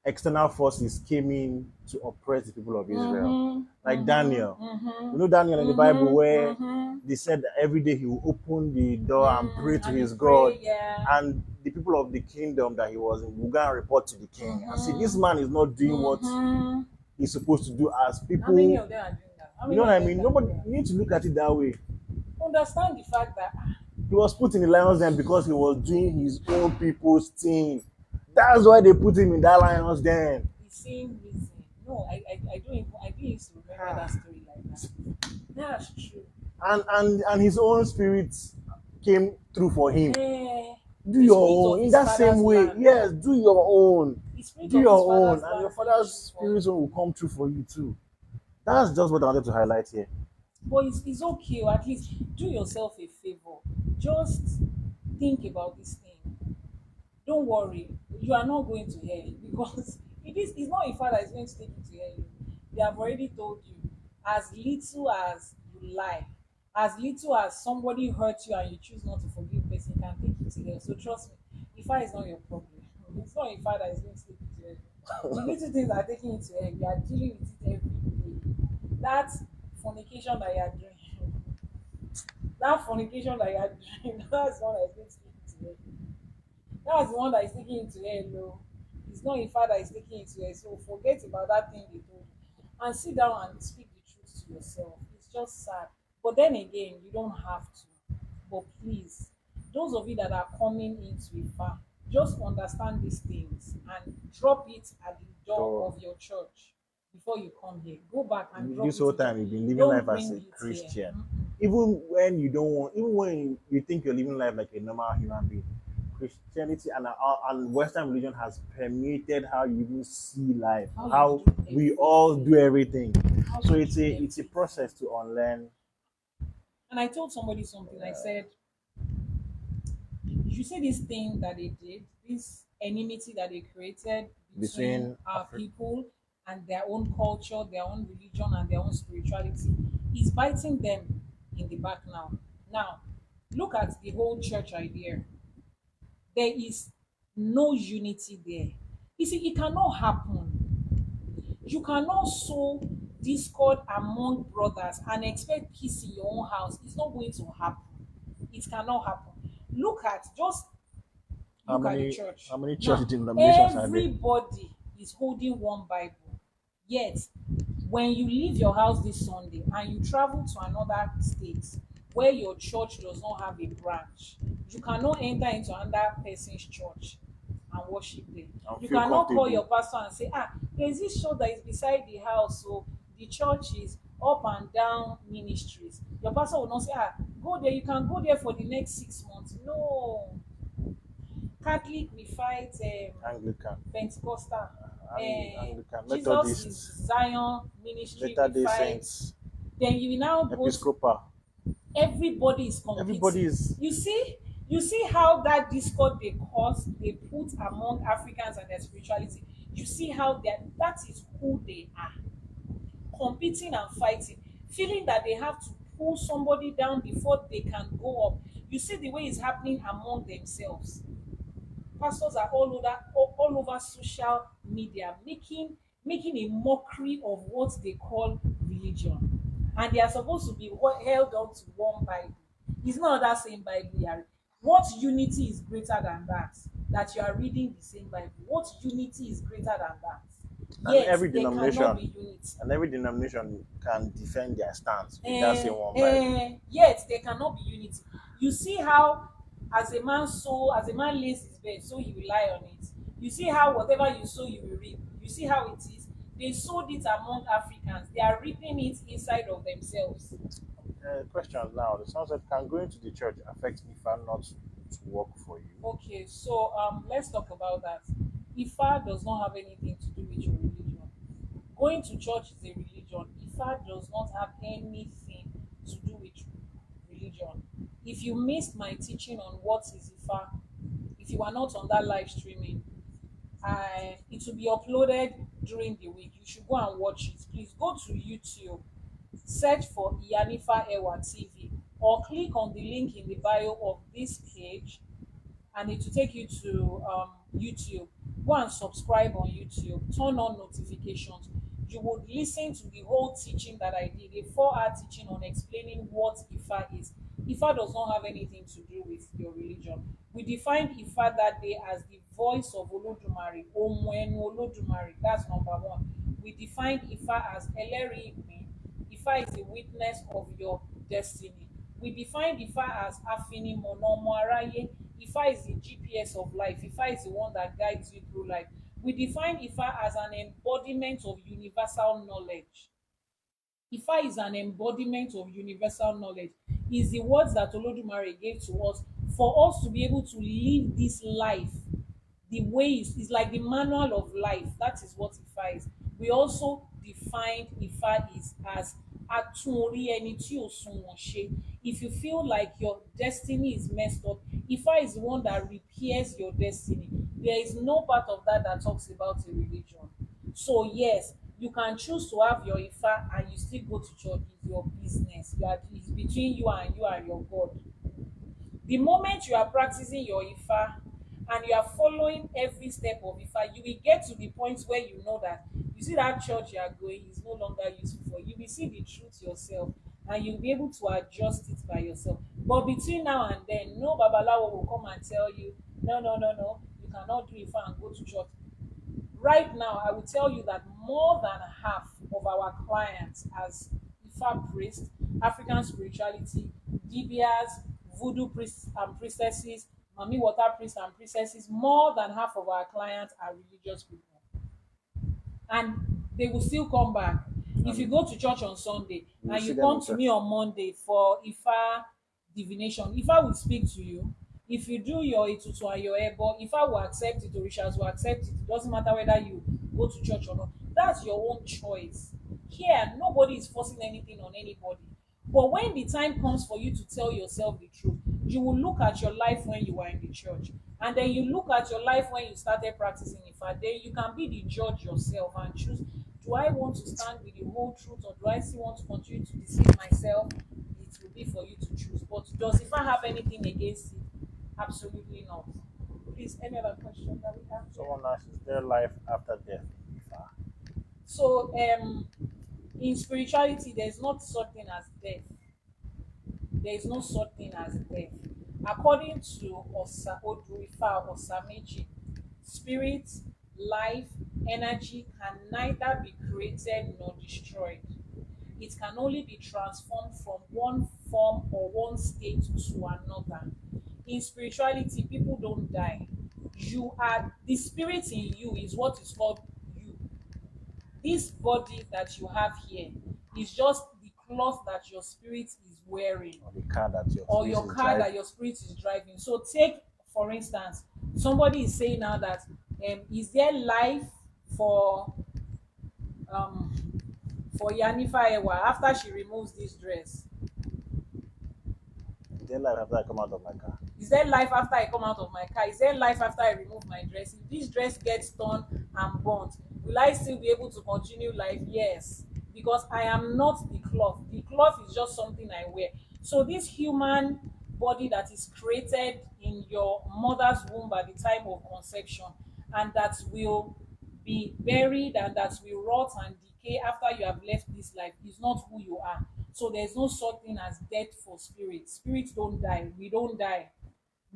external forces came in to oppress the people of Israel. Like Daniel. You know Daniel in the Bible where they said that every day he will open the door and pray to And you his God. pray, yeah. And the people of the kingdom that he was in will go and report to the king. And see, this man is not doing what he's supposed to do as How many people. of them are doing that? How You know many what of I them mean? can Nobody, do that? you need to look at it that way. Understand the fact that He was put in the lion's den because he was doing his own people's thing. That's why they put him in that lion's den. the same reason. No, I don't used to remember that story like that. That's true. And his own spirit came through for him. Do The your spirit own of in his that same father's way. land. Yes, do your own. The spirit Do of your his own, father's and your land father's came through for spirit him. will come true for you too. That's just what I wanted to highlight here. But it's okay. At least do yourself a favor. Just think about this thing. Don't worry, you are not going to hell because it's not a father is going to take you to hell. They have already told you, as little as you lie, as little as somebody hurt you and you choose not to forgive person can take you to hell. So trust me, IFA is not your problem. It's not a father is going to take you to hell. The little things that are taking you to hell, you are dealing with it every day. That fornication that you are doing, that fornication that you are doing, that's one that is going to take you to hell. That's the one that is taking you to hell, no. It's not a father is taking you to hell. So forget about that thing they told you. And sit down and speak the truth to yourself. It's just sad. But then again, you don't have to. But please, those of you that are coming into IFA, just understand these things and drop it at the door So of your church before you come here. Go back and drop this it whole in church. time you've been living Don't life as bring a it here. Christian. Even when you don't want, even when you think you're living life like a normal human being, Christianity and Western religion has permeated how you even see life, How you how do we all everything. do everything. How So you it's do a everything. process to unlearn. And I told somebody something. I said, you see this thing that they did, this enmity that they created between Between our Africa. people and their own culture, their own religion, and their own spirituality, is biting them in the back now. Now, look at the whole church idea. There is no unity there. You see, it cannot happen. You cannot sow discord among brothers and expect peace in your own house. It's not going to happen. It cannot happen. Look at just How look at the many church. how many church Now, denominations are there? everybody is holding one Bible. Yet, when you leave your house this Sunday and you travel to another state where your church does not have a branch, you cannot enter into another person's church and worship there. And You feel cannot call comfortable. your pastor and say, there's this church that is beside the house, so the church is up and down ministries. Your pastor will not say, go there, you can go there for the next 6 months. No. Catholic we fight Anglican, Pentecostal. Anglican, Jesus is Methodist, Zion ministry Latter we Day fight. Saints, Then you will now go to Episcopal. everybody is Everybody competing. is You see how that discord they put among Africans and their spirituality. You see how that is who they are, competing and fighting, feeling that they have to pull somebody down before they can go up. You see the way it's happening among themselves. Pastors are all over social media making a mockery of what they call religion, and they are supposed to be held on to one Bible. It's not that same Bible you are. What unity is greater than that you are reading the same Bible? What unity is greater than that? and Yet there cannot be unity. every denomination can defend their stance with that same one Bible. Yet there cannot be unity. You see how as a man lays his bed, so he will lie on it. You see how whatever you sow, you will reap. You see how it is. They sowed it among Africans. They are reaping it inside of themselves. Question now: the sound said, "Can going to the church affect me if I'm not to work for you?" Okay, so let's talk about that. IFA does not have anything to do with your religion. Going to church is a religion. IFA does not have anything to do with religion. If you missed my teaching on what is IFA, if you are not on that live streaming, it will be uploaded during the week. You should go and watch it. Please go to YouTube, search for IYANIFA EWA TV, or click on the link in the bio of this page, and it will take you to YouTube. Go and subscribe on YouTube. Turn on notifications. You would listen to the whole teaching that I did, a 4-hour teaching on explaining what IFA is. IFA does not have anything to do with your religion. We defined IFA that day as the voice of Olodumare, Ohun Olodumare. That's number one. We defined IFA as Eleri Ipin. IFA is a witness of your destiny. We defined IFA as Afini Monomo Araye. IFA is the GPS of life. IFA is the one that guides you through life. We define IFA as an embodiment of universal knowledge. IFA is an embodiment of universal knowledge. Is the words that Olodumare gave to us for us to be able to live this life the way is like the manual of life. That is what IFA is. We also defined IFA is as Atunori eni tí ò sunwọ̀n ṣe. If you feel like your destiny is messed up, IFA is the one that repairs your destiny. There is no part of that that talks about a religion. So yes, you can choose to have your IFA and you still go to church. It's your business. It's between you and your God. The moment you are practicing your IFA and you are following every step of IFA, you will get to the point where you know that you see that church you are going is no longer useful for you. You will see the truth yourself and you'll be able to adjust it by yourself. But between now and then, no Babalawo will come and tell you, no, no, no, no, you cannot do IFA and go to church. Right now, I will tell you that more than half of our clients as IFA priests, African spirituality, Dibias, voodoo priests and priestesses, Mami water priests and priestesses, more than half of our clients are religious people. And they will still come back. If you go to church on Sunday and you come to me on Monday for IFA divination, IFA will speak to you. If you do your Itutu and your Ebo, IFA will accept it, Orishas will accept it. It doesn't matter whether you go to church or not. That's your own choice. Here, nobody is forcing anything on anybody. But when the time comes for you to tell yourself the truth, you will look at your life when you were in the church, and then you look at your life when you started practicing IFA. Then you can be the judge yourself and choose, do I want to stand with the whole truth, or do I still want to continue to deceive myself? It will be for you to choose. But does IFA have anything against it? Absolutely not. Please, any other question that we have? Someone asks, is there life after death? IFA. So, in spirituality, there is not such thing as death. There is no such thing as death. According to Odurifa Osameji, spirit, life, energy can neither be created nor destroyed. It can only be transformed from one form or one state to another. In spirituality, people don't die. You are the spirit in you is what is called you. This body that you have here is just the cloth that your spirit is wearing, Or the car that your car that your spirit is driving. So take, for instance, somebody is saying now that is there life for Yanifa Ewa after she removes this dress? Is there life after I come out of my car? Is there life after I come out of my car? Is there life after I remove my dress? If this dress gets torn and burnt, will I still be able to continue life? Yes, because I am not the cloth. The cloth is just something I wear. So this human body that is created in your mother's womb at the time of conception, and that will be buried and that will rot and decay after you have left this life, is not who you are. So there's no such thing as death for spirits. Spirits don't die. We don't die.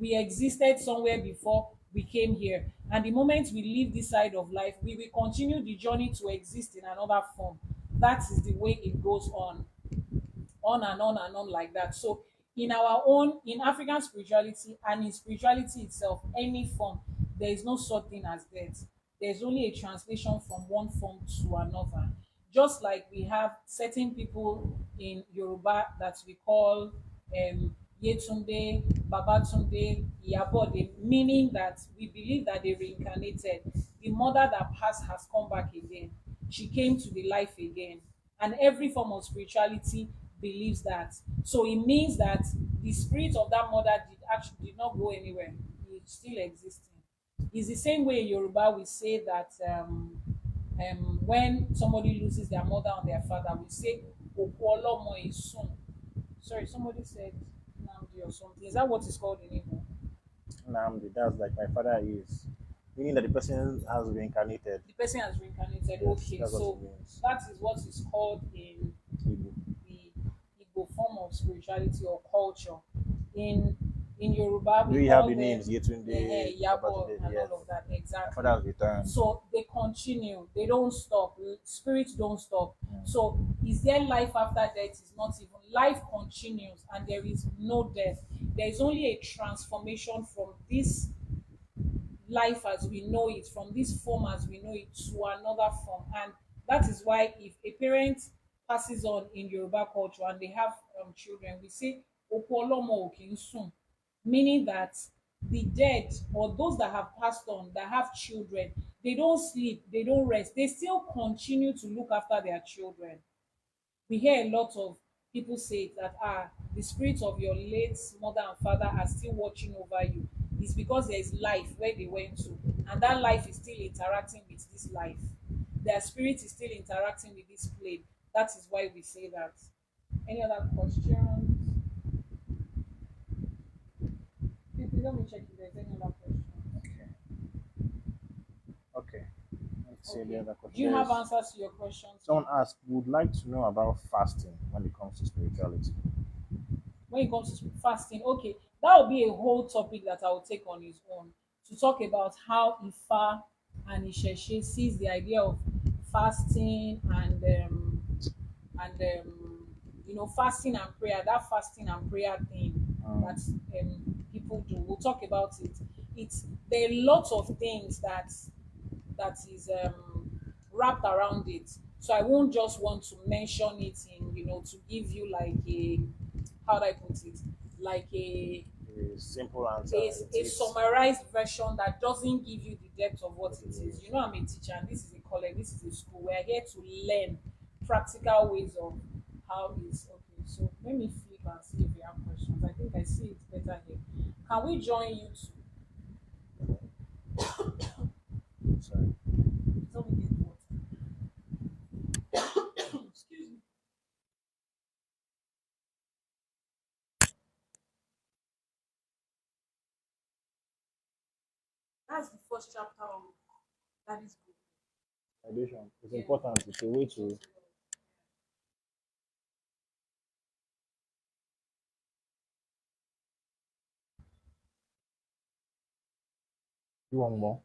We existed somewhere before we came here, and the moment we leave this side of life, we will continue the journey to exist in another form. That is the way it goes on and on and on like that. So in our own, in African spirituality and in spirituality itself, any form, there is no such thing as death. There's only a translation from one form to another. Just like we have certain people in Yoruba that we call Yetunde, Babatunde, Iyabode, meaning that we believe that they reincarnated. The mother that passed has come back again. she came to the life again. And every form of spirituality believes that. So it means that the spirit of that mother did not go anywhere. It's still existing. It's the same way in Yoruba we say that when somebody loses their mother or their father, we say Oku Olomo Isun. Sorry, somebody said Namdi or something. Is that what it's called in Igbo? Namdi, that's like my father is, meaning that the person has reincarnated. The person has reincarnated. Yes, Okay, that's what so it means. that is what is called in Igbo. the Igbo form of spirituality or culture. In Yoruba, Do we you have call the them names Yetunde, Yabo Babatunde? and Yes. all of that. My Exactly. father has returned. So they continue. They don't stop. Spirits don't stop. Mm. So is there life after death? Is not even. Life continues, and there is no death. There is only a transformation from this life as we know it, from this form as we know it, to another form. And that is why if a parent passes on in Yoruba culture and they have children, we say Oku Olomo Okinsun, meaning that the dead or those that have passed on, that have children, they don't sleep, they don't rest, they still continue to look after their children. We hear a lot of people say that the spirit of your late mother and father are still watching over you. It's because there is life where they went to, and that life is still interacting with this life. Their spirit is still interacting with this plane. That is why we say that. Any other questions? Please let me check if there's any other question. Okay. Okay. Let's see the Okay. other Do question. you have answers to your questions? Someone asked, would like to know about fasting when it comes to spirituality. When it comes to fasting, okay, that will be a whole topic that I will take on its own, to talk about how IFA and ISESE sees the idea of fasting and fasting and prayer. That fasting and prayer thing that people do. We'll talk about it. It's There are lots of things that is wrapped around it. So I won't just want to mention it in, to give you like a, how do I put it? Like A simple answer. a summarized version that doesn't give you the depth of what it is. I'm a teacher and this is a college, this is a school. We're here to learn practical ways of how it's okay. So let me flip and see if we have questions. I think I see it better here. Can we join you to Sorry. let me get water. Excuse me. That's the first chapter of that is good. Addition. It's Yeah. important. It's a way to. You want more?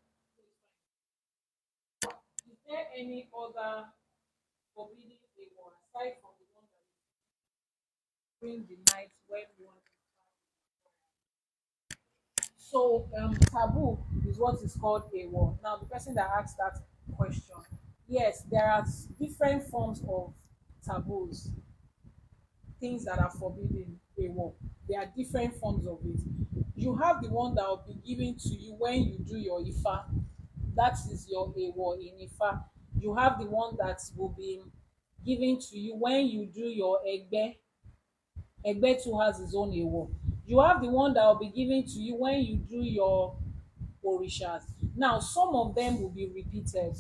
Is there any other forbidding favor aside from the one that is during the night when we want to so taboo is what is called a war. Now the person that asked that question, yes, there are different forms of taboos, things that are forbidden a war. There are different forms of it. You have the one that will be given to you when you do your IFA. That is your AWO in IFA. You have the one that will be given to you when you do your Egbe. Egbe too has his own AWO. You have the one that will be given to you when you do your Orishas. Now, some of them will be repeated.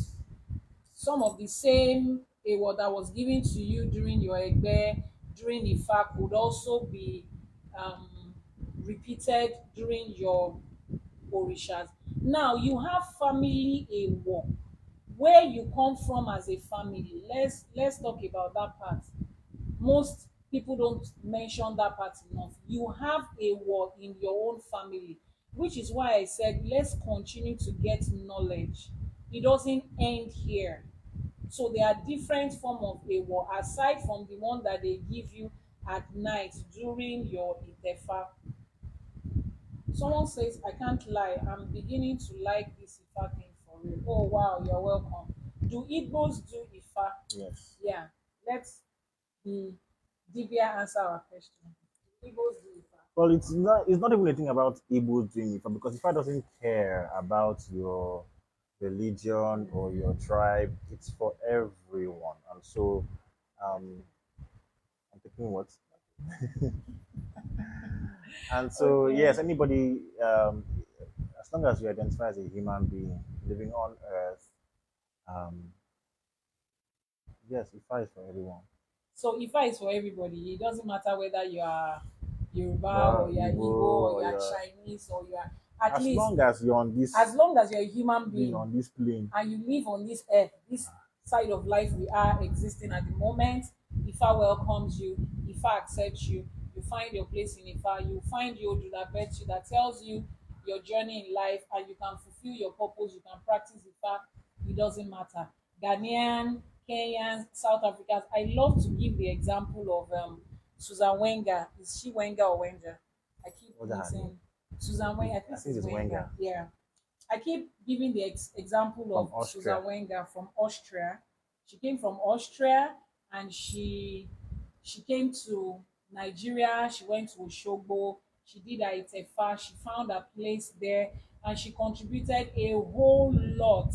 Some of the same AWO that was given to you during your Egbe, during IFA, could also be um, repeated during your Orishas. Now, you have family AWO, where you come from as a family. Let's talk about that part. Most people don't mention that part enough. You have a war in your own family, which is why I said let's continue to get knowledge. It doesn't end here. So there are different form of a war aside from the one that they give you at night during your itefa. Someone says, I can't lie, I'm beginning to like this Ifa thing for real. Oh wow, you're welcome. Do Igbos do Ifa? Yes. Yeah. Let's the Divya answer our question. Igbos do Ifa. Well, it's not even a thing about Igbo doing it because Ifa doesn't care about your religion or your tribe. It's for everyone. And so I'm thinking what? And so Okay. yes, anybody as long as you identify as a human being living on earth, um, yes, IFA is for everyone. So IFA is for everybody. It doesn't matter whether you are Yoruba Yeah, or you are Igbo Igbo or or you are you're, Chinese or you are, at as least long as you're on this as long as you're a human being being on this plane. and you live on this earth, this side of life we are existing at the moment, IFA welcomes you, IFA accepts you, you find your place in IFA, you find your Virtue that tells you your journey in life and you can fulfill your purpose, you can practice IFA, it doesn't matter. Ghanaian, Kenyans, South Africans. I love to give the example of Susan Wenger. Is she Wenger or Wenger? I keep What's that her name? mixing Susan Wenger. I I think think it's it's Wenger. Wenger Yeah. I keep giving the example from of Austria. Susan Wenger from Austria. She came from Austria and she came to Nigeria. She went to Oshogbo. She did her Itefa. She found a place there and she contributed a whole lot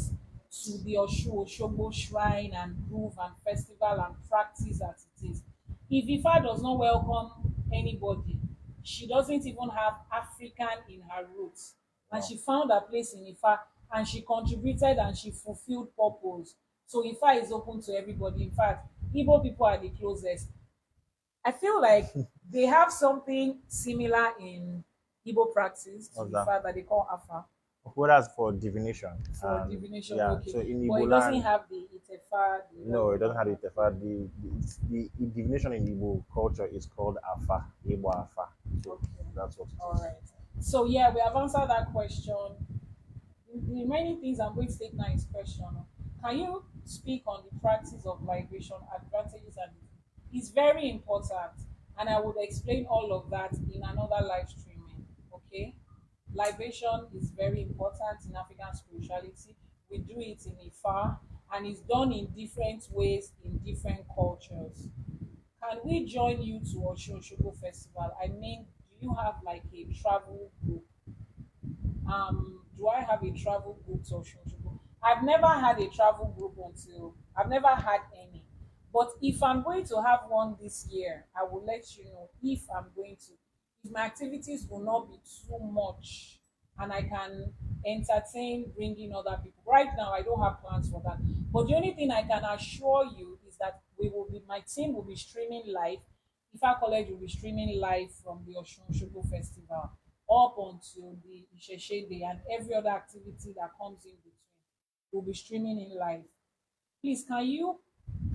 to the Oshogbo shrine and groove and festival and practice as it is. If Ifa does not welcome anybody, she doesn't even have African in her roots. And Wow. she found her place in Ifa and she contributed and she fulfilled purpose. So Ifa is open to everybody. In fact, Igbo people are the closest. I feel like they have something similar in Igbo practice to What's that? Ifa that they call Afa Well, that's for divination. for And divination. yeah, Okay, so in but it Igbo doesn't land, have the Itefa. no, it doesn't have the Tefa. The divination in Igbo culture is called Afa, Igbo Afa. So Okay, that's what all it is. right. So yeah, we have answered that question. The remaining things I'm going to take now is question. Can you speak on the practice of liberation, advantages, and it's very important, and I would explain all of that in another live streaming. Okay, libation is very important in African spirituality. We do it in Ifa, and it's done in different ways in different cultures. Can we join you to Osun Osogbo Festival? I mean, do you have like a travel group? Do I have a travel group to Osun Osogbo? I've never had a travel group until I've never had any. But if I'm going to have one this year, I will let you know if I'm going to. If my activities will not be too much and I can entertain bringing other people. Right now, I don't have plans for that. But the only thing I can assure you is that my team will be streaming live. IFA College will be streaming live from the Osun Osogbo Festival up until the Isheshe Day and every other activity that comes in between will be streaming in live. Please,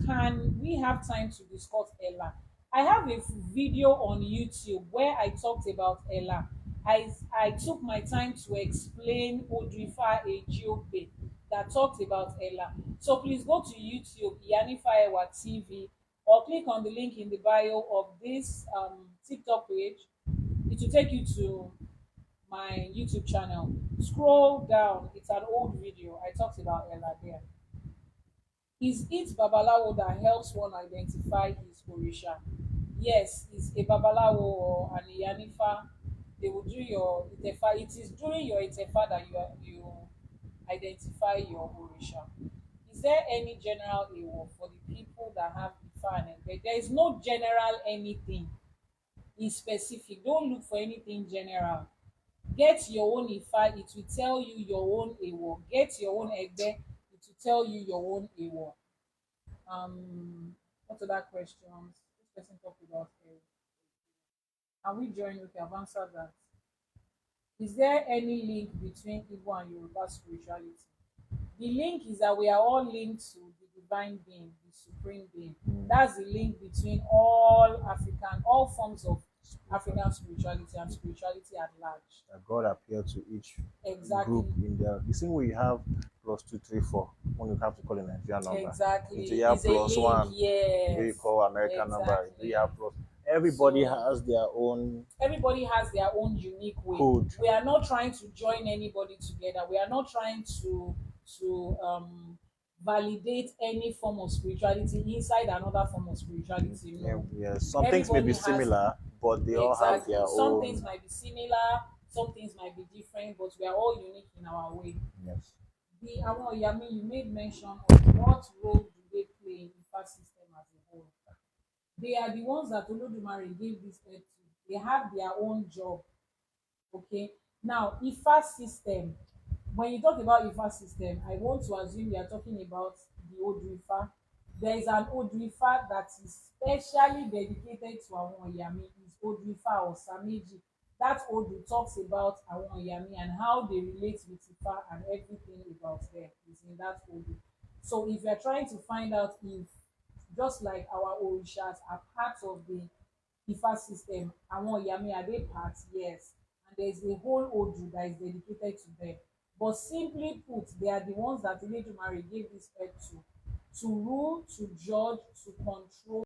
can we have time to discuss Ella? I have a video on YouTube where I talked about Ella. I took my time to explain Odrifa Ejiobe that talked about Ella. So please go to YouTube, IYANIFA TV, or click on the link in the bio of this TikTok page. It will take you to my YouTube channel. Scroll down, it's an old video. I talked about Ella there. Is it Babalawo that helps one identify his Orisha? Yes, it's a Babalawo or an Iyanifa. They will do your Itefa. It is during your Itefa that you identify your Orisha. Is there any general Ewo for the people that have Ifa and Egbe? There is no general anything. It's specific. Don't look for anything general. Get your own Ifa, it will tell you your own Ewo. Get your own Egbe, it will tell you your own Ewo. What other questions? This person talked about can we join? Okay, I've answered that. Is there any link between Igbo and Yoruba spirituality? The link is that we are all linked to the divine being, the supreme being. That's the link between all forms of African spirituality and spirituality at large. That God appeared to each Exactly. group in there. The same way you have +234 when you have to call a Nigerian number. Exactly. Into you have It's a link, +1, the way you yes. call American number. Exactly. You have plus. Everybody So has their own everybody has their own unique way. code. We are not trying to join anybody together. We are not trying to validate any form of spirituality inside another form of spirituality. Yeah, No. yeah. Some things may be Everybody has similar, but they all have exactly. their Some own. things might be similar, some things might be different, but we are all unique in our way. Yes. the àwọn Ìyá you made mention of what role do they play in the IFA system as a whole. They are the ones that Olodumare gave this earth to. They have their own job. Okay. Now, IFA system. When you talk about IFA system, I want to assume you are talking about the Odrifa. There is an Odrifa that is specially dedicated to Awon Yami. Is Odrifa or Sameji. That Odu talks about Awon Yami and how they relate with IFA and everything about them is in that Odu. So if you are trying to find out if just like our orishas are part of the IFA system, àwọn Ìyá are they part? Yes. And there is a whole Odu that is dedicated to them. But simply put, they are the ones that Eledumare gave this earth to rule, to judge, to control,